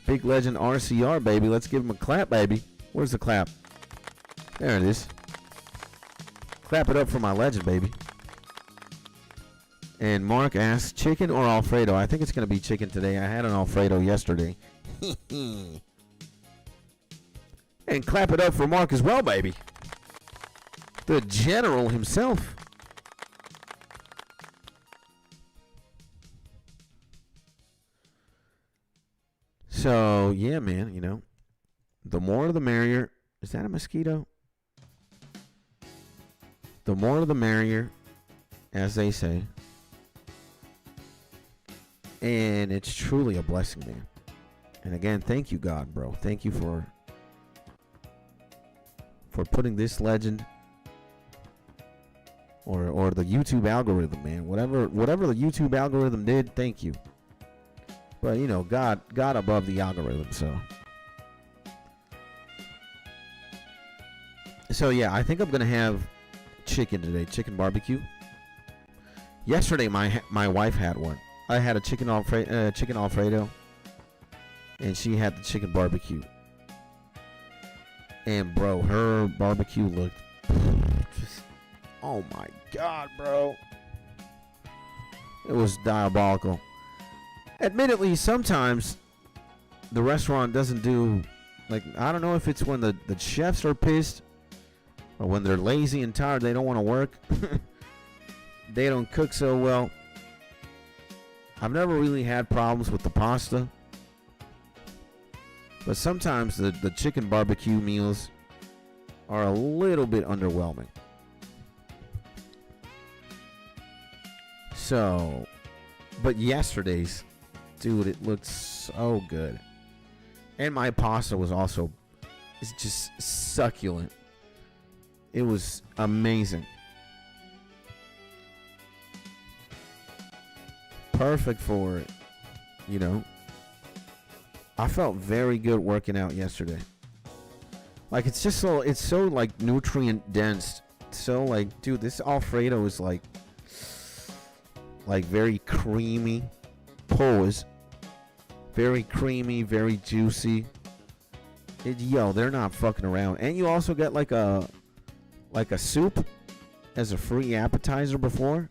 Big legend RCR, baby. Let's give him a clap, baby. Where's the clap? There it is. Clap it up for my legend, baby. And Mark asks, chicken or Alfredo? I think it's going to be chicken today. I had an Alfredo yesterday. And clap it up for Mark as well, baby. The general himself. So, yeah, man, you know, the more the merrier. Is that a mosquito? The more the merrier, as they say. And it's truly a blessing, man. And again, thank you, God, bro. Thank you for for putting this legend or the YouTube algorithm, man. Whatever the YouTube algorithm did, thank you. But you know, God above the algorithm, so yeah, I think I'm gonna have chicken today, chicken barbecue. Yesterday, my wife had one. I had a chicken Alfredo, and she had the chicken barbecue. And bro, her barbecue looked just, oh my God, bro. It was diabolical. Admittedly, sometimes the restaurant doesn't do, like, I don't know if it's when the chefs are pissed or when they're lazy and tired, they don't want to work. They don't cook so well. I've never really had problems with the pasta. But sometimes the chicken barbecue meals are a little bit underwhelming. So, but yesterday's, dude, it looked so good. And my pasta was also, it's just succulent. It was amazing. Perfect for it, you know. I felt very good working out yesterday. Like, it's just so, it's so like nutrient dense. So like, dude, this Alfredo is like very creamy. Pause. Very creamy, very juicy. Yo, they're not fucking around. And you also get like a soup as a free appetizer before.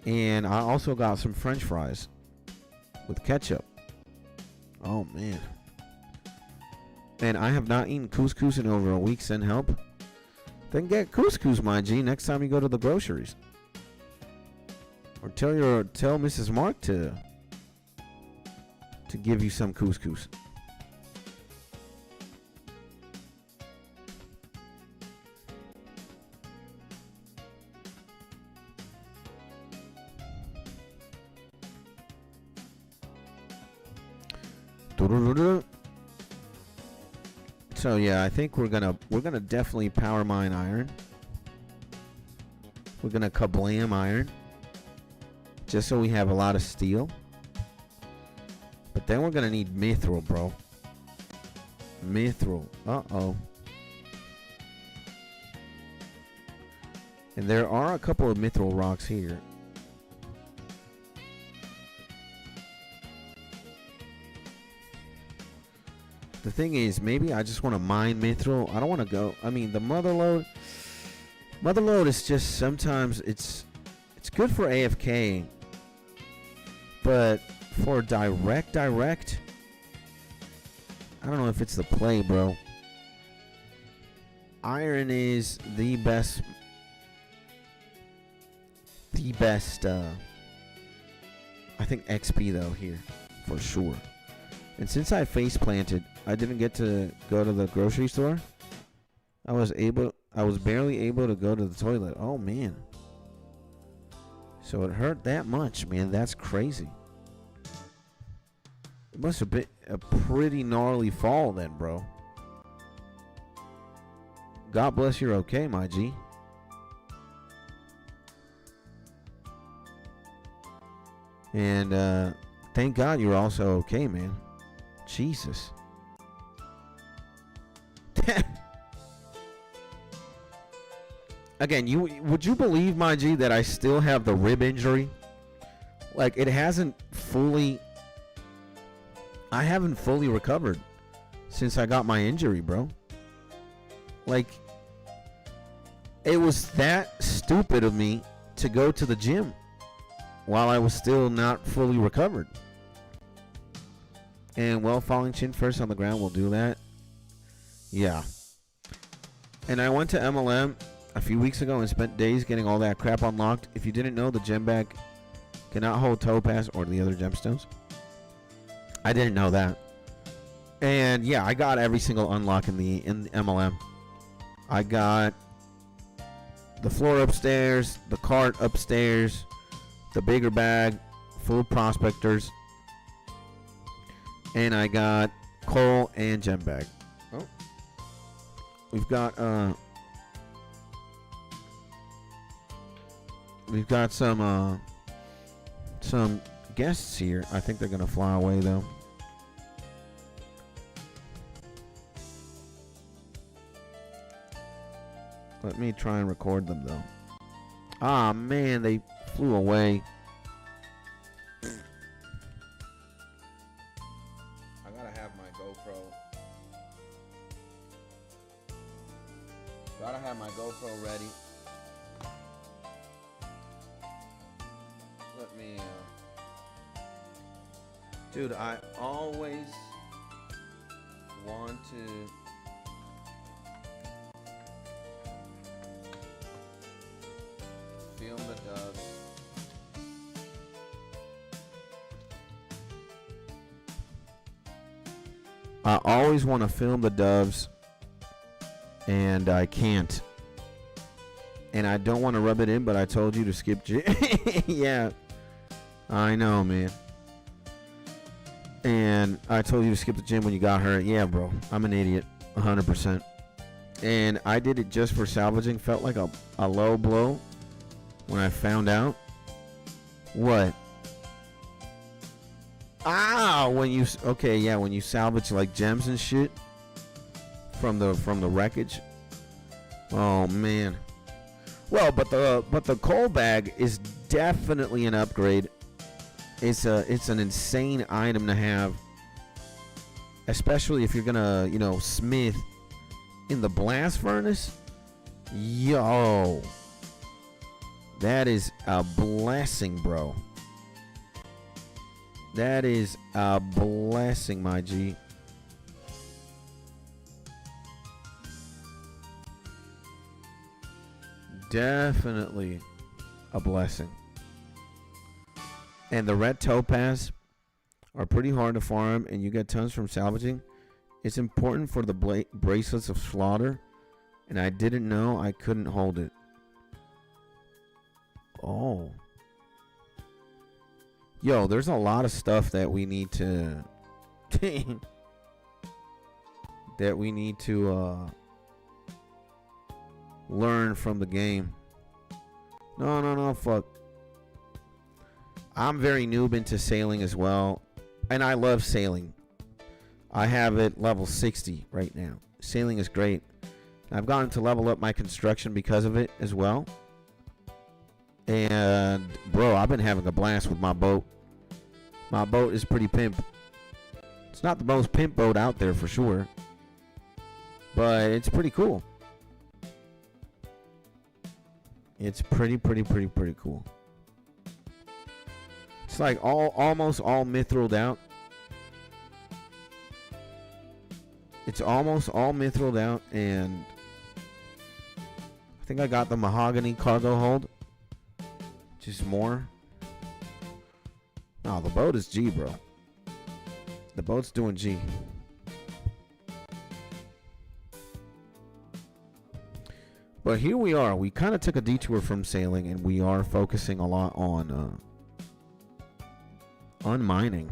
And I also got some French fries with ketchup. Oh, man. And I have not eaten couscous in over a week. Send help. Then get couscous, my G, next time you go to the groceries. Or tell Mrs. Mark to give you some couscous. So yeah, I think we're gonna definitely power mine iron. We're gonna kablam iron, just so we have a lot of steel. But then we're gonna need mithril, bro. Mithril. Uh-oh. And there are a couple of mithril rocks here. The thing is, maybe I just want to mine mithril. I don't want to go. I mean, the motherlode is just sometimes it's good for AFK, but for direct, I don't know if it's the play, bro. Iron is the best. I think XP though here for sure. And since I face planted, I didn't get to go to the grocery store. I was barely able to go to the toilet. Oh man. So it hurt that much, man. That's crazy. It must have been a pretty gnarly fall then, bro. God bless you're okay, my G. And thank God you're also okay, man. Jesus. Again, would you believe, my G, that I still have the rib injury? Like, it hasn't fully... I haven't fully recovered since I got my injury, bro. Like, it was that stupid of me to go to the gym while I was still not fully recovered. And, well, falling chin first on the ground will do that. Yeah. And I went to MLM a few weeks ago and spent days getting all that crap unlocked. If you didn't know, the gem bag cannot hold topaz or the other gemstones. I didn't know that. And yeah, I got every single unlock in the MLM. I got the floor upstairs, the cart upstairs, the bigger bag, full prospectors, and I got coal and gem bag. Oh. We've got some guests here. I think they're gonna fly away though. Let me try and record them though. Ah man, they flew away. I gotta have my GoPro. Gotta have my GoPro ready. Let me, dude, I always want to film the doves. I always want to film the doves, and I can't. And I don't want to rub it in, but I told you to skip yeah, I know, man. And I told you to skip the gym when you got hurt. Yeah, bro, I'm an idiot, 100%. And I did it just for salvaging. Felt like a low blow when I found out. What? Ah, when you when you salvage like gems and shit from the wreckage. Oh man. Well, but the coal bag is definitely an upgrade. It's an insane item to have, especially if you're gonna, smith in the blast furnace. Yo, that is a blessing, bro. That is a blessing, my G. Definitely a blessing. And the red topaz are pretty hard to farm, and you get tons from salvaging. It's important for the bracelets of slaughter, and I didn't know I couldn't hold it. Oh. Yo, there's a lot of stuff that we need to learn from the game. No, fuck. I'm very noob into sailing as well, and I love sailing. I have it level 60 right now. Sailing is great. I've gotten to level up my construction because of it as well. And bro, I've been having a blast with my boat. My boat is pretty pimp. It's not the most pimp boat out there for sure, but it's pretty cool. It's pretty cool. It's like almost all mithrilled out. It's almost all mithrilled out, and I think I got the mahogany cargo hold. Just more. No, the boat is G, bro. The boat's doing G. But here we are. We kind of took a detour from sailing, and we are focusing a lot on mining.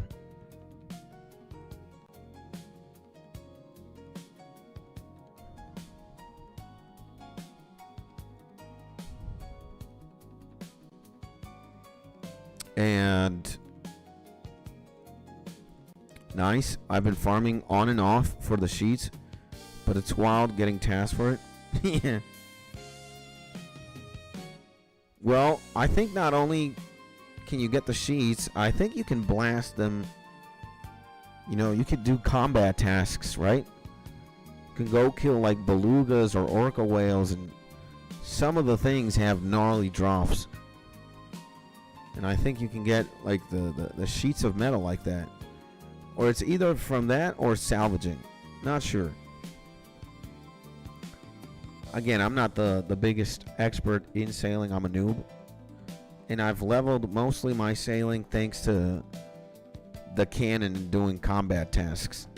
And nice. I've been farming on and off for the sheets, but it's wild getting tasks for it. Yeah. Well, I think not only can you get the sheets, I think you can blast them. You could do combat tasks, right? You can go kill like belugas or orca whales, and some of the things have gnarly drops. And I think you can get like the sheets of metal like that. Or it's either from that or salvaging. Not sure. Again, I'm not the biggest expert in sailing. I'm a noob. And I've leveled mostly my sailing thanks to the cannon and doing combat tasks.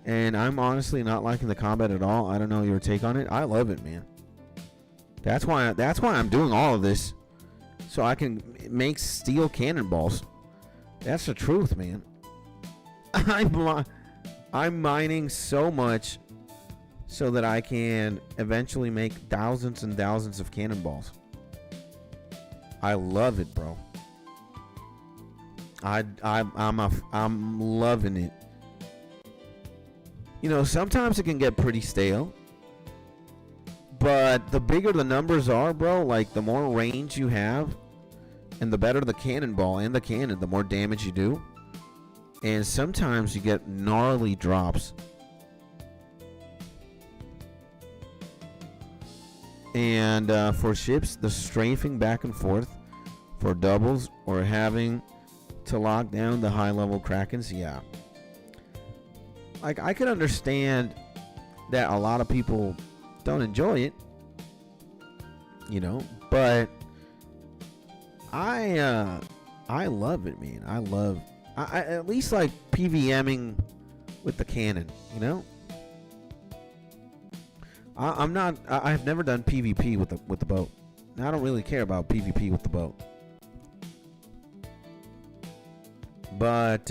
And I'm honestly not liking the combat at all. I don't know your take on it. I love it, man. That's why I'm doing all of this. So I can make steel cannonballs. That's the truth, man. I'm mining so much so that I can eventually make thousands and thousands of cannonballs. I love it, bro. I'm loving it. You know, sometimes it can get pretty stale. But the bigger the numbers are, bro, like the more range you have, and the better the cannonball and the cannon, the more damage you do. And sometimes you get gnarly drops. And for ships, the strafing back and forth for doubles or having to lock down the high-level Krakens, yeah. Like, I could understand that a lot of people don't enjoy it, you know, but I love it, man. I at least like PVMing with the cannon, you know. I've never done PvP with the boat. I don't really care about PvP with the boat, but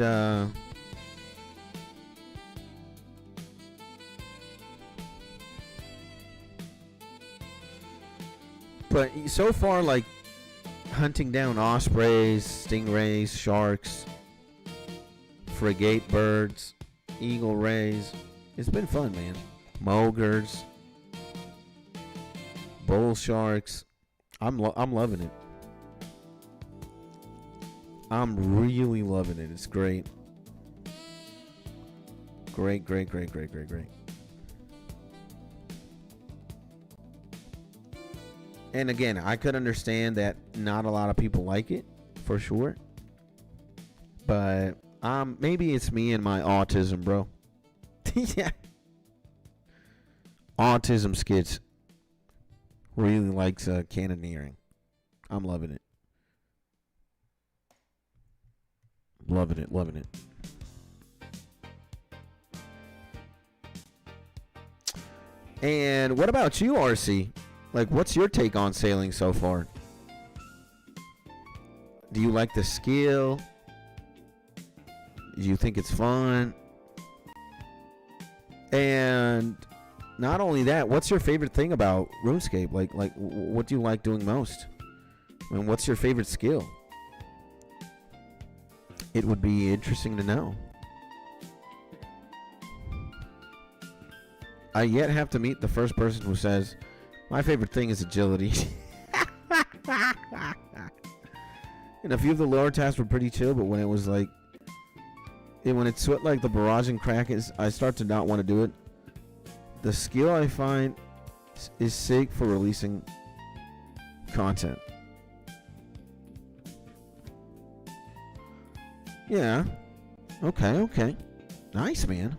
so far, like hunting down ospreys, stingrays, sharks, frigate birds, eagle rays, it's been fun, man. Mogres, bull sharks, I'm loving it. I'm really loving it. It's great. Great. And again, I could understand that not a lot of people like it, for sure. But maybe it's me and my autism, bro. Yeah. Autism skits really likes cannoneering. I'm loving it. Loving it. And what about you, RC? Like, what's your take on sailing so far? Do you like the skill? Do you think it's fun? And not only that, what's your favorite thing about RuneScape? Like what do you like doing most? I mean, what's your favorite skill? It would be interesting to know. I yet have to meet the first person who says, my favorite thing is agility. And a few of the lower tasks were pretty chill, but when it was like, when it's sweat like the barrage and crack, I start to not want to do it. The skill I find is sick for releasing content. Yeah. Okay. Nice, man.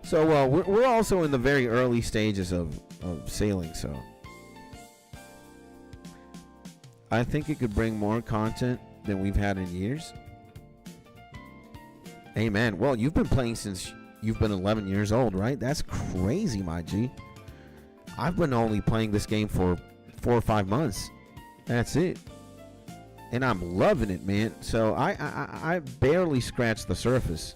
So we're also in the very early stages of sailing, so I think it could bring more content than we've had in years. Amen. Well, you've been playing since you've been 11 years old, right? That's crazy, my G. I've been only playing this game for 4 or 5 months. That's it. And I'm loving it, man. So I barely scratched the surface.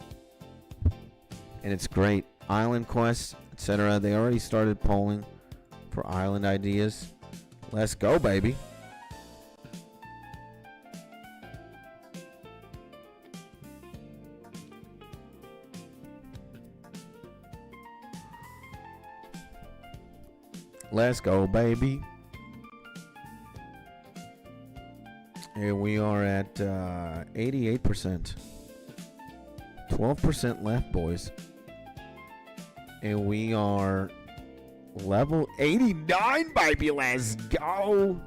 And it's great. Island quests, etc. They already started polling for island ideas. Let's go, baby. Let's go, baby. And we are at 88%. 12% left, boys. And we are level 89, baby. Let's go.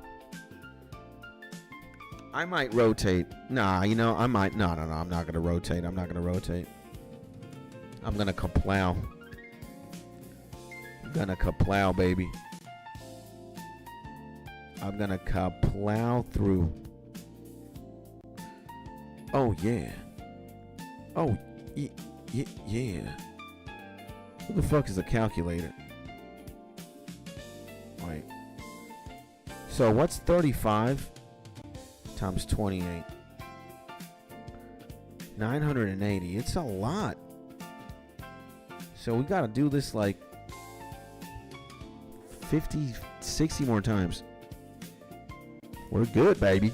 I might rotate. Nah, you know, I might. No, I'm not going to rotate. I'm going to kaplow. I'm going to kaplow, baby. I'm going to kaplow through. Oh, yeah. Oh, yeah. Who the fuck is a calculator? Wait. So what's 35 times 28? 980. It's a lot. So we got to do this like 50, 60 more times. We're good, baby.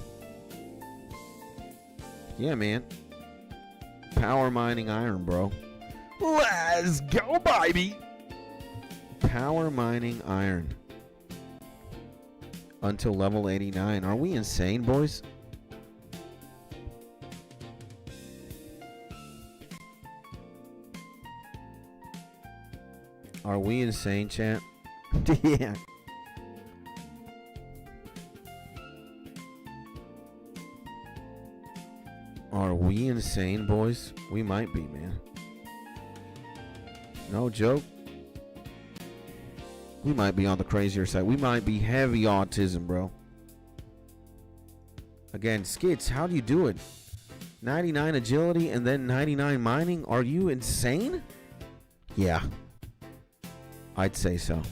Yeah, man. Power mining iron, bro. Let's go, baby. Power mining iron. Until level 89. Are we insane, boys? Are we insane, chat? Yeah. Are we insane, boys? We might be, man. No joke. We might be on the crazier side. We might be heavy autism, bro. Again, Skits, how do you do it? 99 agility and then 99 mining? Are you insane? Yeah. I'd say so.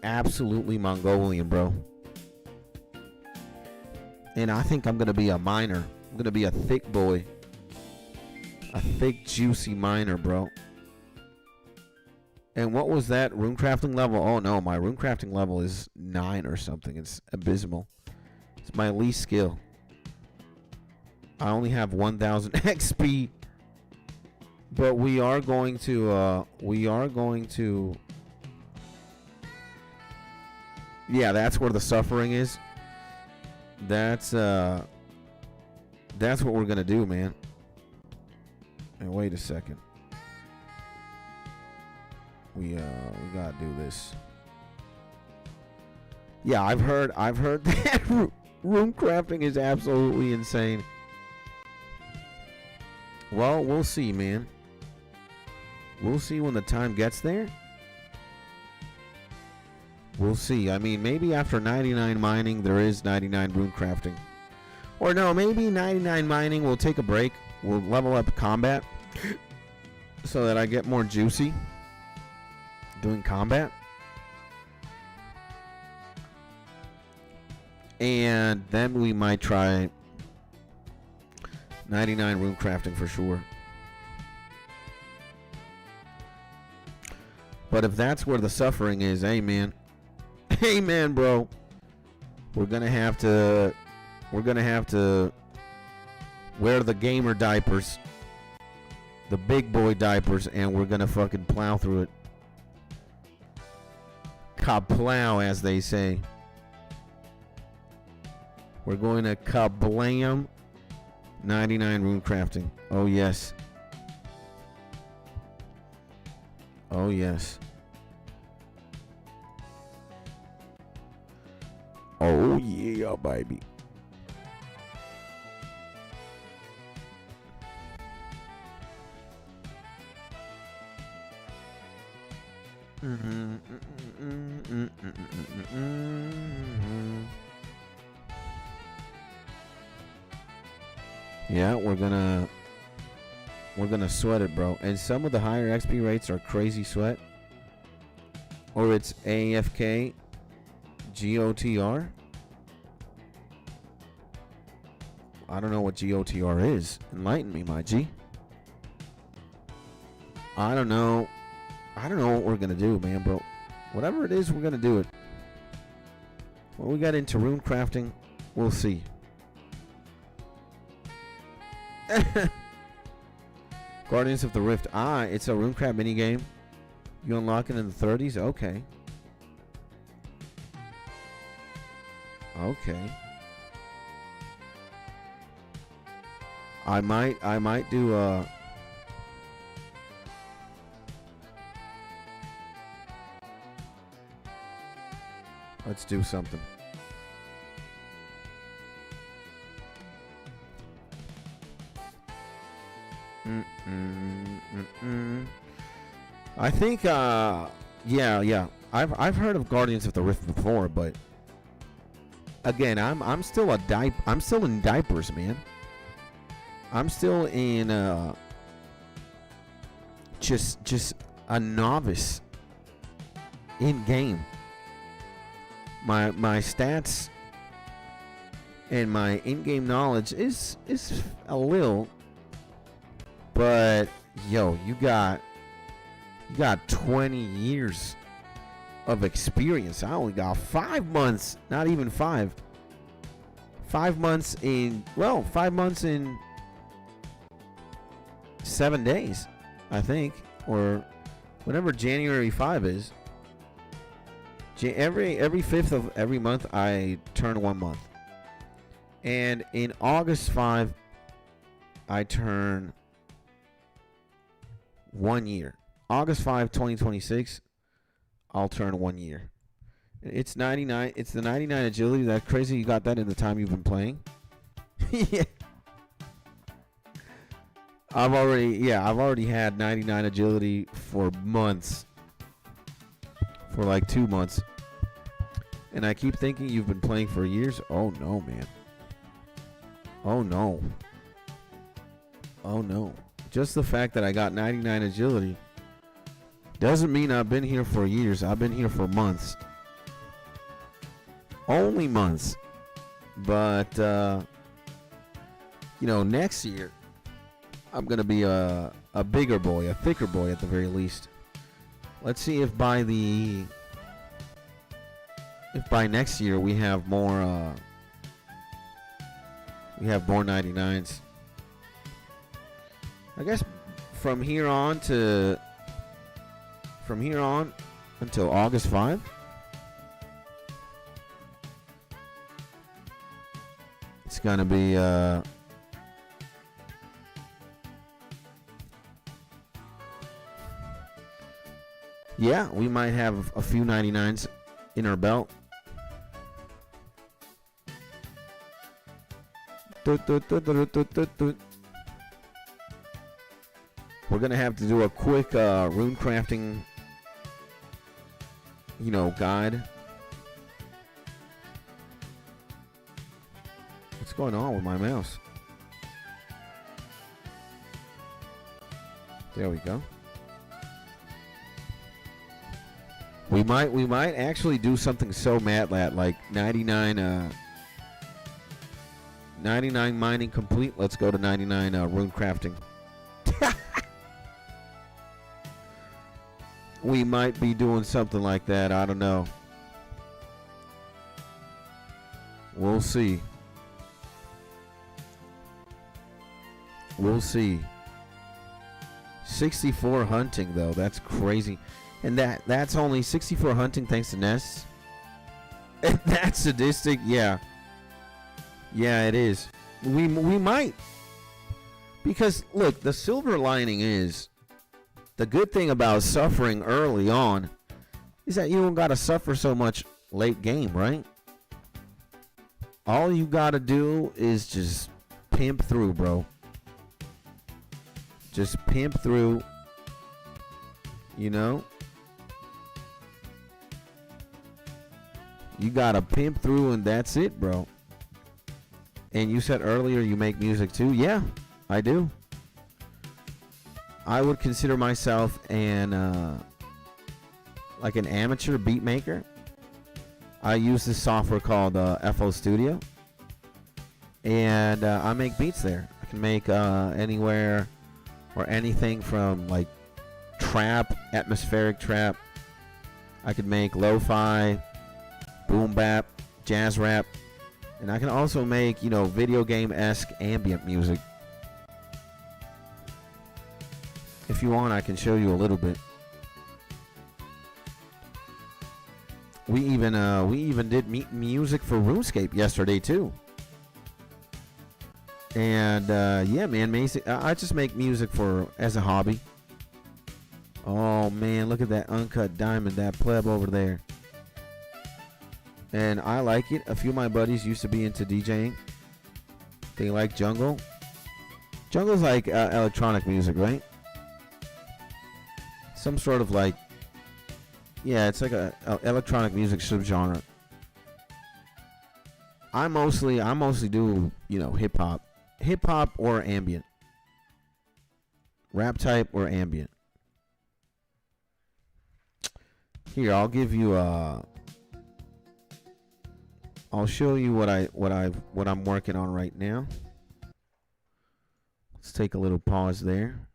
Absolutely Mongolian, bro. And I think I'm going to be a miner. I'm going to be a thick boy. A thick, juicy miner, bro. And what was that rune crafting level? Oh, no. My rune crafting level is 9 or something. It's abysmal. It's my least skill. I only have 1,000 XP. But we are going to... Yeah, that's where the suffering is. That's what we're gonna do, man. And wait a second. We gotta do this. Yeah, I've heard that room crafting is absolutely insane. Well, we'll see, man. We'll see when the time gets there. We'll see. I mean, maybe after 99 mining, there is 99 rune crafting. Or no, maybe 99 mining, we'll take a break. We'll level up combat so that I get more juicy doing combat. And then we might try 99 rune crafting for sure. But if that's where the suffering is, hey, man. Hey, man, bro. We're gonna have to wear the gamer diapers, the big boy diapers, and we're gonna fucking plow through it. Kaplow, as they say. We're going to kablam 99 rune crafting. Oh yes. Oh yes. Oh yeah, baby. Yeah, we're gonna sweat it, bro. And some of the higher XP rates are crazy sweat. Or it's AFK GOTR. I don't know what GOTR is. Enlighten me, my G. I don't know what we're gonna do, man, bro. Whatever it is, we're gonna do it. When we got into rune crafting, we'll see. Guardians of the Rift. Ah, it's a runecraft minigame. You unlock it in the 30s? Okay. Okay. I might do let's do something. I think yeah. I've heard of Guardians of the Rift before, but again, I'm still in diapers, man. I'm still in just a novice in game. My stats and my in-game knowledge is a little, but yo, you got 20 years of experience. I only got 5 months, not even 5. 5 months in 7 days, I think, or whenever January 5 is. Every 5th of every month, I turn 1 month. And in August 5, I turn 1 year. August 5, 2026, I'll turn 1 year. It's 99. It's the 99 agility. That's crazy. You got that in the time you've been playing. Yeah. I've already had 99 agility for months. For like 2 months. And I keep thinking you've been playing for years. Oh no, man. Oh no. Oh no. Just the fact that I got 99 agility doesn't mean I've been here for years. I've been here for months. Only months. But next year I'm gonna be a bigger boy, a thicker boy at the very least. Let's see if by next year we have more 99s. I guess from here on until August 5. It's gonna be yeah, we might have a few 99s in our belt. We're gonna have to do a quick rune crafting, guide. What's going on with my mouse? There we go. We might actually do something so mad like 99 mining complete. Let's go to 99 rune crafting. We might be doing something like that. I don't know. We'll see. We'll see. 64 hunting though. That's crazy. And that's only 64 hunting thanks to nests. And that's sadistic. Yeah. Yeah, it is. We might. Because look, the silver lining is the good thing about suffering early on is that you don't got to suffer so much late game, right? All you got to do is just pimp through, bro. Just pimp through, You got to pimp through and that's it, bro. And you said earlier you make music too? Yeah, I do. I would consider myself like an amateur beat maker. I use this software called FL Studio. And I make beats there. I can make anywhere or anything from like trap, atmospheric trap. I could make lo-fi, boom bap, jazz rap. And I can also make, video game-esque ambient music. If you want, I can show you a little bit. We even did music for RuneScape yesterday too. And yeah, man, I just make music as a hobby. Oh man, look at that uncut diamond, that pleb over there. And I like it. A few of my buddies used to be into DJing. They like jungle. Jungle's like electronic music, right? Some sort of like, yeah, it's like a electronic music subgenre. I mostly do, hip hop or ambient, rap type or ambient. Here, I'll give you I'll show you what I'm working on right now. Let's take a little pause there.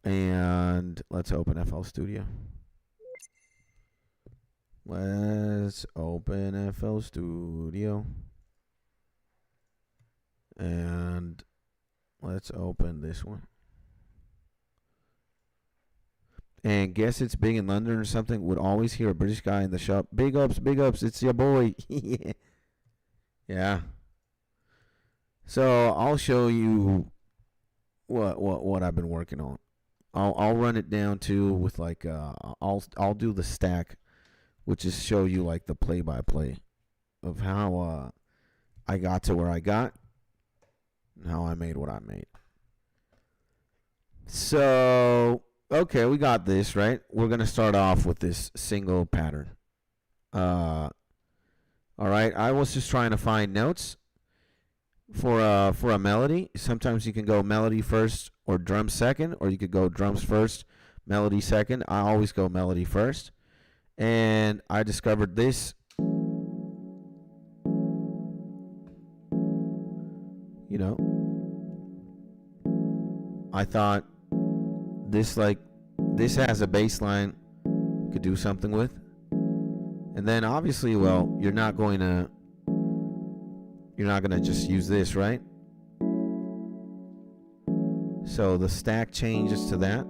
And let's open FL Studio. Let's open FL Studio. And let's open this one. And guess it's big in London or something. Would always hear a British guy in the shop. Big ups, it's your boy. Yeah. So I'll show you what I've been working on. I'll run it down too with like I'll do the stack, which is show you like the play by play of how I got to where I got and how I made what I made. So okay, we got this, right? We're gonna start off with this single pattern. All right, I was just trying to find notes for a melody. Sometimes you can go melody first or drum second, or you could go drums first, melody second. I always go melody first. And I discovered this. You know, I thought this has a bass line you could do something with. And then obviously, well, you're not going to just use this, right? So the stack changes to that.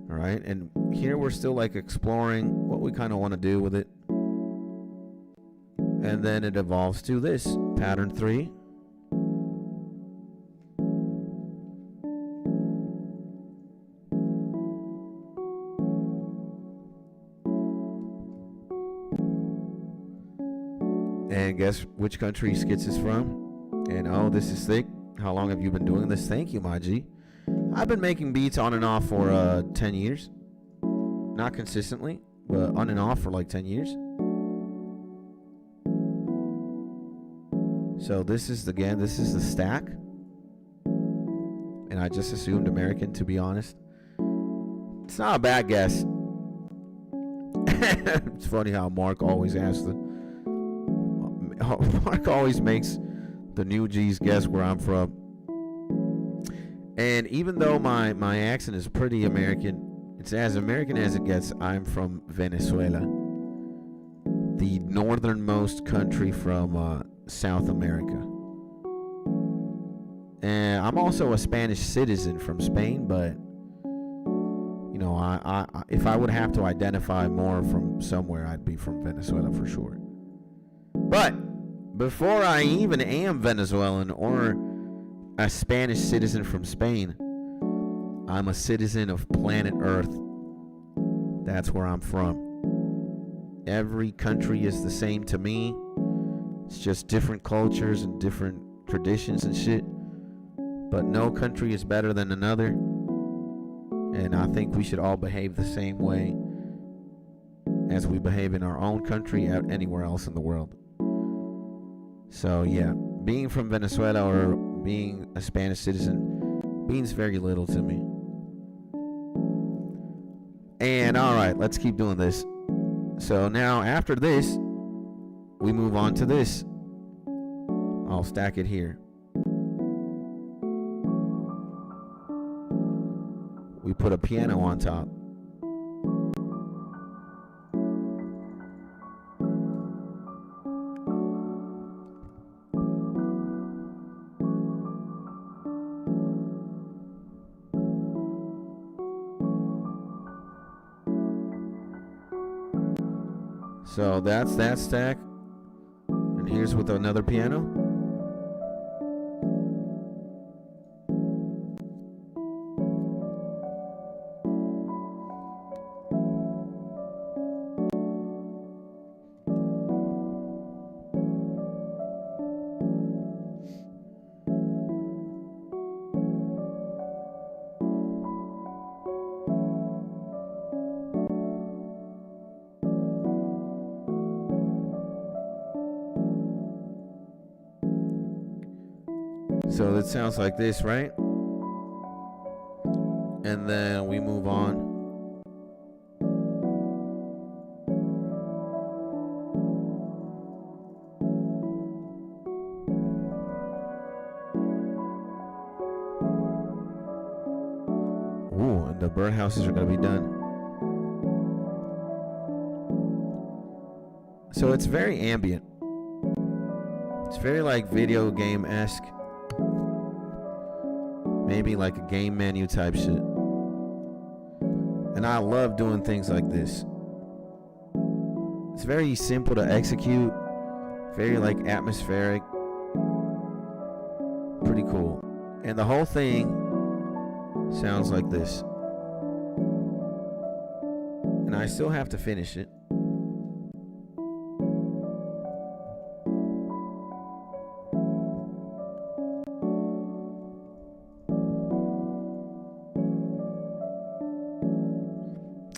All right, and here we're still like exploring what we kind of want to do with it. And then it evolves to this, pattern 3. And guess which country Skits is from? And oh, this is thick. How long have you been doing this? Thank you, my G. I've been making beats on and off for 10 years. Not consistently, but on and off for like 10 years. So this is the stack. And I just assumed American, to be honest. It's not a bad guess. It's funny how Mark always makes the new G's guess where I'm from. And even though my accent is pretty American, it's as American as it gets. I'm from Venezuela, the northernmost country from South America. And I'm also a Spanish citizen from Spain, but you know, I if I would have to identify more from somewhere, I'd be from Venezuela for sure. But before I even am Venezuelan or a Spanish citizen from Spain, I'm a citizen of planet Earth. That's where I'm from. Every country is the same to me. It's just different cultures and different traditions and shit. But no country is better than another. And I think we should all behave the same way as we behave in our own country or anywhere else in the world. So yeah, being from Venezuela or being a Spanish citizen means very little to me. And alright, let's keep doing this. So now after this, we move on to this. I'll stack it here. We put a piano on top. So that's that stack. And here's with another piano. So that sounds like this, right? And then we move on when the birdhouses are going to be done. So it's very ambient. It's very like video game-esque. Maybe like a game menu type shit. And I love doing things like this. It's very simple to execute. Very like atmospheric. Pretty cool. And the whole thing sounds like this. And I still have to finish it.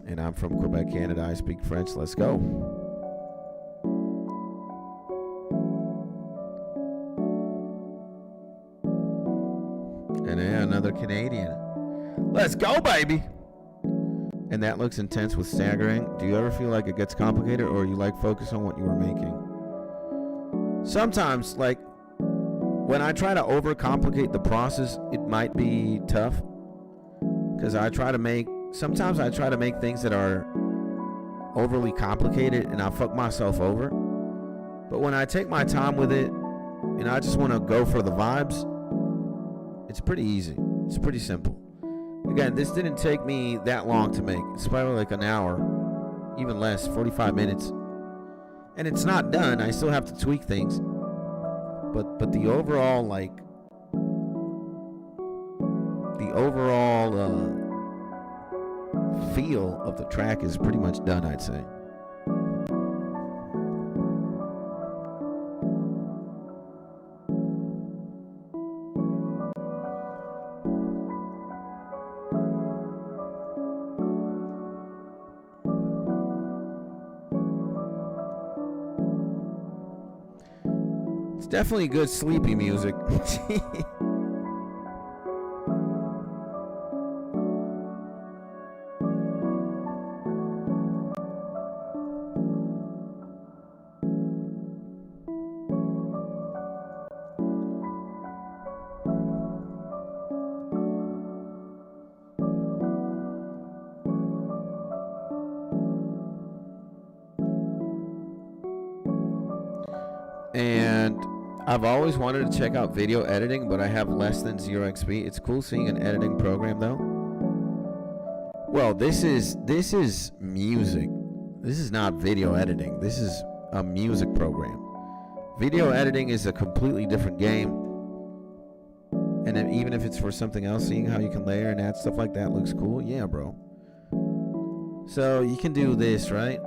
And I'm from Quebec, Canada. I speak French. Let's go. And yeah, another Canadian. Let's go, baby. And that looks intense with staggering. Do you ever feel like it gets complicated, or you like focus on what you are making? Sometimes, like when I try to overcomplicate the process, it might be tough. Because sometimes I try to make things that are overly complicated and I fuck myself over. But when I take my time with it and I just want to go for the vibes, it's pretty easy. It's pretty simple. Again, this didn't take me that long to make. It's probably like an hour, even less, 45 minutes. And it's not done. I still have to tweak things. But the overall, like, feel of the track is pretty much done, I'd say. It's definitely good sleepy music. And I've always wanted to check out video editing, but I have less than 0 XP. It's cool seeing an editing program though. Well, this is music. This is not video editing. This is a music program. Video editing is a completely different game. And then even if it's for something else, seeing how you can layer and add stuff like that looks cool. Yeah, bro. So you can do this, right?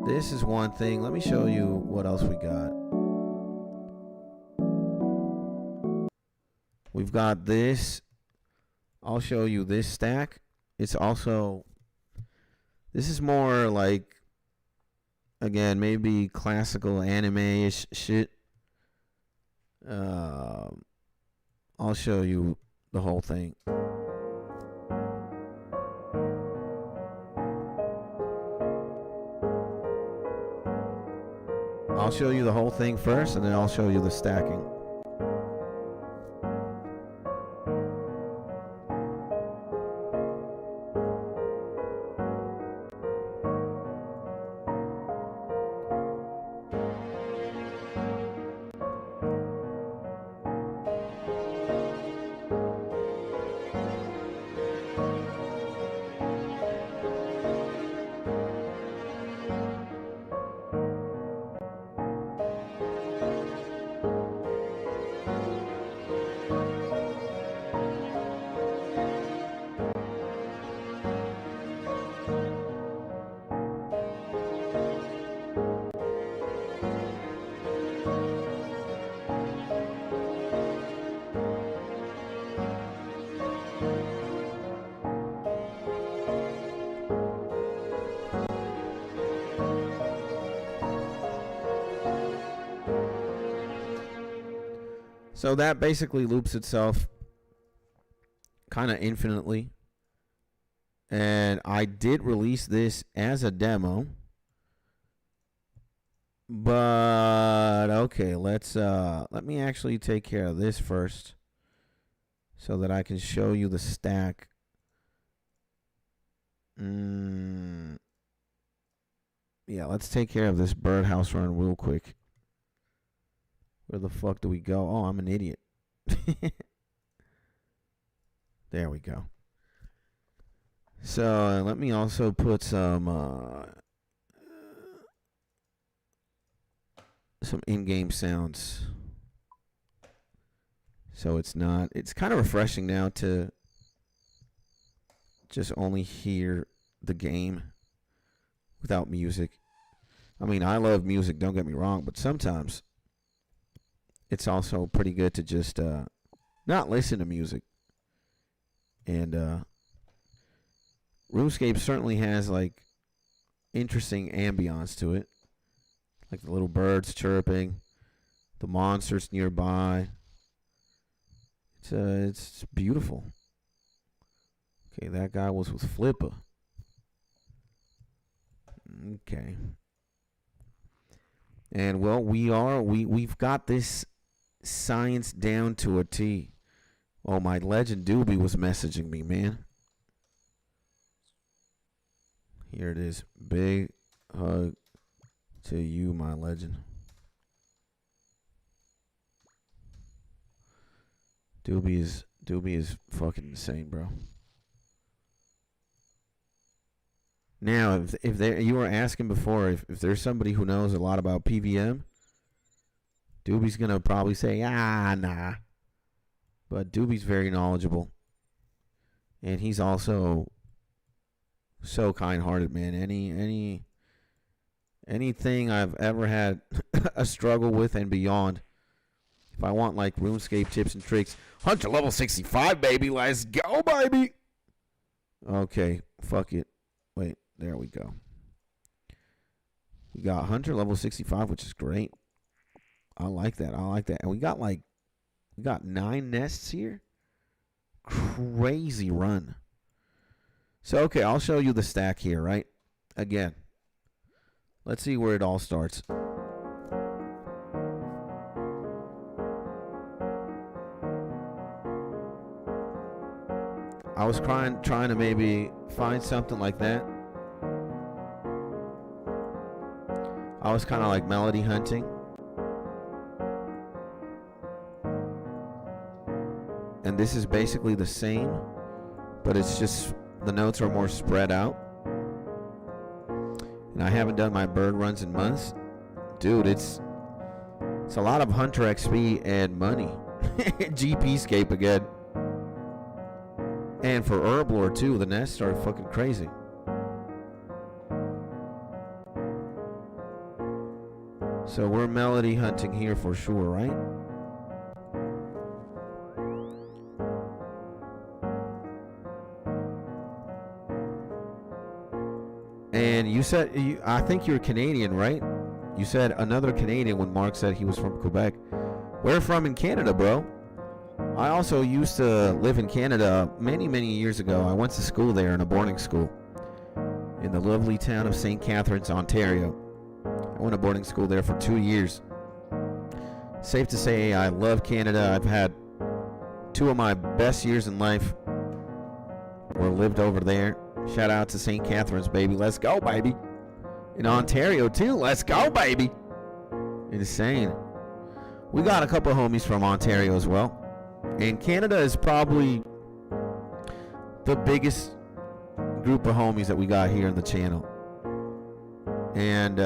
This is one thing. Let me show you what else we got. We've got this. I'll show you this stack. It's also, this is more like, again, maybe classical anime-ish shit. I'll show you the whole thing. I'll show you the whole thing first, and then I'll show you the stacking. So that basically loops itself kind of infinitely. And I did release this as a demo. But okay, let me actually take care of this first so that I can show you the stack Yeah, let's take care of this birdhouse run real quick. Where the fuck do we go? Oh, I'm an idiot. There we go. So let me also put some in-game sounds. So it's kind of refreshing now to just only hear the game without music. I mean, I love music, don't get me wrong, but sometimes it's also pretty good to just not listen to music. And RuneScape certainly has like interesting ambiance to it. Like the little birds chirping, the monsters nearby. It's beautiful. Okay, that guy was with Flipper. Okay. And well, we've got this science down to a T. Oh, my legend Doobie was messaging me, man. Here it is. Big hug to you, my legend. Doobie is fucking insane, bro. Now, if you were asking before if there's somebody who knows a lot about PVM, Doobie's gonna probably say, nah. But Doobie's very knowledgeable. And he's also so kind-hearted, man. Anything I've ever had a struggle with and beyond, if I want like RuneScape tips and tricks, Hunter level 65, baby. Let's go, baby. Okay, fuck it. Wait, there we go. We got Hunter level 65, which is great. I like that. And we got 9 nests here. Crazy run. So, okay, I'll show you the stack here, right? Again. Let's see where it all starts. I was trying to maybe find something like that. I was kind of like melody hunting. And this is basically the same, but it's just the notes are more spread out. And I haven't done my bird runs in months. Dude, it's a lot of Hunter XP and money. GPscape again. And for Herblore too, the nests are fucking crazy. So we're melody hunting here for sure, right? And you said, I think you're Canadian, right? You said another Canadian when Mark said he was from Quebec. Where from in Canada, bro? I also used to live in Canada many, many years ago. I went to school there in a boarding school in the lovely town of St. Catharines, Ontario. I went to boarding school there for 2 years. Safe to say I love Canada. I've had 2 of my best years in life were lived over there. Shout out to St. Catharines, baby. Let's go, baby. In Ontario, too. Let's go, baby. Insane. We got a couple of homies from Ontario as well. And Canada is probably the biggest group of homies that we got here in the channel. And,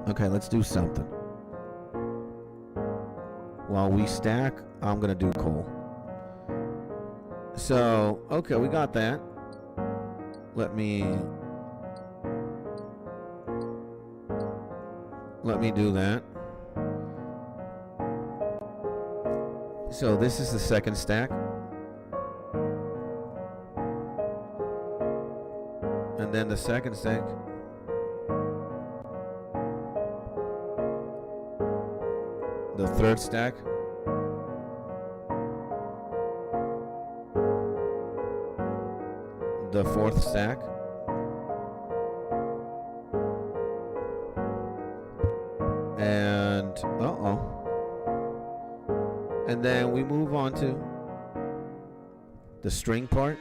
okay, let's do something. While we stack, I'm going to do coal. So, okay, we got that. Let me do that. So this is the second stack. And then the second stack. The third stack. The fourth stack. And and then we move on to the string part.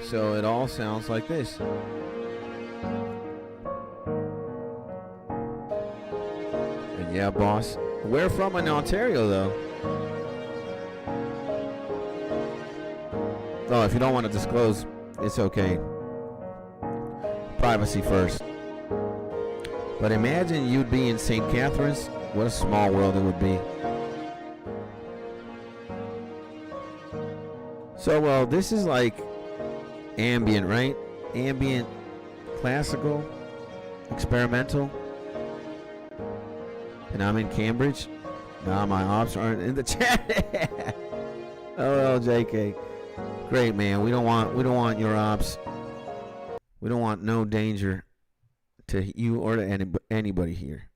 So it all sounds like this. And yeah, boss. Where from in Ontario, though? Oh, if you don't want to disclose, it's okay. Privacy first. But imagine you'd be in St. Catharines. What a small world it would be. So, well, this is like ambient, right? Ambient, classical, experimental. And I'm in Cambridge. Nah, my ops aren't in the chat. Oh, JK. Great, man. We don't want your ops. We don't want no danger to you or to anybody here.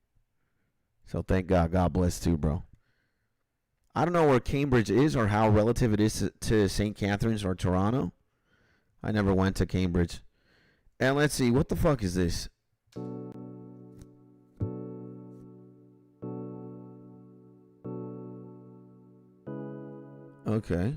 So thank God. God bless too, bro. I don't know where Cambridge is or how relative it is to St. Catharines or Toronto. I never went to Cambridge. And let's see, what the fuck is this? Okay.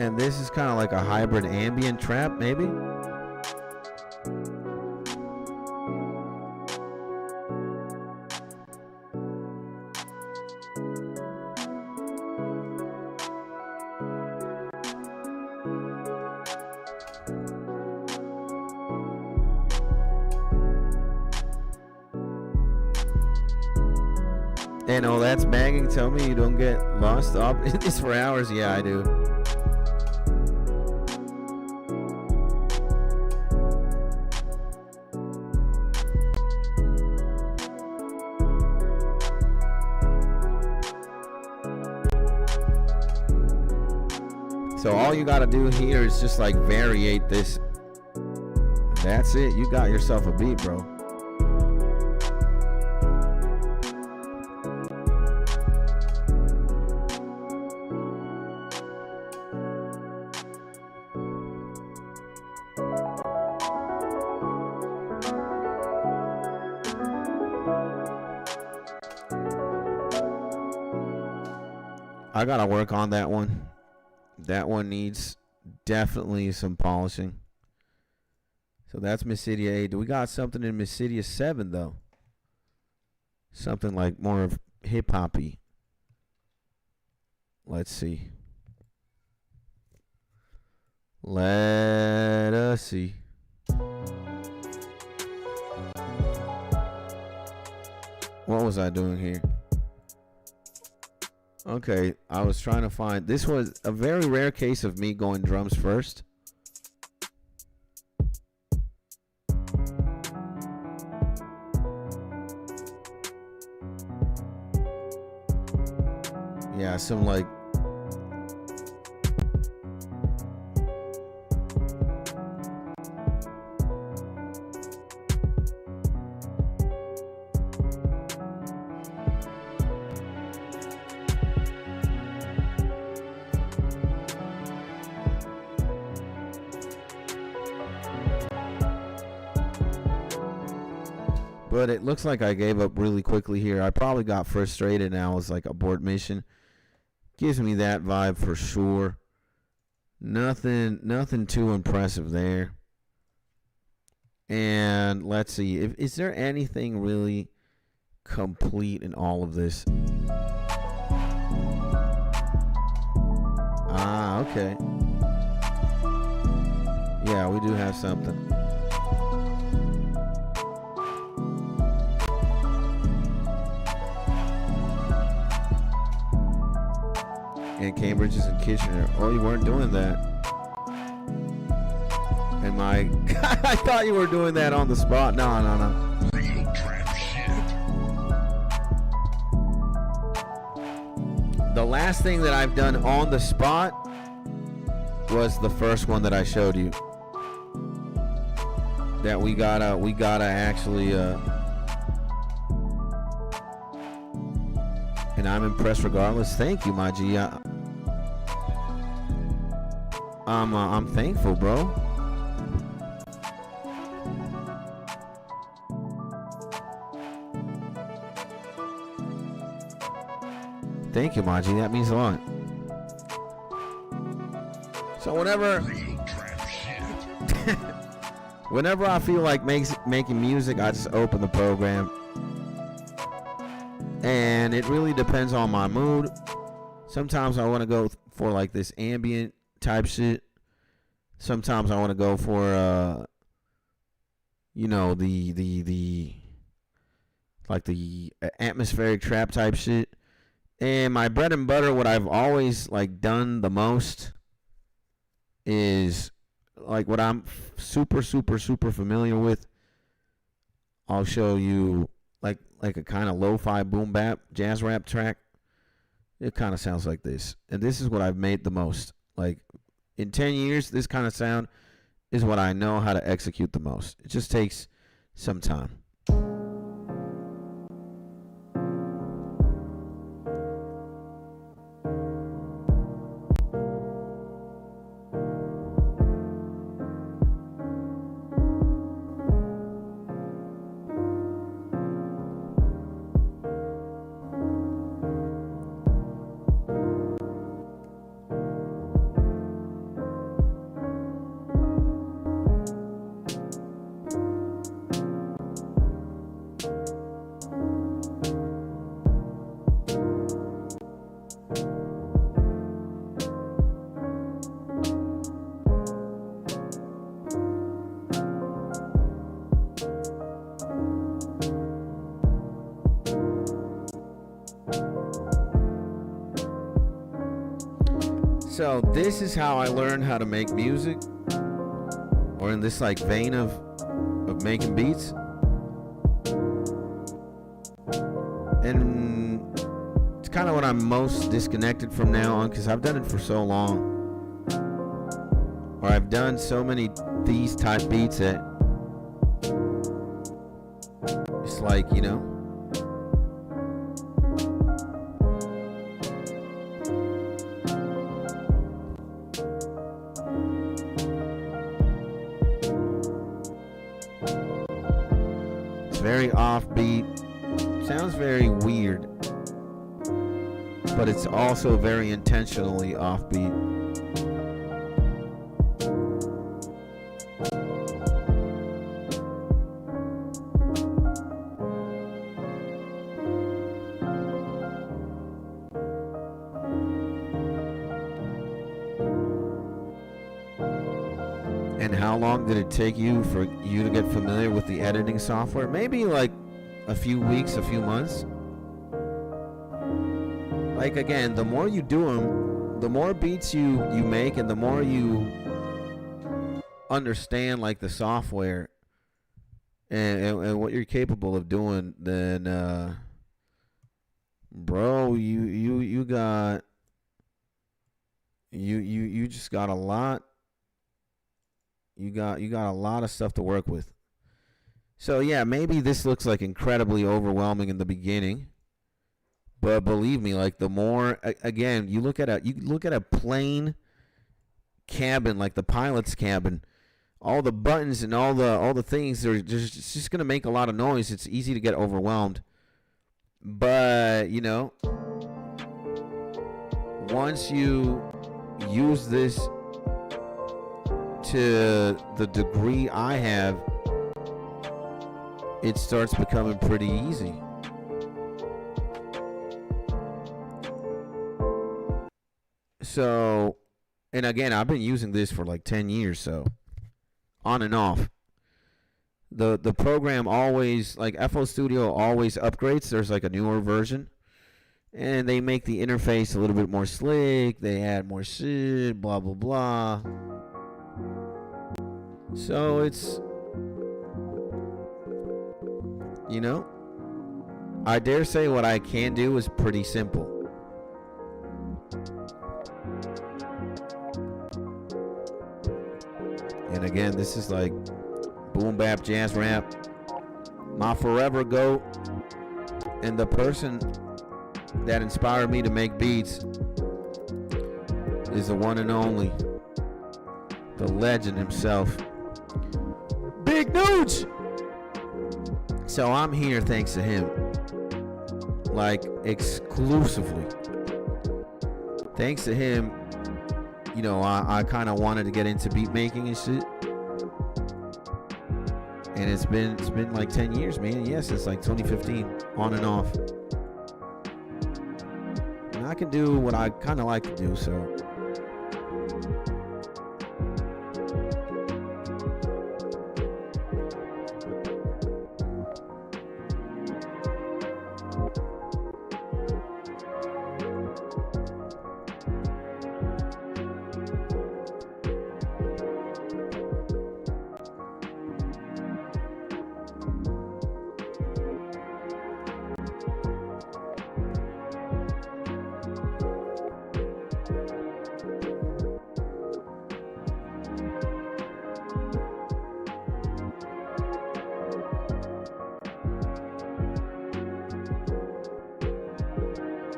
And this is kind of like a hybrid ambient trap, maybe? And oh, that's bagging. Tell me you don't get lost up. It's for hours. Yeah, I do. So all you gotta do here is just like variate this. That's it. You got yourself a beat, bro. I gotta work on that one. That one needs definitely some polishing. So that's Mysidia 8. Do we got something in Mysidia 7 though? Something like more of hip hoppy. Let's see. Let us see. What was I doing here? Okay, I was trying to find... This was a very rare case of me going drums first. Yeah, some like... But it looks like I gave up really quickly here. I probably got frustrated and I was like, abort mission. Gives me that vibe for sure. Nothing too impressive there. And let's see. Is there anything really complete in all of this? Ah, okay. Yeah, we do have something. And Cambridge is in Kitchener. Oh, you weren't doing that. And I thought you were doing that on the spot. No. Real trap shit. The last thing that I've done on the spot was the first one that I showed you. that we gotta actually and I'm impressed regardless. Thank you, my G. I'm thankful, bro. Thank you, Maji. That means a lot. So whenever I feel like making music, I just open the program. And it really depends on my mood. Sometimes I want to go for like this ambient type shit. Sometimes I want to go for the like the atmospheric trap type shit. And my bread and butter, what I've always like done the most is like what I'm super familiar with. I'll show you like a kind of lo-fi boom bap jazz rap track. It kind of sounds like this. And this is what I've made the most. Like in 10 years, this kind of sound is what I know how to execute the most. It just takes some time. So this is how I learned how to make music, or in this like vein of making beats. And it's kind of what I'm most disconnected from now on, because I've done it for so long, or I've done so many these type beats that it's like, you know, very offbeat, sounds very weird, but it's also very intentionally offbeat. And how long did it take you for you to get familiar with the editing software? Maybe like a few weeks, a few months. Like again, the more you do them, the more beats you make, and the more you understand like the software and what you're capable of doing, then bro, you just got a lot. You got a lot of stuff to work with. So yeah, maybe this looks like incredibly overwhelming in the beginning, but believe me, like the more again you look at a plane cabin, like the pilot's cabin, all the buttons and all the things are just gonna make a lot of noise. It's easy to get overwhelmed, but you know, once you use this to the degree I have, it starts becoming pretty easy. So, and again, I've been using this for like 10 years, so on and off. The program always, like FL Studio always upgrades. There's like a newer version, and they make the interface a little bit more slick. They add more shit, blah blah blah. So it's, you know, I dare say what I can do is pretty simple. And again, this is like boom bap, jazz rap. My forever goat and the person that inspired me to make beats is the one and only, the legend himself, Big Nooch. So I'm here thanks to him, like exclusively. Thanks to him, you know, I kind of wanted to get into beat making and shit. And it's been like 10 years, man. Yes, it's like 2015, on and off. And I can do what I kind of like to do, so.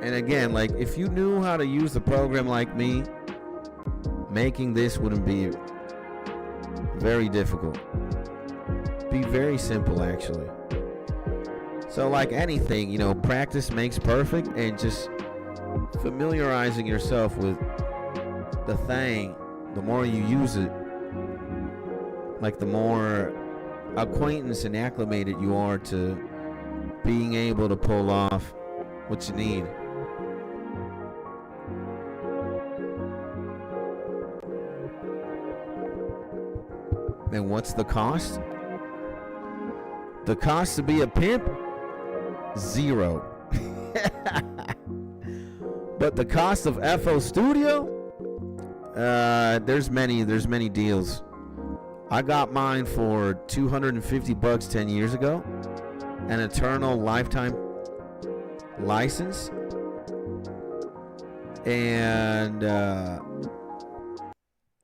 And again, like, if you knew how to use the program like me, making this wouldn't be very difficult. Be very simple, actually. So like anything, you know, practice makes perfect, and just familiarizing yourself with the thing, the more you use it, like the more acquaintance and acclimated you are to being able to pull off what you need. And what's the cost? The cost to be a pimp? 0. But the cost of FL Studio? There's many deals. I got mine for $250 10 years ago. An eternal lifetime license. And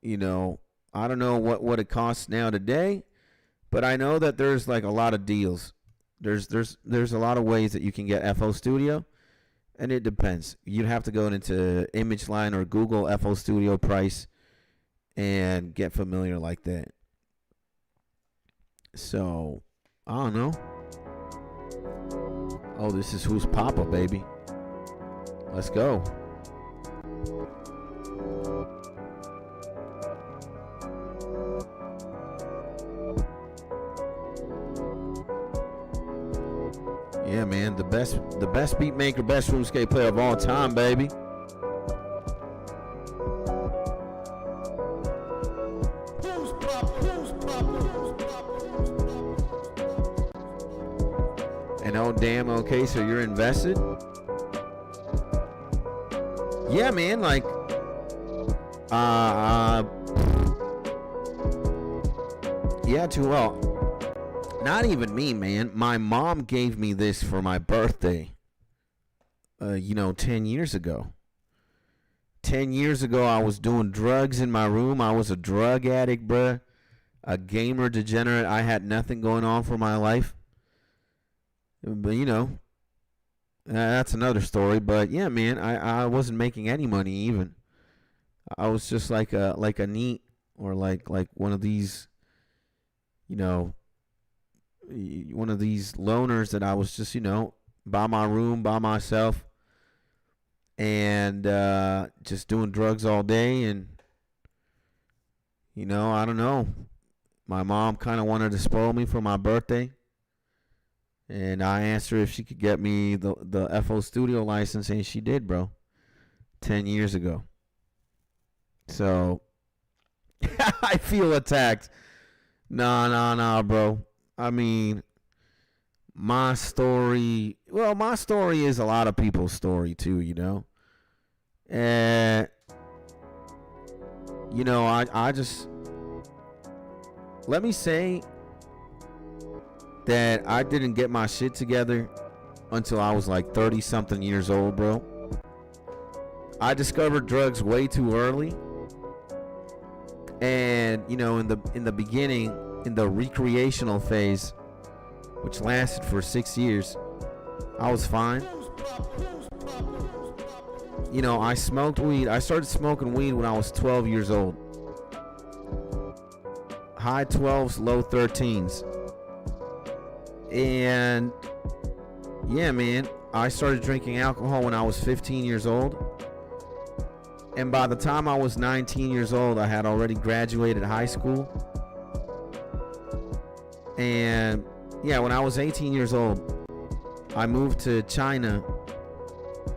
you know, I don't know what it costs now today, but I know that there's like a lot of deals. There's a lot of ways that you can get FL Studio, and it depends. You'd have to go into ImageLine or Google FL Studio price and get familiar like that. So, I don't know. Oh, this is Who's Papa, baby. Let's go. Yeah, man, the best beat maker, best RuneScape player of all time, baby. And oh damn, okay, so you're invested? Yeah, man, like yeah, too well. Not even me, man. My mom gave me this for my birthday. 10 years ago. 10 years ago, I was doing drugs in my room. I was a drug addict, bruh. A gamer degenerate. I had nothing going on for my life. But, you know, that's another story. But, yeah, man, I wasn't making any money even. I was just like a neat, or like one of these, you know, one of these loners that I was just, you know, by my room, by myself, and just doing drugs all day. And, you know, I don't know. My mom kind of wanted to spoil me for my birthday. And I asked her if she could get me the FL Studio license, and she did, bro. 10 years ago. So, I feel attacked. Nah, bro. I mean, my story is a lot of people's story too, you know. And, you know, I just, let me say that I didn't get my shit together until I was like 30 something years old, bro. I discovered drugs way too early. And, you know, in the beginning, in the recreational phase, which lasted for 6 years, I was fine. You know, I smoked weed. I started smoking weed when I was 12 years old. High 12s, low 13s. And yeah, man, I started drinking alcohol when I was 15 years old. And by the time I was 19 years old, I had already graduated high school. And yeah, when I was 18 years old, I moved to China.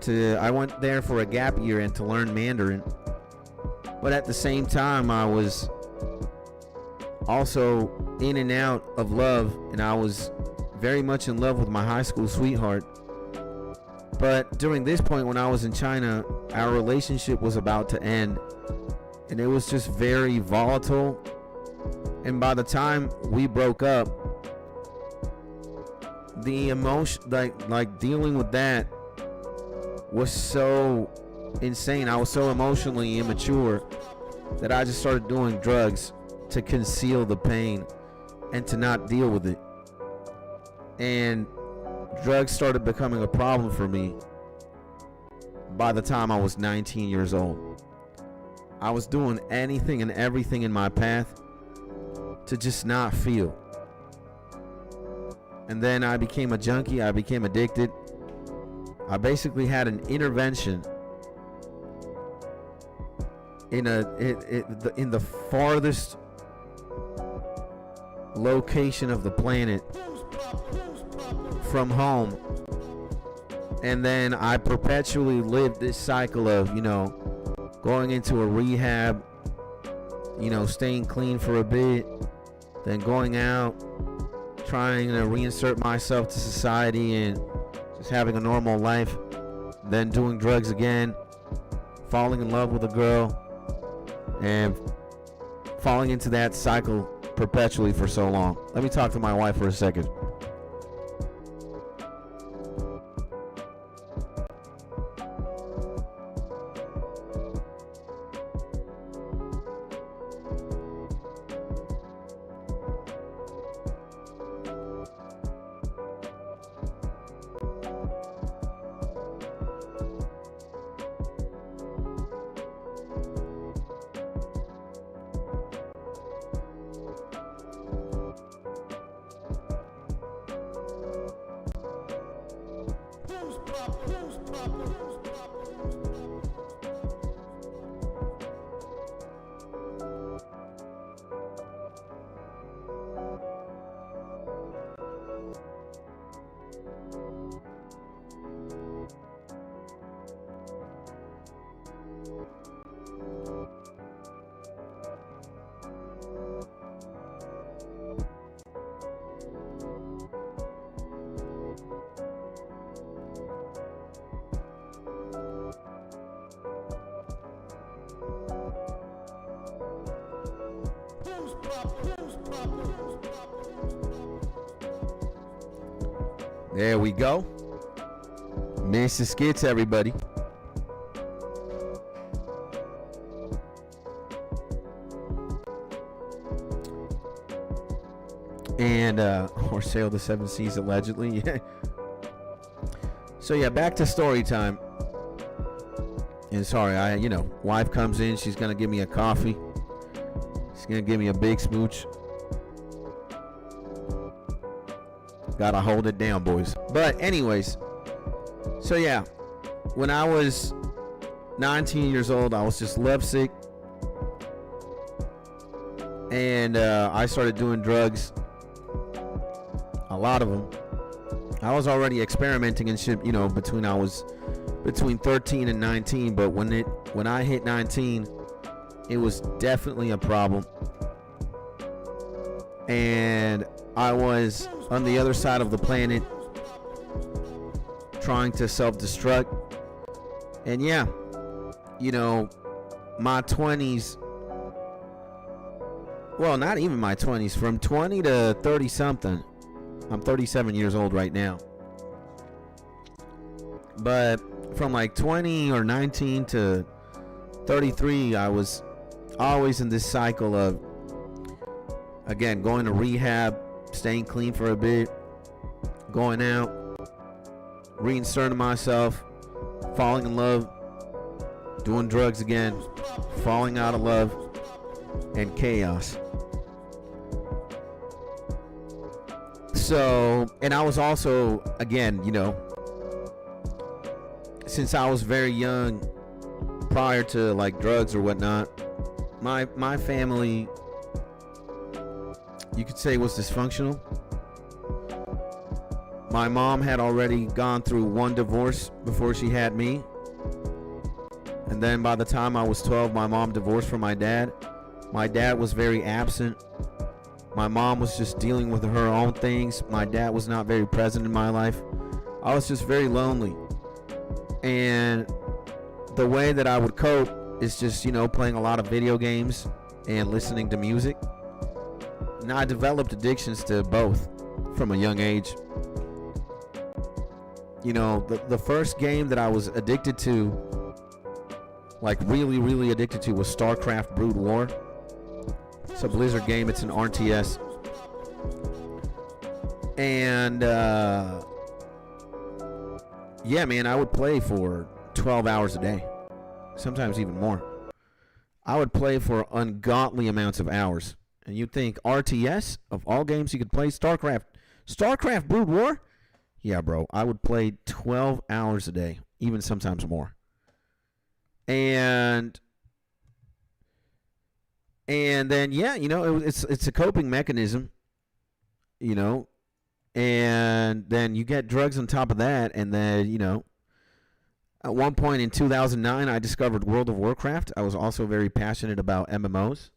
I went there for a gap year and to learn Mandarin. But at the same time, I was also in and out of love, and I was very much in love with my high school sweetheart. But during this point, when I was in China, our relationship was about to end, and it was just very volatile. And by the time we broke up, the emotion, like dealing with that, was so insane. I was so emotionally immature that I just started doing drugs to conceal the pain and to not deal with it. And drugs started becoming a problem for me by the time I was 19 years old. I was doing anything and everything in my path to just not feel. And then I became a junkie. I became addicted. I basically had an intervention in the farthest location of the planet from home. And then I perpetually lived this cycle of, you know, going into a rehab, you know, staying clean for a bit, then going out, trying to reinsert myself to society and just having a normal life, then doing drugs again, falling in love with a girl, and falling into that cycle perpetually for so long. Let me talk to my wife for a second. There we go. Mr. Skits, everybody. And or sail the seven seas allegedly. So yeah, back to story time. And sorry, wife comes in, she's gonna give me a coffee. She's gonna give me a big smooch. Gotta hold it down, boys. But anyways, so yeah, when I was 19 years old, I was just lovesick. And I started doing drugs. A lot of them. I was already experimenting and shit, between 13 and 19, but when I hit 19, it was definitely a problem. And I was on the other side of the planet trying to self-destruct. And yeah, my 20s, well, not even my 20s, from 20 to 30 something. I'm 37 years old right now. But from like 20 or 19 to 33, I was always in this cycle of Again, going to rehab, staying clean for a bit, going out, reinserting myself, falling in love, doing drugs again, falling out of love, and chaos. So, and I was also, again, you know, since I was very young, prior to like drugs or whatnot, my family, you could say, was dysfunctional. My mom had already gone through one divorce before she had me. And then by the time I was 12, my mom divorced from my dad. My dad was very absent. My mom was just dealing with her own things. My dad was not very present in my life. I was just very lonely. And the way that I would cope is just, you know, playing a lot of video games and listening to music. And I developed addictions to both from a young age. You know, the first game that I was addicted to, like really addicted to, was StarCraft Brood War. It's a Blizzard game. It's an RTS. And yeah, man, I would play for 12 hours a day, sometimes even more. I would play for ungodly amounts of hours. And you'd think, RTS, of all games you could play, StarCraft Brood War? Yeah, bro, I would play 12 hours a day, even sometimes more. And then, yeah, you know, it's a coping mechanism, you know. And then you get drugs on top of that, and then, you know, at one point in 2009, I discovered World of Warcraft. I was also very passionate about MMOs.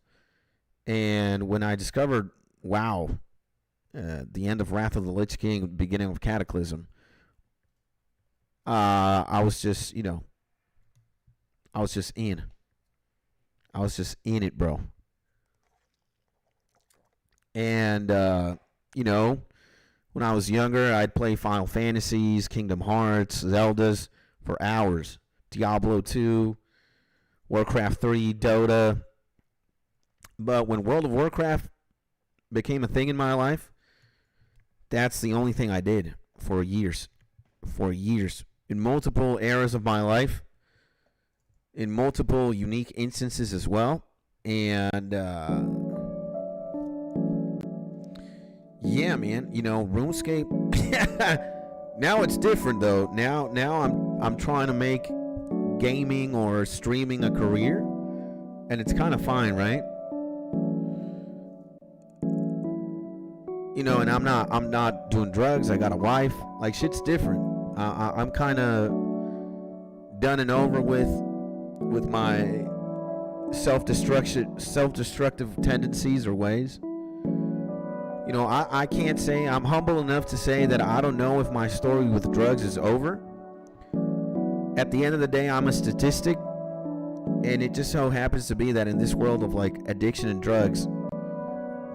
And when I discovered WoW, the end of Wrath of the Lich King, beginning of Cataclysm, I was just, you know, I was just in it, bro. And, you know, when I was younger, I'd play Final Fantasies, Kingdom Hearts, Zeldas for hours. Diablo 2, Warcraft 3, Dota. But when World of Warcraft became a thing in my life, that's the only thing I did for years. For years. In multiple eras of my life. In multiple unique instances as well. And, yeah, man, you know, RuneScape. Now it's different though. Now I'm trying to make gaming or streaming a career, and it's kind of fine, right? You know, and I'm not doing drugs. I got a wife. Like, shit's different. I'm kind of done and over with my self-destructive tendencies or ways. You know, I can't say, I'm humble enough to say that I don't know if my story with drugs is over. At the end of the day, I'm a statistic, and it just so happens to be that in this world of like addiction and drugs,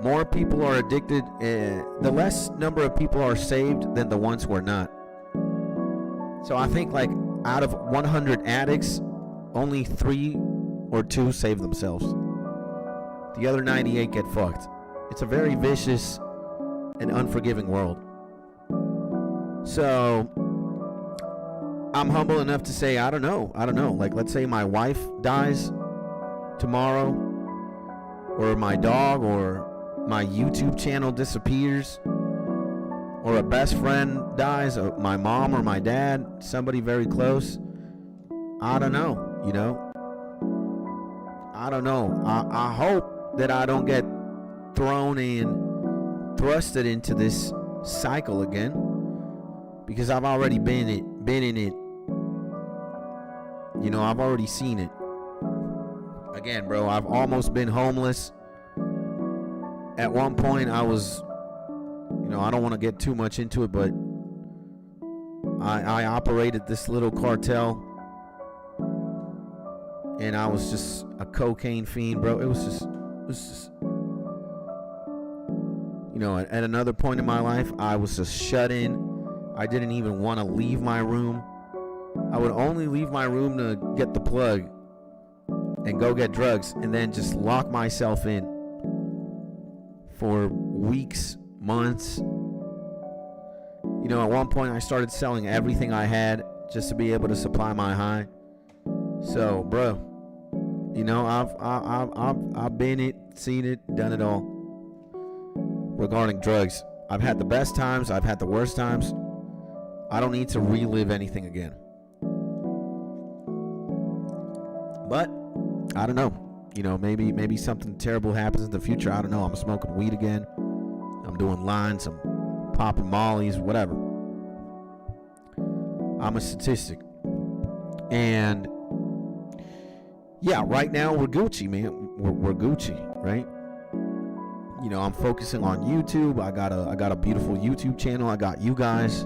more people are addicted, the less number of people are saved than the ones who are not. So I think like out of 100 addicts, only 3 or 2 save themselves. The other 98 get fucked. It's a very vicious and unforgiving world. So I'm humble enough to say, I don't know. Like, let's say my wife dies tomorrow, or my dog, or my YouTube channel disappears, or a best friend dies, or my mom or my dad, somebody very close. I don't know, you know. I don't know. I hope that I don't get thrusted into this cycle again, because I've already been in it. You know, I've already seen it. Again, bro, I've almost been homeless. At one point I was, you know, I don't want to get too much into it, but I operated this little cartel, and I was just a cocaine fiend, bro. It was just you know, at another point in my life, I was just shut in. I didn't even want to leave my room. I would only leave my room to get the plug and go get drugs, and then just lock myself in for weeks, months. You know, at one point I started selling everything I had just to be able to supply my high. So, bro, you know, I've been it, seen it, done it all. Regarding drugs, I've had the best times, I've had the worst times. I don't need to relive anything again. But I don't know. You know, maybe something terrible happens in the future. I don't know. I'm smoking weed again. I'm doing lines. I'm popping mollies, whatever. I'm a statistic. And yeah, right now we're Gucci, man. We're Gucci, right? You know, I'm focusing on YouTube. I got a beautiful YouTube channel. I got you guys.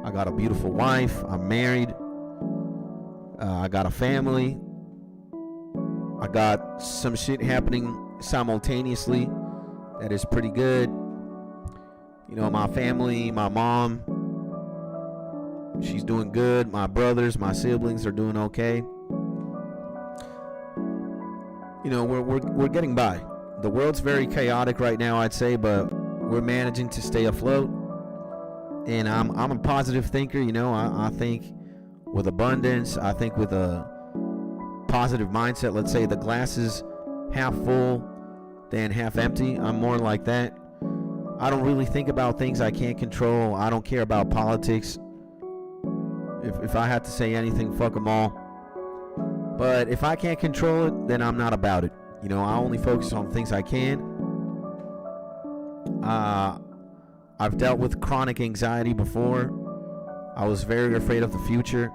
I got a beautiful wife. I'm married. I got a family. I got some shit happening simultaneously that is pretty good. You know, my family, my mom, she's doing good. My brothers, my siblings are doing okay. You know, we're getting by. The world's very chaotic right now, I'd say, but we're managing to stay afloat. And I'm a positive thinker, you know. I think with abundance, I think with a positive mindset. Let's say the glass is half full than half empty. I'm more like that. I don't really think about things I can't control. I don't care about politics. If I had to say anything, fuck them all. But if I can't control it, then I'm not about it. You know, I only focus on things I can. I've dealt with chronic anxiety before. I was very afraid of the future.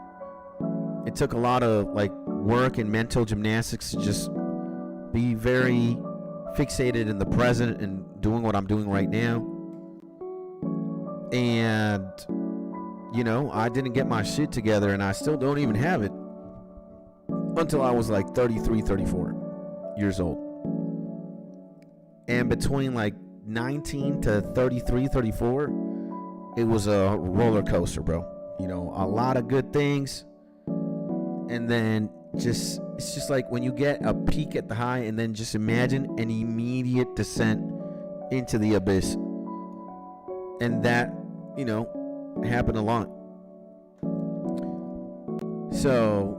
It took a lot of like work and mental gymnastics to just be very fixated in the present and doing what I'm doing right now. And you know, I didn't get my shit together, and I still don't even have it until I was like 33, 34 years old. And between like 19 to 33, 34, it was a roller coaster, bro. You know, a lot of good things, and then it's just like when you get a peak at the high, and then just imagine an immediate descent into the abyss. And that, you know, happened a lot. So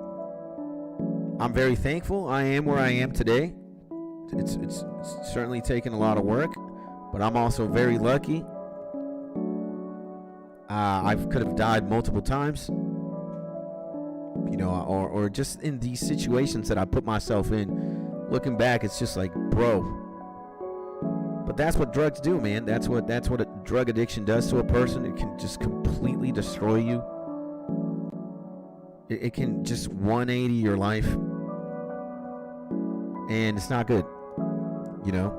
I'm very thankful I am where I am today. It's certainly taken a lot of work, but I'm also very lucky. I could have died multiple times, you know, or just in these situations that I put myself in. Looking back, it's just like, bro. But that's what drugs do, man. That's what a drug addiction does to a person. It can just completely destroy you. It can just 180 your life, and it's not good, you know.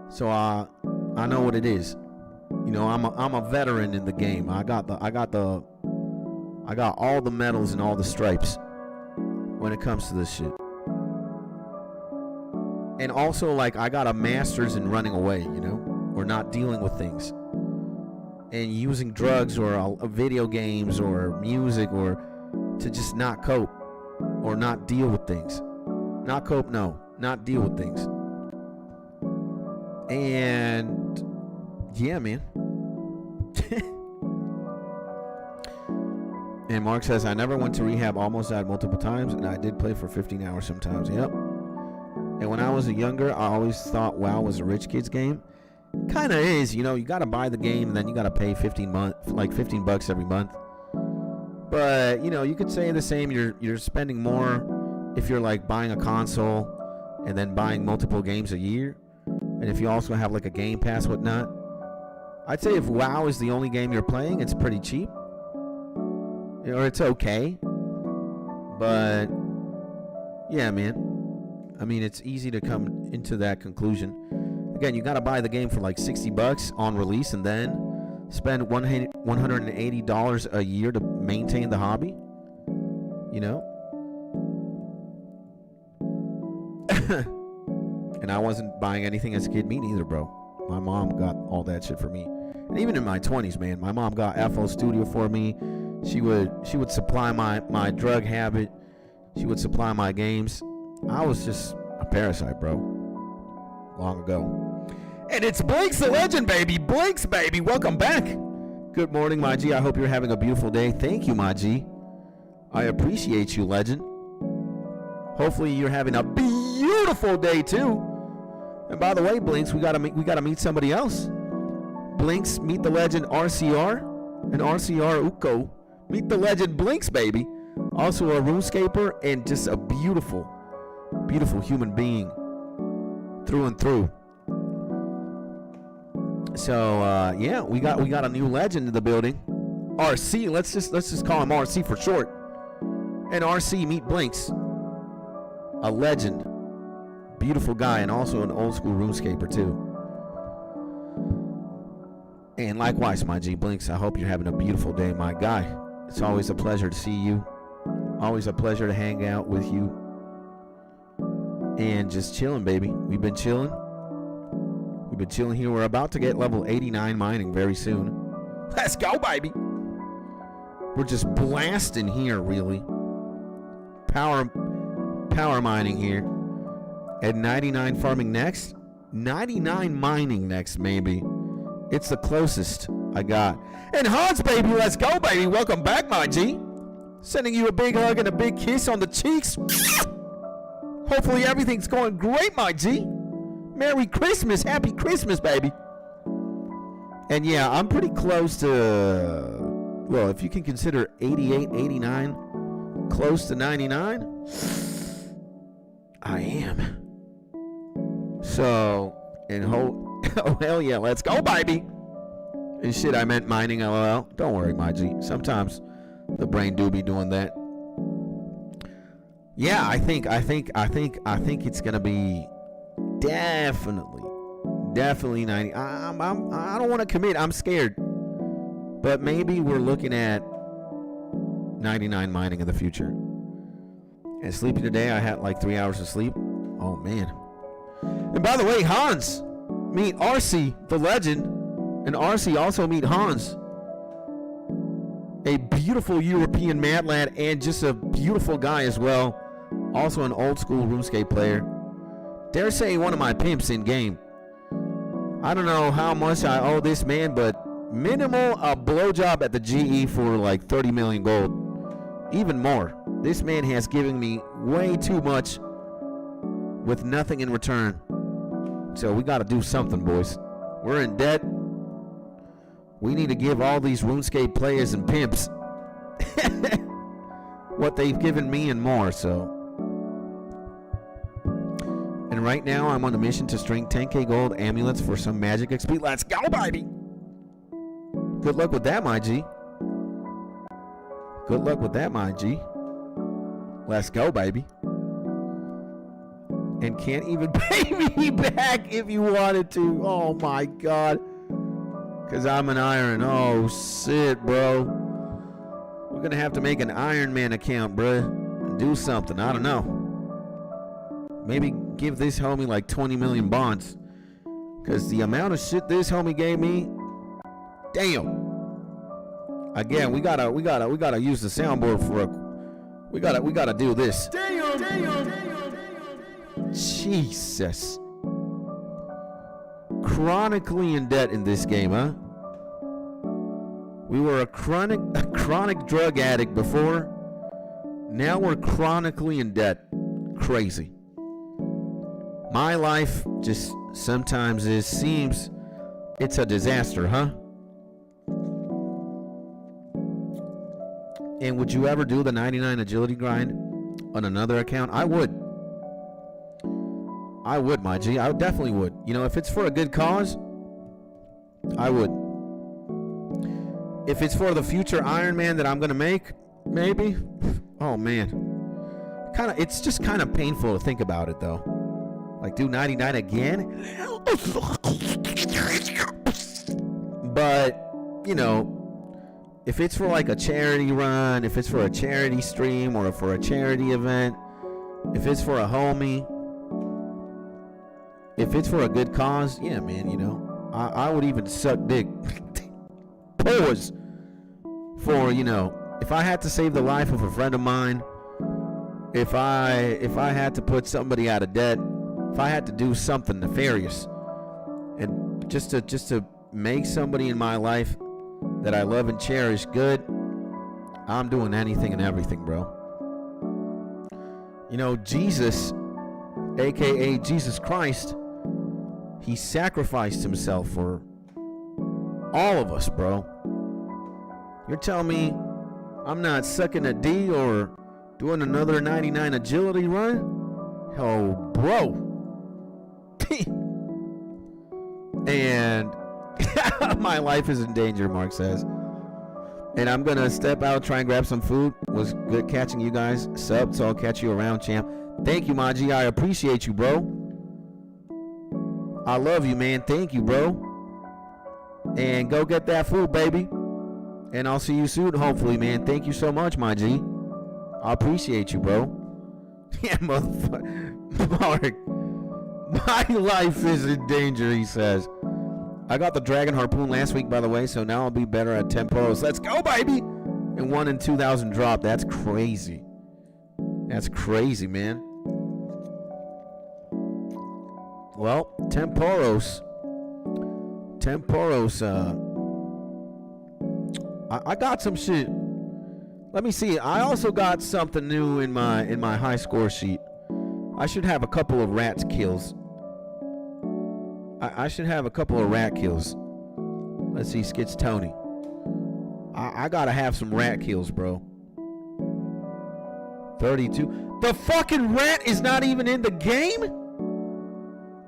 So I know what it is. You know, I'm a veteran in the game. I got all the medals and all the stripes when it comes to this shit. And also, like, I got a master's in running away, you know, or not dealing with things, and using drugs or video games or music or to just not cope or not deal with things. Not cope, no, not deal with things. And yeah, man. And Mark says, I never went to rehab, almost died multiple times, and I did play for 15 hours sometimes. Yep. And when I was younger, I always thought WoW was a rich kid's game. Kind of is, you know. You got to buy the game, and then you got to pay $15 every month. But you know, you could say the same. You're spending more if you're like buying a console and then buying multiple games a year, and if you also have like a Game Pass, whatnot. I'd say if WoW is the only game you're playing, it's pretty cheap, or it's okay. But yeah, man. I mean, it's easy to come into that conclusion. Again, you got to buy the game for like $60 on release, and then spend $180 a year to maintain the hobby. You know? And I wasn't buying anything as a kid. Me neither, bro. My mom got all that shit for me. And even in my 20s, man, my mom got FL Studio for me. She would supply my drug habit. She would supply my games. I was just a parasite, bro. Long ago. And it's Blinks the Legend, baby. Blinks, baby. Welcome back. Good morning, my G. I hope you're having a beautiful day. Thank you, my G. I appreciate you, Legend. Hopefully you're having a beautiful day, too. And by the way, Blinks, we gotta meet somebody else. Blinks, meet the legend RCR. And RCR Uko. Meet the legend Blinks, baby. Also a RuneScaper and just a beautiful, beautiful human being. Through and through. So yeah, we got a new legend in the building. RC, let's just call him RC for short. And RC, meet Blinks. A legend. Beautiful guy, and also an old school RuneScaper too. And likewise, my G Blinks, I hope you're having a beautiful day, my guy. It's always a pleasure to see you. Always a pleasure to hang out with you. And just chilling, baby. We've been chilling. We've been chilling here. We're about to get level 89 mining very soon. Let's go, baby. We're just blasting here, really. Power mining here. At 99 farming next. 99 mining next, maybe. It's the closest I got. And Hans, baby, let's go, baby. Welcome back, my G. Sending you a big hug and a big kiss on the cheeks. Hopefully everything's going great, my G. Merry Christmas. Happy Christmas, baby. And yeah, I'm pretty close to, well, if you can consider 88, 89, close to 99, I am. So, and oh, hell yeah, let's go, baby. And shit, I meant mining, LOL. Don't worry, my G. Sometimes the brain do be doing that. Yeah, I think it's gonna be definitely 90. I don't want to commit. I'm scared. But maybe we're looking at 99 mining in the future. And sleeping today, I had like 3 hours of sleep. Oh man. And by the way, Hans, meet RC, the legend, and RC also meet Hans. A beautiful European mad lad and just a beautiful guy as well. Also an old school RuneScape player. Dare say one of my pimps in game. I don't know how much I owe this man, but minimal a blowjob at the GE for like 30 million gold. Even more. This man has given me way too much with nothing in return. So we got to do something, boys. We're in debt. We need to give all these RuneScape players and pimps what they've given me and more, so. And right now, I'm on a mission to string 10k gold amulets for some magic XP. Let's go, baby! Good luck with that, my G. Good luck with that, my G. Let's go, baby. And can't even pay me back if you wanted to. Oh, my God. Because I'm an Iron. Oh, shit, bro. We're going to have to make an Iron Man account, bro. And do something. I don't know. Maybe give this homie like 20 million bonds. Because the amount of shit this homie gave me. Damn. Again, we gotta use the soundboard for a. We gotta do this. Damn. Jesus. Chronically in debt in this game, huh? We were a chronic drug addict before. Now we're chronically in debt. Crazy. My life just sometimes seems it's a disaster, huh? And would you ever do the 99 agility grind on another account? I would, my G. I definitely would. You know, if it's for a good cause, I would. If it's for the future Iron Man that I'm gonna make, maybe. Oh man, it's just kind of painful to think about it though. Like, do 99 again? But you know, if it's for like a charity run, if it's for a charity stream or for a charity event, if it's for a homie, if it's for a good cause, yeah, man, you know, I would even suck dick. Pause. For, you know, if I had to save the life of a friend of mine, if I had to put somebody out of debt, if I had to do something nefarious, and just to make somebody in my life that I love and cherish good, I'm doing anything and everything, bro. You know, Jesus, aka Jesus Christ, he sacrificed himself for all of us, bro. You're telling me I'm not sucking a D or doing another 99 agility run? Oh, bro. And my life is in danger, Mark says. And I'm going to step out, try and grab some food. Was good catching you guys. Sub, so I'll catch you around, champ. Thank you, Maji. I appreciate you, bro. I love you, man. Thank you, bro. And go get that food, baby. And I'll see you soon, hopefully, man. Thank you so much, my G. I appreciate you, bro. Yeah, motherfucker. Mark. My life is in danger, he says. I got the Dragon Harpoon last week, by the way, so now I'll be better at tempos. Let's go, baby! And 1 in 2,000 drop. That's crazy. That's crazy, man. Well, Temporos, I got some shit. Let me see. I also got something new in my high score sheet. I should have a couple of rat kills. I should have a couple of rat kills. Let's see, Skits Tony. I gotta have some rat kills, bro. 32. The fucking rat is not even in the game?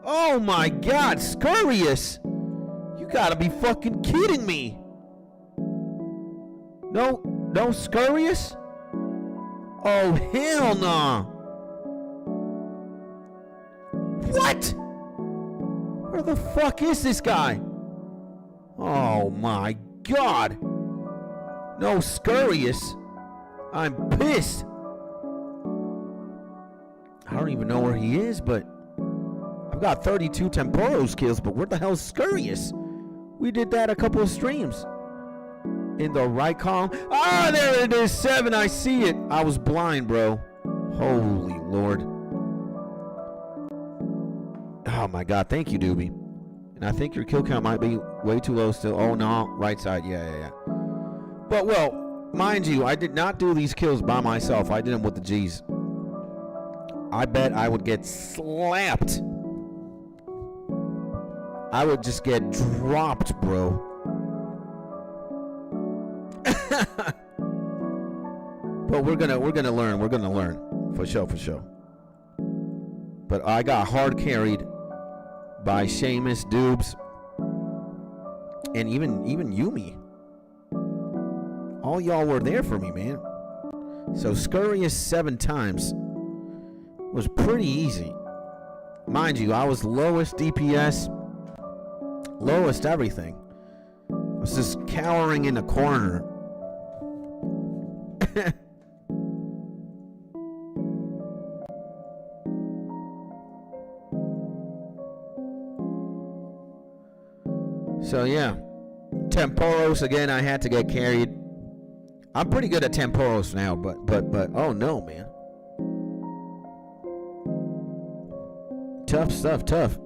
Oh my god, Scurrius. You gotta be fucking kidding me. No Scurrius? Oh, hell nah. What? Where the fuck is this guy? Oh my god. No Scurrius. I'm pissed. I don't even know where he is, but I've got 32 Temporos kills, but where the hell's Scurrius? We did that a couple of streams. In the right column. Ah, there it is. 7. I see it. I was blind, bro. Holy Lord. Oh my god. Thank you, Doobie. And I think your kill count might be way too low still. Oh no. Right side. Yeah. But well, mind you, I did not do these kills by myself. I did them with the G's. I bet I would get slapped. I would just get dropped, bro. But we're gonna learn. We're gonna learn for sure. But I got hard carried by Seamus, Dubes, and even Yumi. All y'all were there for me, man. So Scurrius 7 times was pretty easy. Mind you, I was lowest DPS, lowest everything. I was just cowering in a corner. So yeah, Temporos again. I had to get carried. I'm pretty good at Temporos now, but oh no, man. Tough stuff, tough.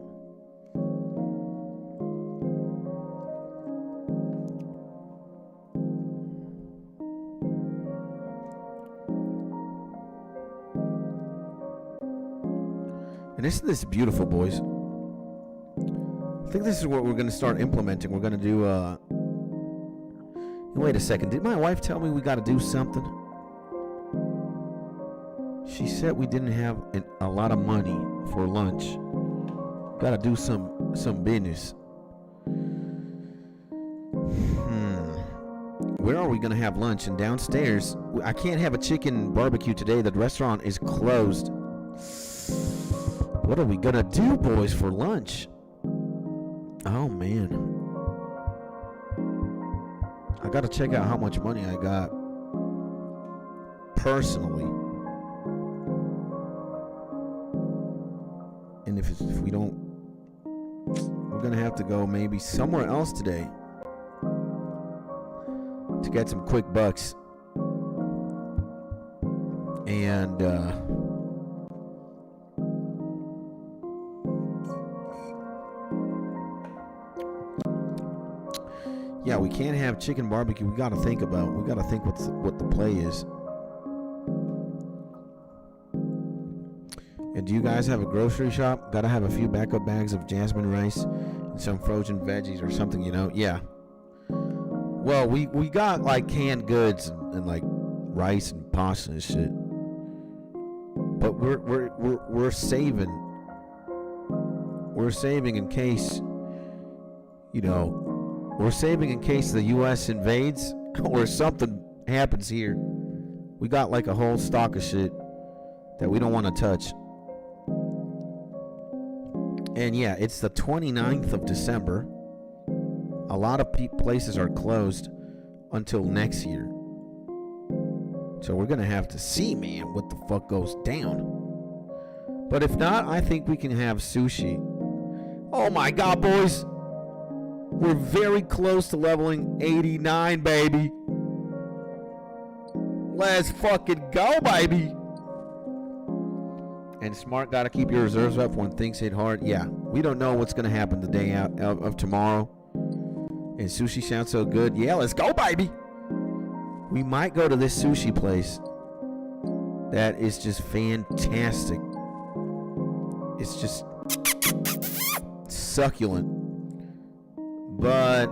And isn't this beautiful, boys? I think this is what we're going to start implementing. We're going to do, wait a second. Did my wife tell me we got to do something? She said we didn't have a lot of money for lunch. Got to do some business. Where are we going to have lunch? And downstairs, I can't have a chicken barbecue today. The restaurant is closed. What are we going to do, boys, for lunch? Oh, man. I got to check out how much money I got personally. And if we don't, we're going to have to go maybe somewhere else today to get some quick bucks. And, we can't have chicken barbecue. We got to think what the play is. And do you guys have a grocery shop? Gotta have a few backup bags of jasmine rice and some frozen veggies or something, you know? Yeah. Well, we got like canned goods and like rice and pasta and shit. But we're saving. We're saving in case, you know, we're saving in case the U.S. invades or something happens here. We got like a whole stock of shit that we don't want to touch. And yeah, it's the 29th of December. A lot of places are closed until next year. So we're going to have to see, man, what the fuck goes down. But if not, I think we can have sushi. Oh my God, boys. We're very close to leveling 89, baby. Let's fucking go, baby. And smart, gotta keep your reserves up when things hit hard. Yeah, we don't know what's gonna happen the day out of tomorrow. And sushi sounds so good. Yeah, let's go, baby. We might go to this sushi place that is just fantastic. It's just succulent. But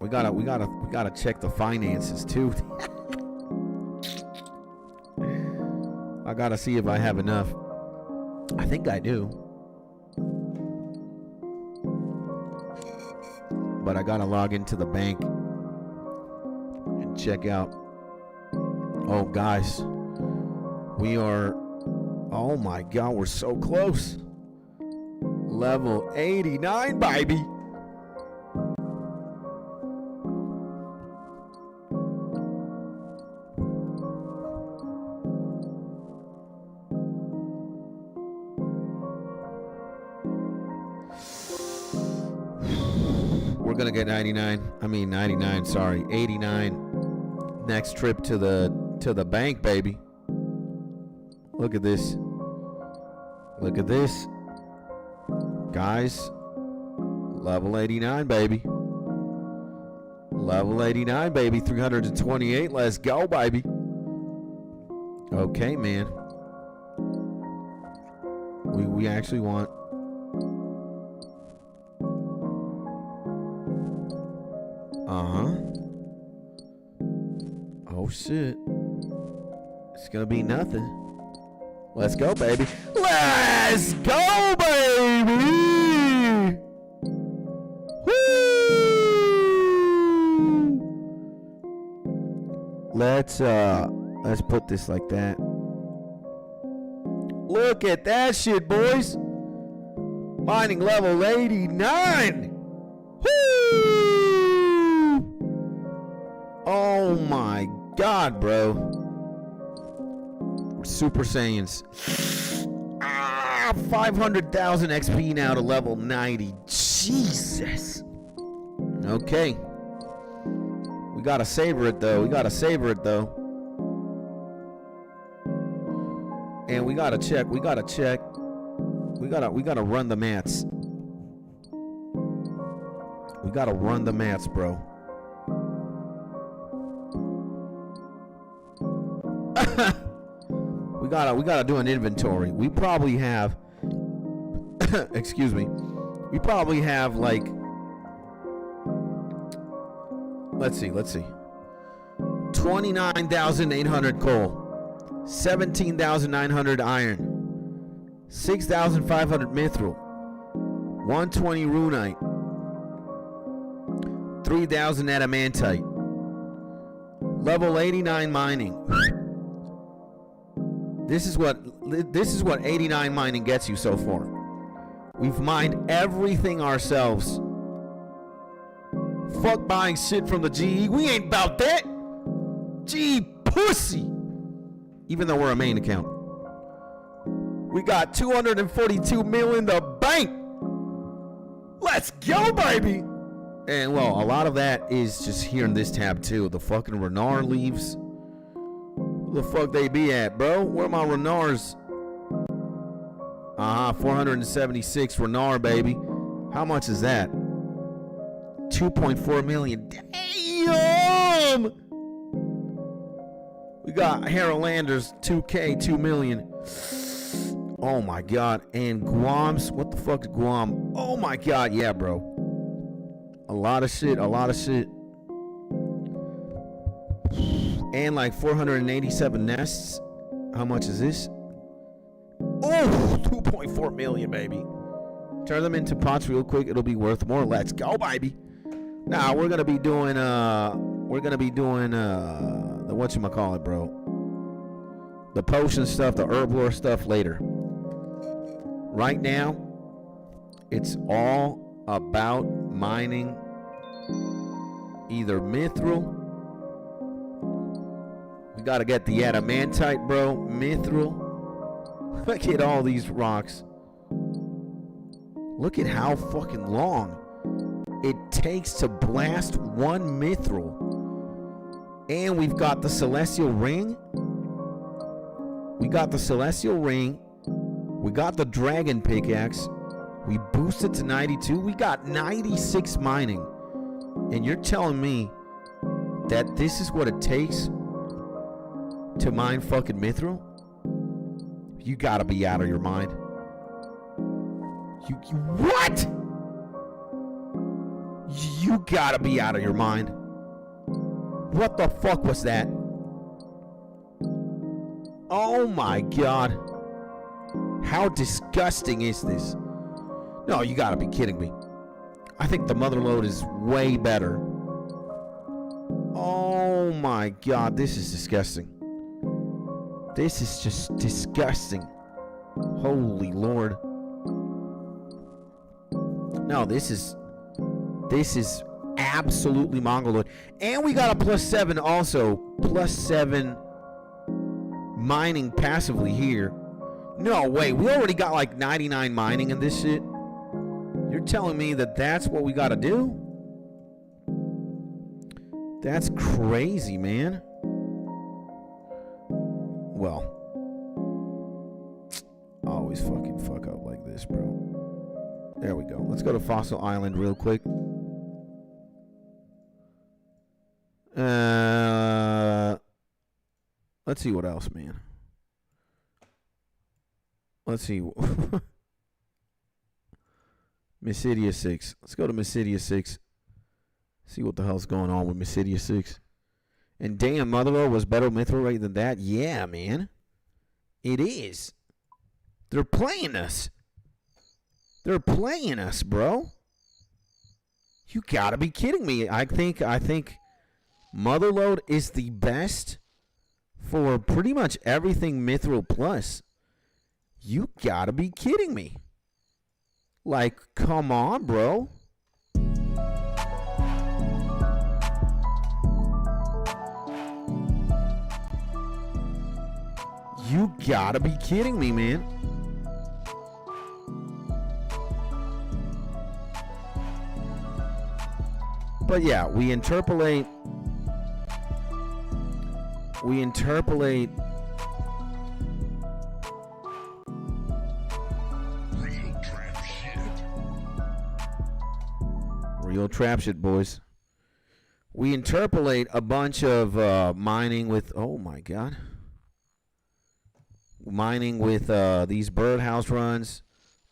we gotta check the finances too. I gotta see if I have enough. I think I do. But I gotta log into the bank and check out. Oh, guys. We are... Oh my God, we're so close. Level 89, baby. We're gonna get 99, sorry, 89 next trip to the bank, baby. Look at this. Look at this. Guys, level 89, baby. Level 89, baby. 328. Let's go, baby. Okay, man. We actually want... Oh shit. It's gonna be nothing. Let's go, baby. Let's go, baby! Woo! Let's put this like that. Look at that shit, boys. Mining level 89. Woo! Oh my God, bro. Super Saiyans. 500,000 XP now to level 90. Jesus. Okay. We gotta savor it though. And we gotta check. We gotta run the mats. We gotta run the mats, bro. We gotta do an inventory. We probably have excuse me. We probably have like let's see. 29,800 coal, 17,900 iron, 6,500 mithril, 120 runite, 3,000 adamantite, level 89 mining. This is what 89 mining gets you so far. We've mined everything ourselves. Fuck buying shit from the GE. We ain't about that. GE pussy. Even though we're a main account. We got 242 mil in the bank. Let's go, baby. And well, a lot of that is just here in this tab too. The fucking Renar leaves. Where the fuck they be at, bro? Where are my Renars? 476 Renar, baby. How much is that? 2.4 million. Damn! We got Harold Landers, 2K, 2 million. Oh my God. And Guam's, what the fuck is Guam? Oh my God, yeah, bro. A lot of shit, a lot of shit. And like 487 nests. How much is this? Oh, 2.4 million, baby. Turn them into pots real quick. It'll be worth more. Let's go, baby. Now we're gonna be doing the whatchamacallit, bro. The potion stuff, the herb lore stuff later. Right now, it's all about mining either mithril. We gotta get the adamantite, bro. Mithril. Look at all these rocks. Look at how fucking long it takes to blast one mithril. And we've got the celestial ring. We got the celestial ring. We got the dragon pickaxe. We boosted to 92. We got 96 mining. And you're telling me that this is what it takes to mine fucking mithril? You gotta be out of your mind. You what? You gotta be out of your mind. What the fuck was that? Oh my God. How disgusting is this? No, you gotta be kidding me. I think the motherlode is way better. Oh my God, this is disgusting. This is just disgusting. Holy Lord. No, this is absolutely mongoloid. And we got a +7 also. +7 mining passively here. No way, we already got like 99 mining in this shit. You're telling me that that's what we gotta do? That's crazy, man. Well, I always fucking fuck up like this, bro. There we go. Let's go to Fossil Island real quick. Let's see what else, man. Let's see. Mysidia 6. Let's go to Mysidia 6. See what the hell's going on with Mysidia 6. And damn, Motherlode was better mithril rate than that? Yeah, man. It is. They're playing us. They're playing us, bro. You gotta be kidding me. I think Motherlode is the best for pretty much everything mithril plus. You gotta be kidding me. Like, come on, bro. You gotta be kidding me, man. But yeah, we interpolate. Real trap shit. Real trap shit, boys. We interpolate a bunch of mining with, oh my God. Mining with these birdhouse runs,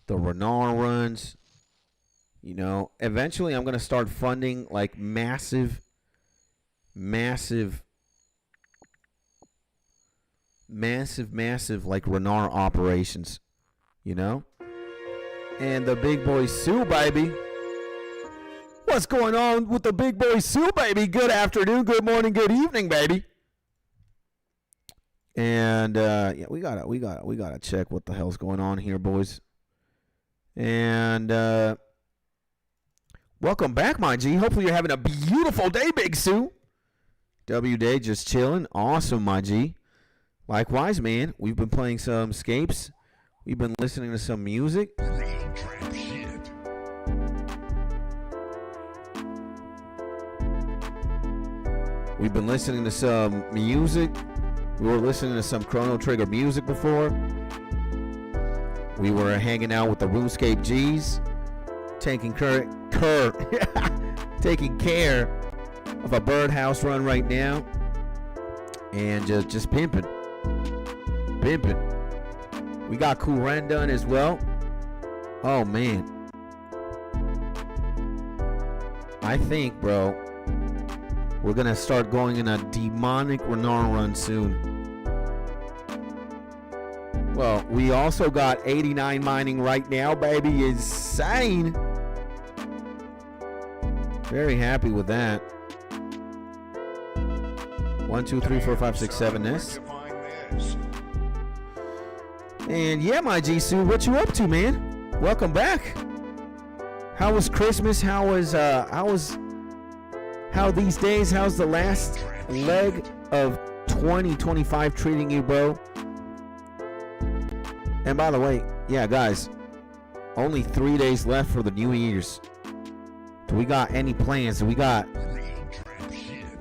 the Renar runs. You know, eventually I'm going to start funding like massive like Renar operations, you know? And the big boy Sue, baby. What's going on with the big boy Sue, baby? Good afternoon, good morning, good evening, baby. And yeah, we gotta check what the hell's going on here, boys. And welcome back, my G. Hopefully you're having a beautiful day, Big Sue. W Day just chilling. Awesome, my G. Likewise, man. We've been playing some scapes. We've been listening to some music. Real trap shit. We've been listening to some music. We were listening to some Chrono Trigger music before. We were hanging out with the RuneScape G's, taking taking care of a birdhouse run right now, and just pimping. We got Cool Ren done as well. Oh man, I think, bro, we're gonna start going in a demonic Renar run soon. Well, we also got 89 mining right now, baby. Insane. Very happy with that. 1, 2, 3, 4, 5, 6, 7 nests. And yeah, my Jisoo, what you up to, man? Welcome back. How was Christmas? How these days? How's the last leg of 2025 treating you, bro? And by the way, yeah, guys, only 3 days left for the New Year's. Do we got any plans? Do we got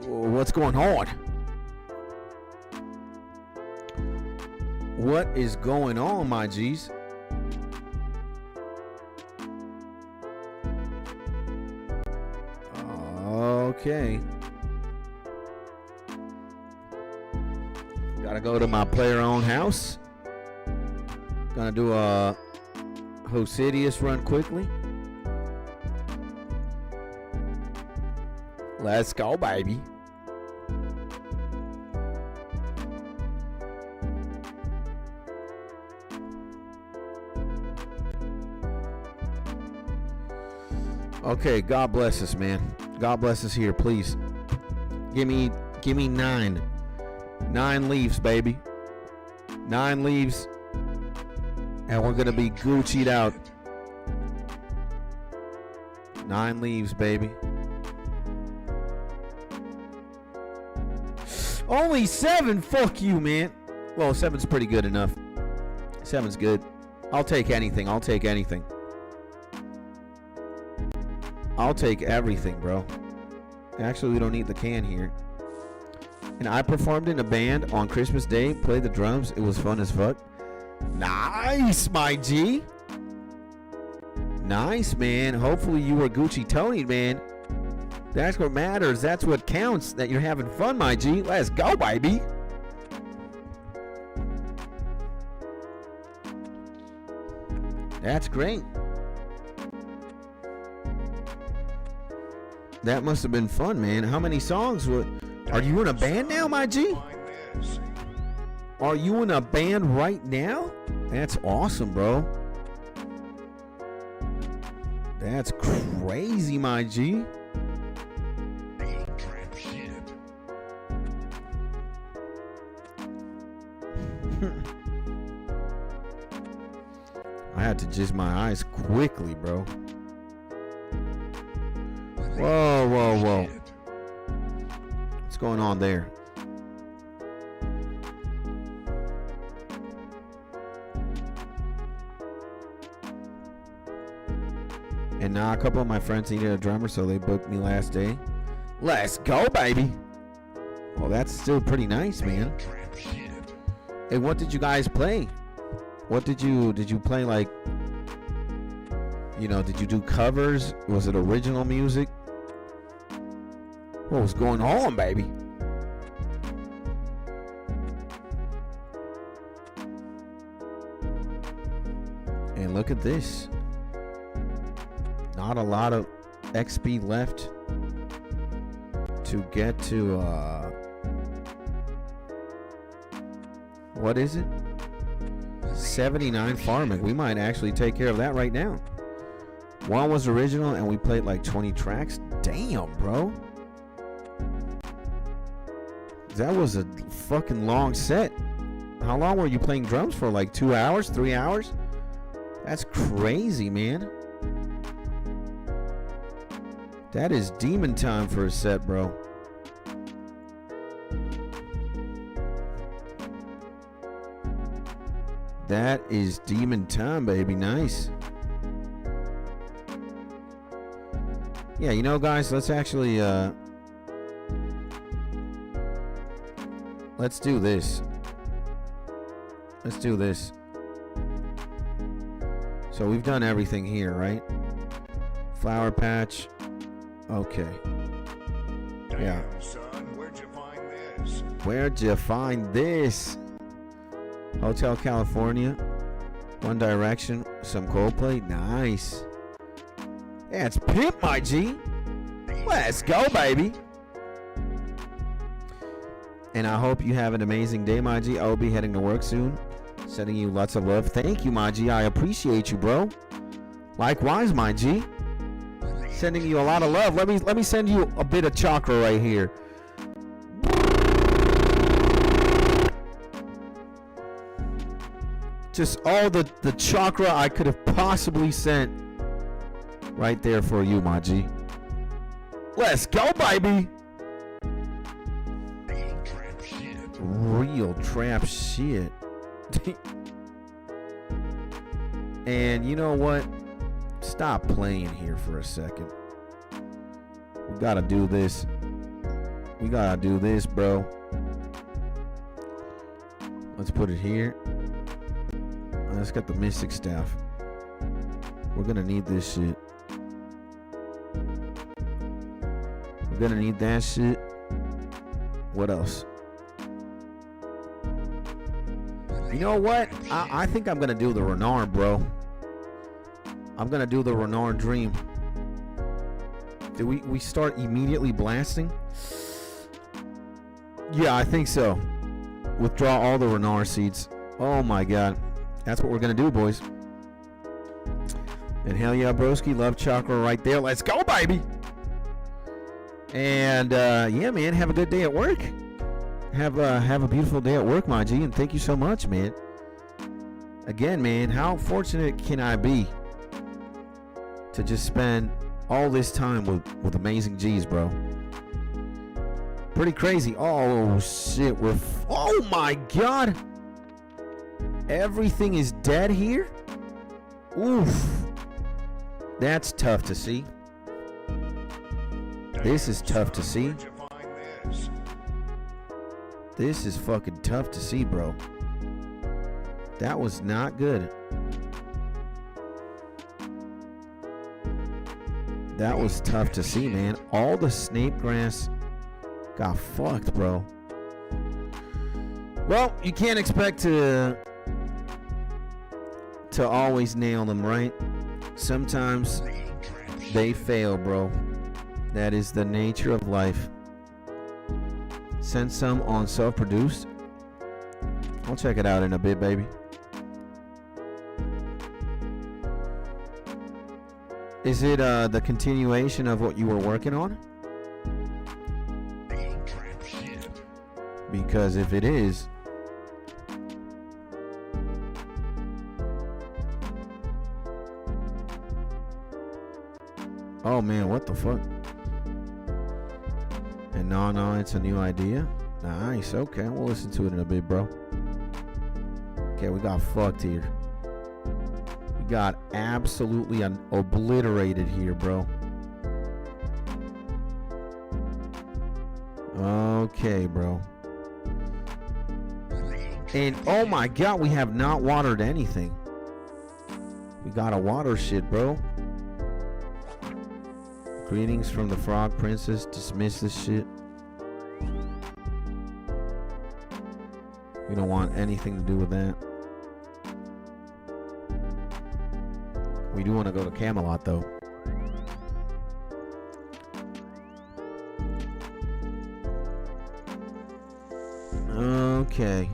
what's going on? What is going on, my G's? Okay. Gotta go to my player-owned house. Gonna do a Hosidius run quickly. Let's go, baby. Okay, God bless us, man. God bless us here, please. Give me 9. 9 leaves, baby. 9 leaves. And we're gonna be Gucci'd out. 9 leaves, baby. Only 7? Fuck you, man. Well, 7's pretty good enough. 7's good. I'll take anything. I'll take anything. I'll take everything, bro. Actually, we don't need the can here. And I performed in a band on Christmas Day. Played the drums. It was fun as fuck. Nice, my G. Nice, man. Hopefully you were Gucci Tony, man. That's what matters. That's what counts. That you're having fun, my G. Let's go, baby. That's great. That must have been fun, man. How many songs were... Are you in a band now, my G? Are you in a band right now? That's awesome, bro. That's crazy, my G. I had to jizz my eyes quickly, bro. Whoa, whoa, whoa. What's going on there? And now a couple of my friends needed a drummer, so they booked me last day. Let's go, baby. Well, that's still pretty nice, man. Hey, what did you guys play? What did you play, like, you know, did you do covers? Was it original music? What was going on, baby? And look at this. Not a lot of XP left to get to, what is it? 79 farming. We might actually take care of that right now. One was original and we played like 20 tracks. Damn, bro. That was a fucking long set. How long were you playing drums for? Like 2 hours, 3 hours? That's crazy, man. That is demon time for a set, bro. That is demon time, baby. Nice. Yeah, you know, guys, let's actually, let's do this. Let's do this. So we've done everything here, right? Flower patch. Okay. Yeah. Damn, son, where'd you find this? Where'd you find this? Hotel California. One Direction. Some Coldplay. Nice. Yeah, it's Pimp, my G. Let's go, baby. And I hope you have an amazing day, my G. I'll be heading to work soon. Sending you lots of love. Thank you, my G. I appreciate you, bro. Likewise, my G. Sending you a lot of love. Let me send you a bit of chakra right here. Just all the chakra I could have possibly sent right there for you, my G. Let's go, baby. Real trap shit. Real trap shit. And you know what? Stop playing here for a second. We gotta do this. We gotta do this, bro. Let's put it here. Let's get the mystic staff. We're gonna need this shit. We're gonna need that shit. What else? You know what? I think I'm gonna do the Renard, bro. I'm gonna do the Renard Dream. Do we start immediately blasting? Yeah, I think so. Withdraw all the Renard seeds. Oh my god. That's what we're gonna do, boys. And hell yeah, broski. Love chakra right there. Let's go, baby. And yeah, man, have a good day at work. Have a beautiful day at work, my G, and thank you so much, man. Again, man, how fortunate can I be to just spend all this time with amazing G's, bro? Pretty crazy. Oh shit, oh my god. Everything is dead here? Oof. That's tough to see. This is tough to see. Where'd you find this? This is fucking tough to see, bro. That was not good. That was tough to see, man. All the snape grass got fucked, bro. Well, you can't expect to always nail them, right? Sometimes Real trap shit. they fail, bro. That is the nature of life. Send some on self-produced. I'll check it out in a bit, baby. Is it the continuation of what you were working on? Real trap shit. Because if it is, oh man, what the fuck? And no, it's a new idea. Nice, okay, we'll listen to it in a bit, bro. Okay, we got fucked here. We got absolutely obliterated here, bro. Okay, bro. And oh my god, we have not watered anything. We gotta water shit, bro. Greetings from the Frog Princess. Dismiss this shit. We don't want anything to do with that. We do want to go to Camelot, though. Okay.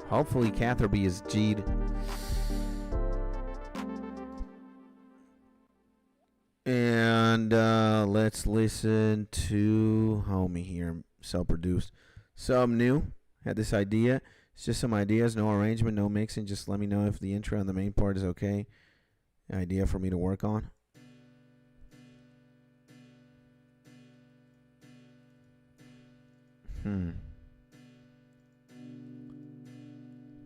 Hopefully Catherby is G'd. And let's listen to homie here. Self-produced. Some new. Had this idea. It's just some ideas. No arrangement. No mixing. Just let me know if the intro and the main part is okay. Idea for me to work on.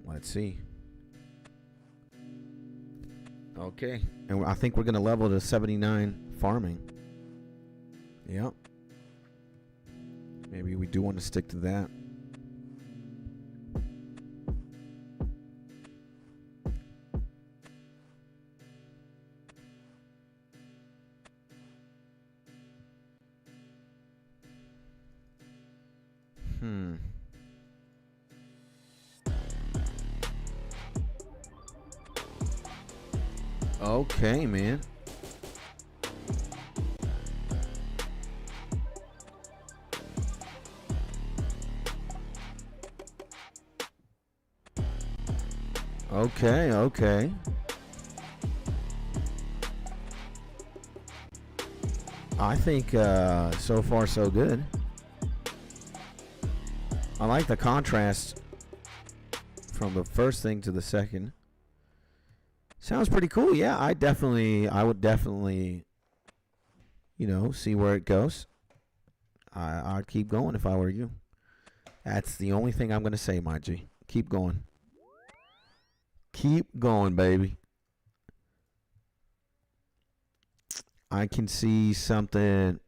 Let's see. Okay. And I think we're going to level to 79 farming. Yep. Maybe we do want to stick to that. Okay, man. Okay. I think so far so good. I like the contrast from the first thing to the second. Sounds pretty cool. Yeah, I would definitely, see where it goes. I'd keep going if I were you. That's the only thing I'm going to say, my G. Keep going. Keep going, baby. I can see something,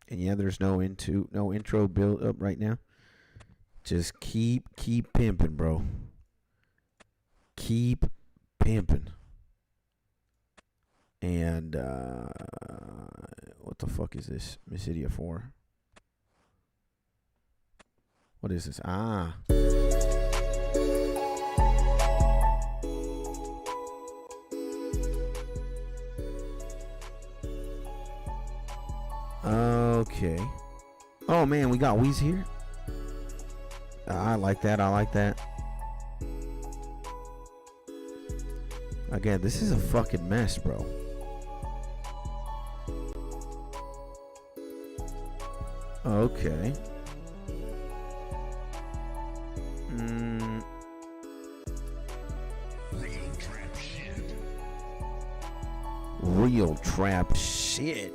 and yeah, there's no intro build up right now. Just keep pimping, bro. Keep pimping. And what the fuck is this Miss Idiot for? What is this? Okay. Oh man, we got Wheeze here. I like that. Again, this is a fucking mess, bro. Okay. Real trap shit.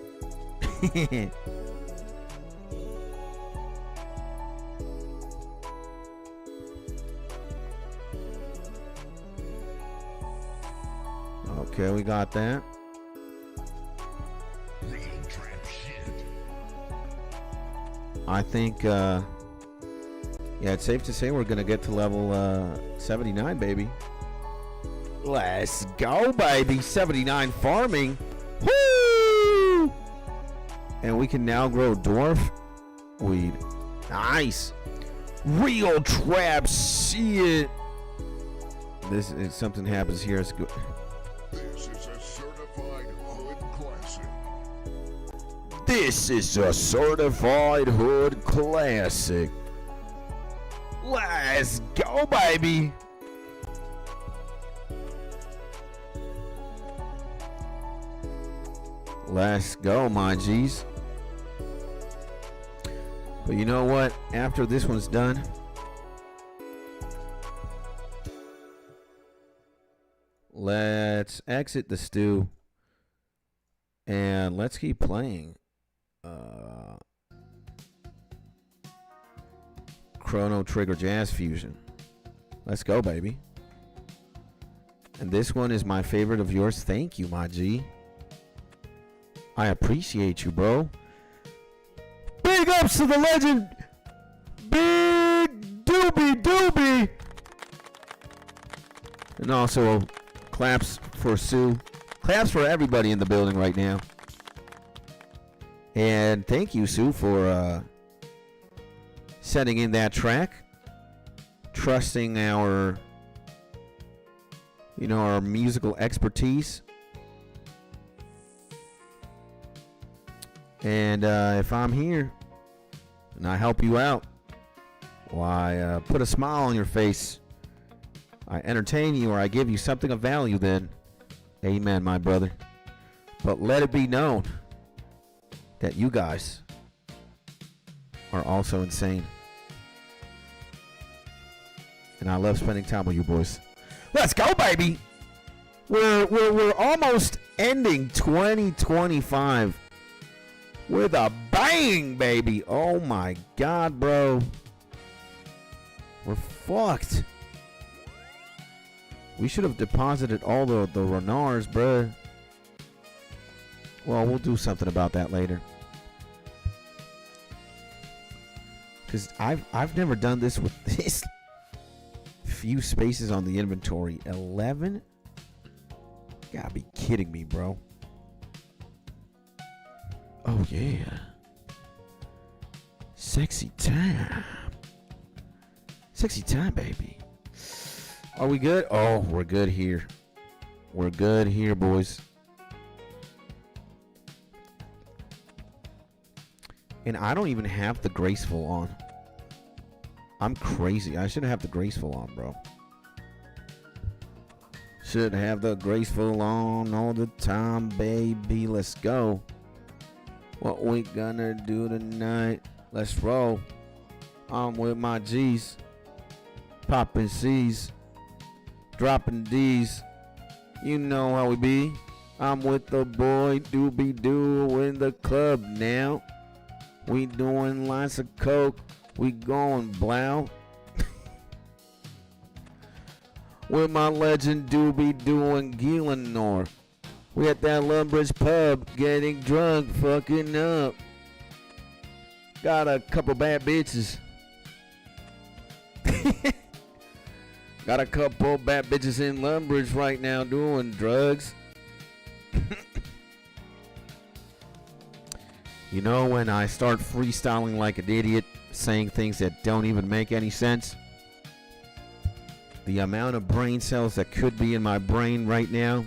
Okay, we got that. I think, yeah, it's safe to say we're going to get to level 79, baby. Let's go, baby. 79 farming. Woo! And we can now grow dwarf weed. Nice. Real trap shit. This is something happens here. It's good. This is a certified hood classic. This is a certified hood classic. Let's go, baby. Let's go, my G's. But you know what? After this one's done, let's exit the stew and let's keep playing Chrono Trigger Jazz Fusion. Let's go, baby. And this one is my favorite of yours. Thank you, my G. I appreciate you, bro. Big ups to the legend, Big Doobie. And also claps for Sue. Claps for everybody in the building right now. And thank you, Sue, for sending in that track. Trusting our musical expertise. And if I'm here and I help you out, why, put a smile on your face, I entertain you, or I give you something of value, then amen, my brother. But let it be known that you guys are also insane. And I love spending time with you boys. Let's go, baby. We're almost ending 2025 with a bang, baby. Oh my God, bro. We're fucked. We should have deposited all the Renars, bro. Well, we'll do something about that later. Because I've never done this with this few spaces on the inventory. 11? You gotta be kidding me, bro. Oh, yeah. Sexy time. Sexy time, baby. Are we good? Oh, we're good here. We're good here, boys. And I don't even have the graceful on. I'm crazy. I shouldn't have the graceful on, bro. Should have the graceful on all the time, baby. Let's go. What we gonna do tonight? Let's roll. I'm with my G's. Popping C's. Dropping D's. You know how we be. I'm with the boy Doobie Doo in the club now. We doing lots of coke. We going blow. With my legend Doobie doing Gielenor. We at that Lumbridge pub getting drunk, fucking up. Got a couple bad bitches. Got a couple bad bitches in Lumbridge right now doing drugs. You know, when I start freestyling like an idiot, saying things that don't even make any sense, the amount of brain cells that could be in my brain right now,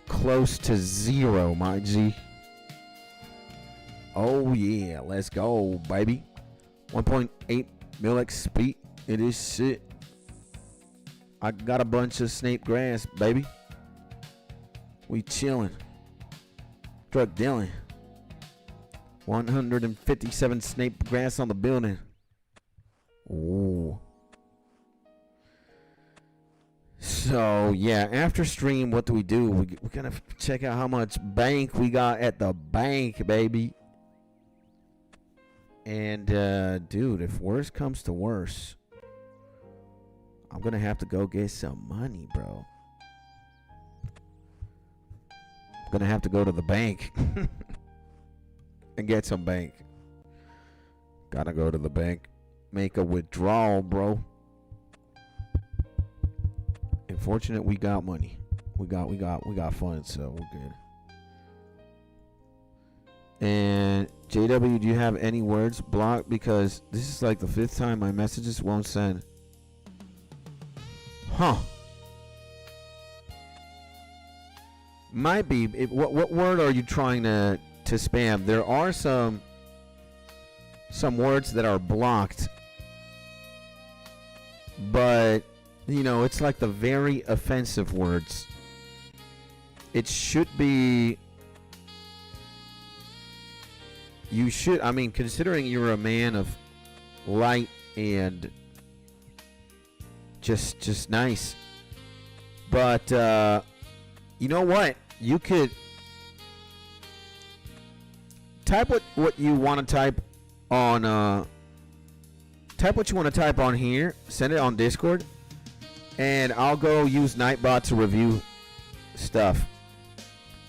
close to zero, my G. Oh yeah, let's go, baby. 1.8 mil XP. It is shit. I got a bunch of snake grass, baby. We chilling. Drug dealing. 157 snake grass on the building. Ooh. So, yeah, after stream, what do? We gotta check out how much bank we got at the bank, baby. And, dude, if worse comes to worse, I'm gonna have to go get some money, bro. I'm gonna have to go to the bank and get some bank. Gotta go to the bank, make a withdrawal, bro. Unfortunate, we got money. We got funds, so we're good. And JW, do you have any words blocked? Because this is like the 5th time my messages won't send. Huh. Might be. What word are you trying to spam? There are some words that are blocked, but you know, it's like the very offensive words. It should be. You should. I mean, considering you're a man of light and just nice. But you know what? You could type what you want to type on. Type what you want to type on here. Send it on Discord. And I'll go use Nightbot to review stuff.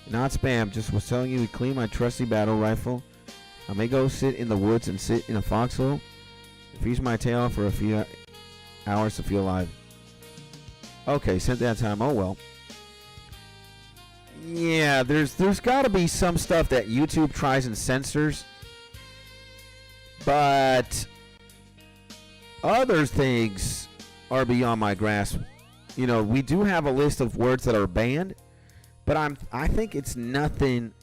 Not spam. Just was telling you to clean my trusty battle rifle. I may go sit in the woods and sit in a foxhole. Freeze my tail for a few hours to feel alive. Okay, sent that time. Oh well. Yeah, there's got to be some stuff that YouTube tries and censors. But other things are beyond my grasp. You know, we do have a list of words that are banned, but I think it's nothing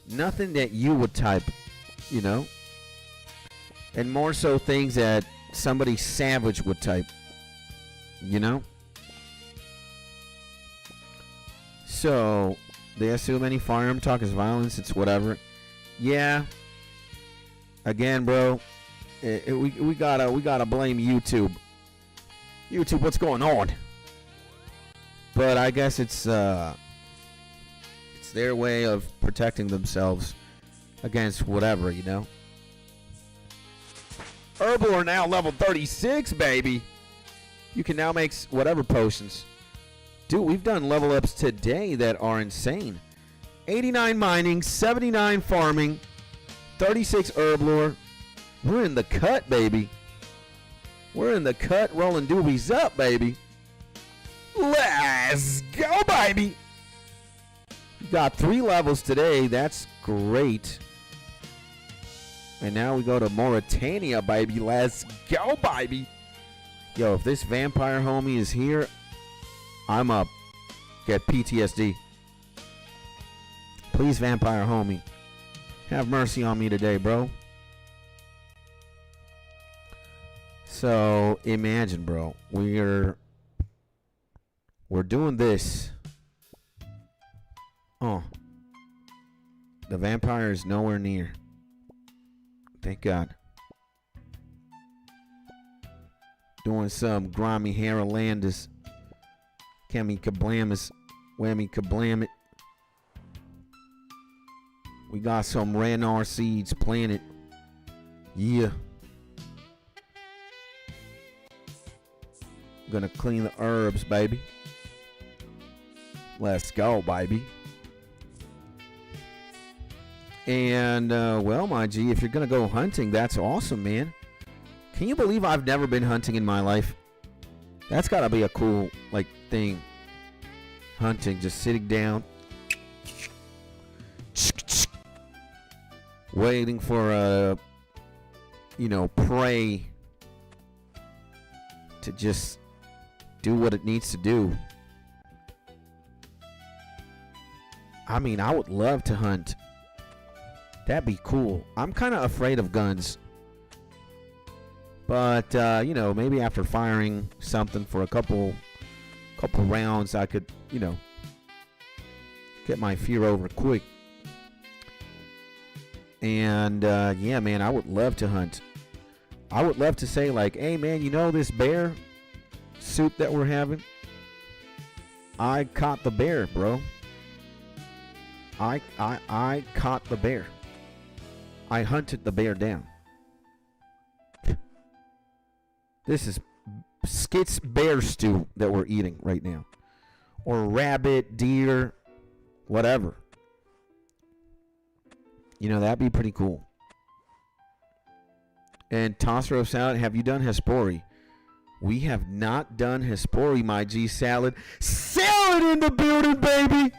that you would type, you know, and more so things that somebody savage would type, you know. So they assume any firearm talk is violence. It's whatever. Yeah. Again, bro, we gotta blame YouTube. YouTube, what's going on? But I guess it's their way of protecting themselves against whatever, you know. Herbal are now level 36, baby. You can now make whatever potions. Dude, we've done level ups today that are insane. 89 mining, 79 farming, 36 herb lore. We're in the cut, baby. We're in the cut, rolling doobies up, baby. Let's go, baby. We got 3 levels today. That's great. And now we go to Mauritania, baby. Let's go, baby. Yo, if this vampire homie is here, I'm up. Get PTSD. Please, vampire homie, have mercy on me today, bro. So imagine, bro, we're doing this. Oh, the vampire is nowhere near. Thank God. Doing some grimy Harolandis. Cammy kablamis. Whammy kablam it. We got some Ranar seeds planted. Yeah. Gonna clean the herbs, baby. Let's go, baby. And, well, my G, if you're gonna go hunting, that's awesome, man. Can you believe I've never been hunting in my life? That's gotta be a cool, like, thing. Hunting, just sitting down. Waiting for prey to just do what it needs to do. I mean, I would love to hunt. That'd be cool. I'm kind of afraid of guns. But, maybe after firing something for a couple rounds, I could, get my fear over quick. And, yeah, man, I would love to hunt. I would love to say, like, hey, man, this bear soup that we're having? I caught the bear, bro. I caught the bear. I hunted the bear down. This is Skit's bear stew that we're eating right now. Or rabbit, deer, whatever. That'd be pretty cool. And Tossero Salad, have you done Hespori? We have not done Hespori, my G. Salad. Salad in the building, baby!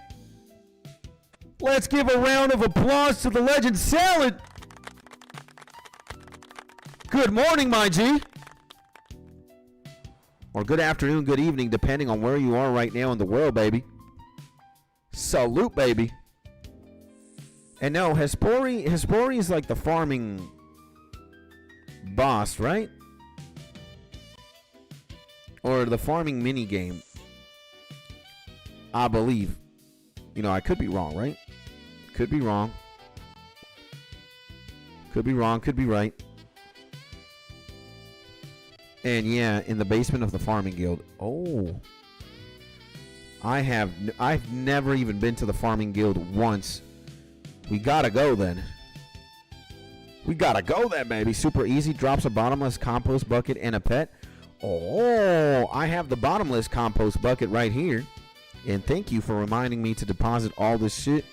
Let's give a round of applause to the legend Salad. Good morning, my G. Or good afternoon, good evening, depending on where you are right now in the world, baby. Salute, baby. And no, Hespori is like the farming boss, right? Or the farming mini game. I believe. I could be wrong, right? Could be wrong. Could be wrong, could be right. And yeah, in the basement of the farming guild. Oh. I've never even been to the farming guild once. We gotta go then. We gotta go then, baby. Super easy. Drops a bottomless compost bucket and a pet. Oh, I have the bottomless compost bucket right here. And thank you for reminding me to deposit all this shit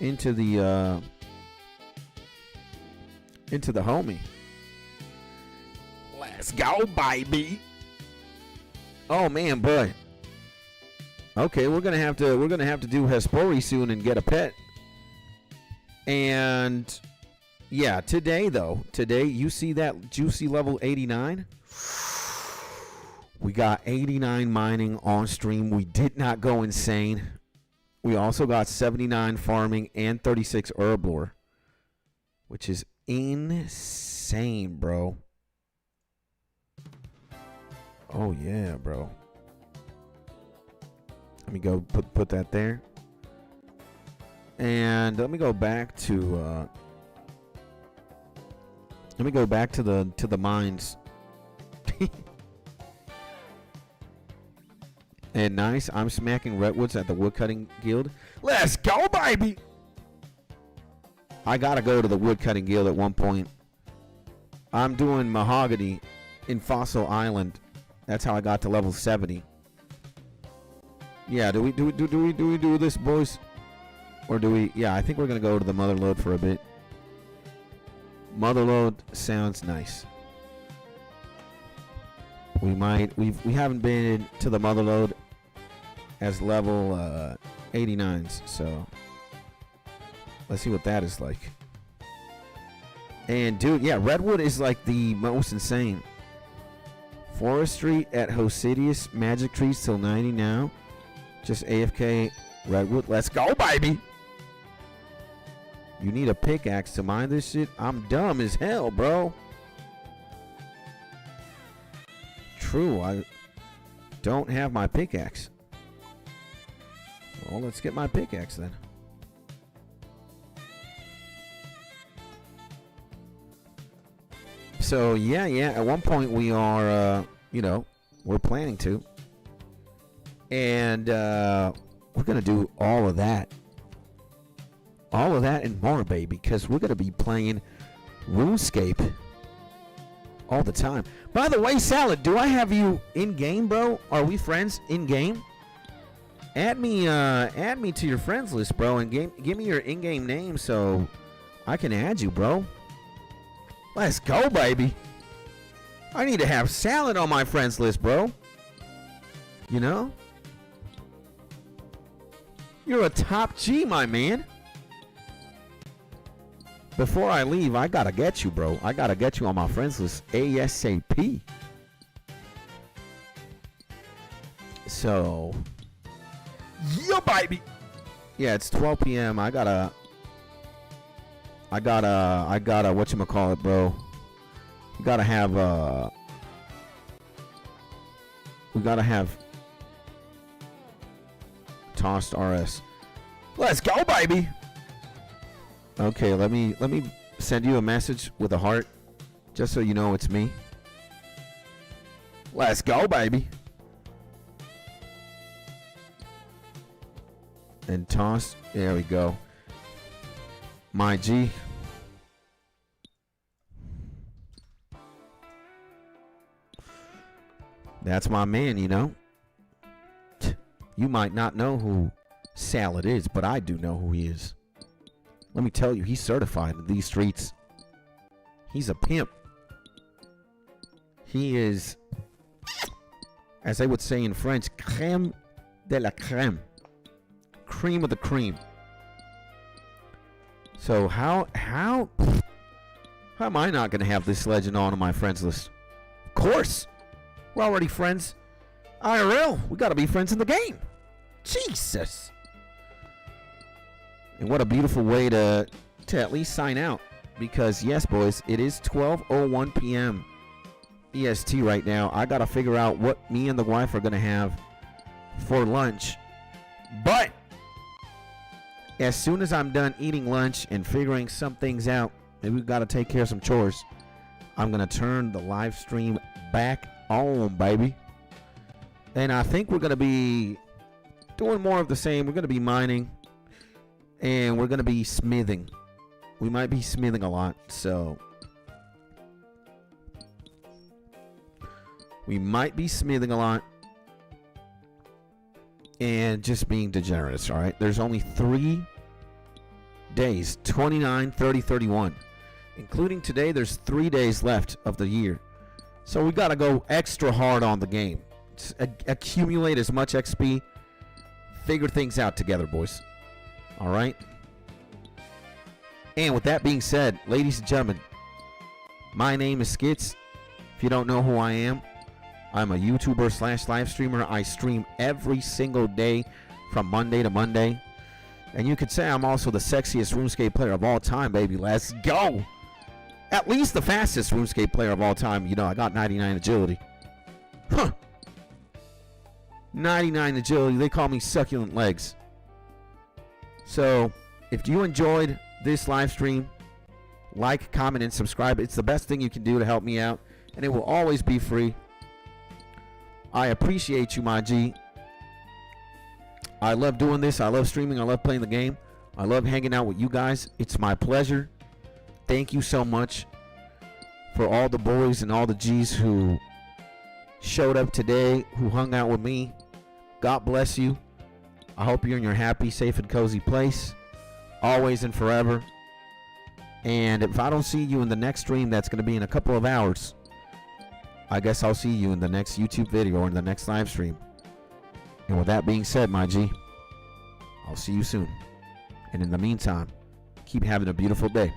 into the homie. Let's go, baby. Oh man, boy. Okay, we're gonna have to do Hespori soon and get a pet. And yeah, today you see that juicy level 89? We got 89 mining on stream. We did not go insane. We also got 79 farming and 36 herb lore, which is insane, bro. Oh yeah, bro. Let me go put that there. And let me go back to the mines. And nice, I'm smacking redwoods at the woodcutting guild. Let's go, baby! I gotta go to the woodcutting guild at one point. I'm doing mahogany in Fossil Island. That's how I got to level 70. Yeah, do we do this, boys? Or do we? Yeah, I think we're gonna go to the motherlode for a bit. Motherlode sounds nice. We haven't been to the motherlode as level 89s, so let's see what that is like. And dude, yeah, redwood is like the most insane. Forestry at Hosidius. Magic trees till 90 now. Just AFK Redwood. Let's go, baby. You need a pickaxe to mine this shit? I'm dumb as hell, bro. True, I don't have my pickaxe. Well, let's get my pickaxe then. So, yeah, at one point we are, we're planning to. And we're going to do all of that. All of that and more, baby, because we're going to be playing RuneScape all the time. By the way, Salad, do I have you in-game, bro? Are we friends in-game? Add me to your friends list, bro, and give me your in-game name so I can add you, bro. Let's go, baby. I need to have Salad on my friends list, bro. You know? You're a top G, my man. Before I leave, I gotta get you, bro. I gotta get you on my friends list ASAP. So, yeah, baby. Yeah, it's 12 p.m. I gotta whatchamacallit, bro. We gotta have tossed RS. Let's go, baby. Okay, let me send you a message with a heart, just so you know it's me. Let's go, baby. And toss. There we go. My G. That's my man, you know. You might not know who Salad is, but I do know who he is. Let me tell you, he's certified in these streets. He's a pimp. He is, as they would say in French, crème de la crème. Cream of the cream. So how am I not going to have this legend on my friends list? Of course. We're already friends. IRL. We got to be friends in the game. Jesus. And what a beautiful way to at least sign out. Because, yes, boys, it is 12:01 p.m. EST right now. I got to figure out what me and the wife are going to have for lunch. But as soon as I'm done eating lunch and figuring some things out, maybe we've got to take care of some chores, I'm going to turn the live stream back on, baby. And I think we're going to be doing more of the same. We're going to be mining. And we're going to be smithing. We might be smithing a lot, so we might be smithing a lot and just being degenerates, all right? There's only 3 days, 29, 30, 31. Including today, there's 3 days left of the year. So we got to go extra hard on the game. Just accumulate as much XP. Figure things out together, boys. All right. And with that being said, ladies and gentlemen, my name is Skits. If you don't know who I am, I'm a YouTuber / live streamer. I stream every single day from Monday to Monday. And you could say I'm also the sexiest RuneScape player of all time, baby. Let's go. At least the fastest RuneScape player of all time. You know, I got 99 agility. Huh. 99 agility. They call me Succulent Legs. So, if you enjoyed this live stream, like, comment, and subscribe. It's the best thing you can do to help me out, and it will always be free. I appreciate you, my G. I love doing this. I love streaming. I love playing the game. I love hanging out with you guys. It's my pleasure. Thank you so much for all the boys and all the G's who showed up today, who hung out with me. God bless you. I hope you're in your happy, safe, and cozy place, always and forever. And if I don't see you in the next stream, that's going to be in a couple of hours, I guess I'll see you in the next YouTube video or in the next live stream. And with that being said, my G, I'll see you soon. And in the meantime, keep having a beautiful day.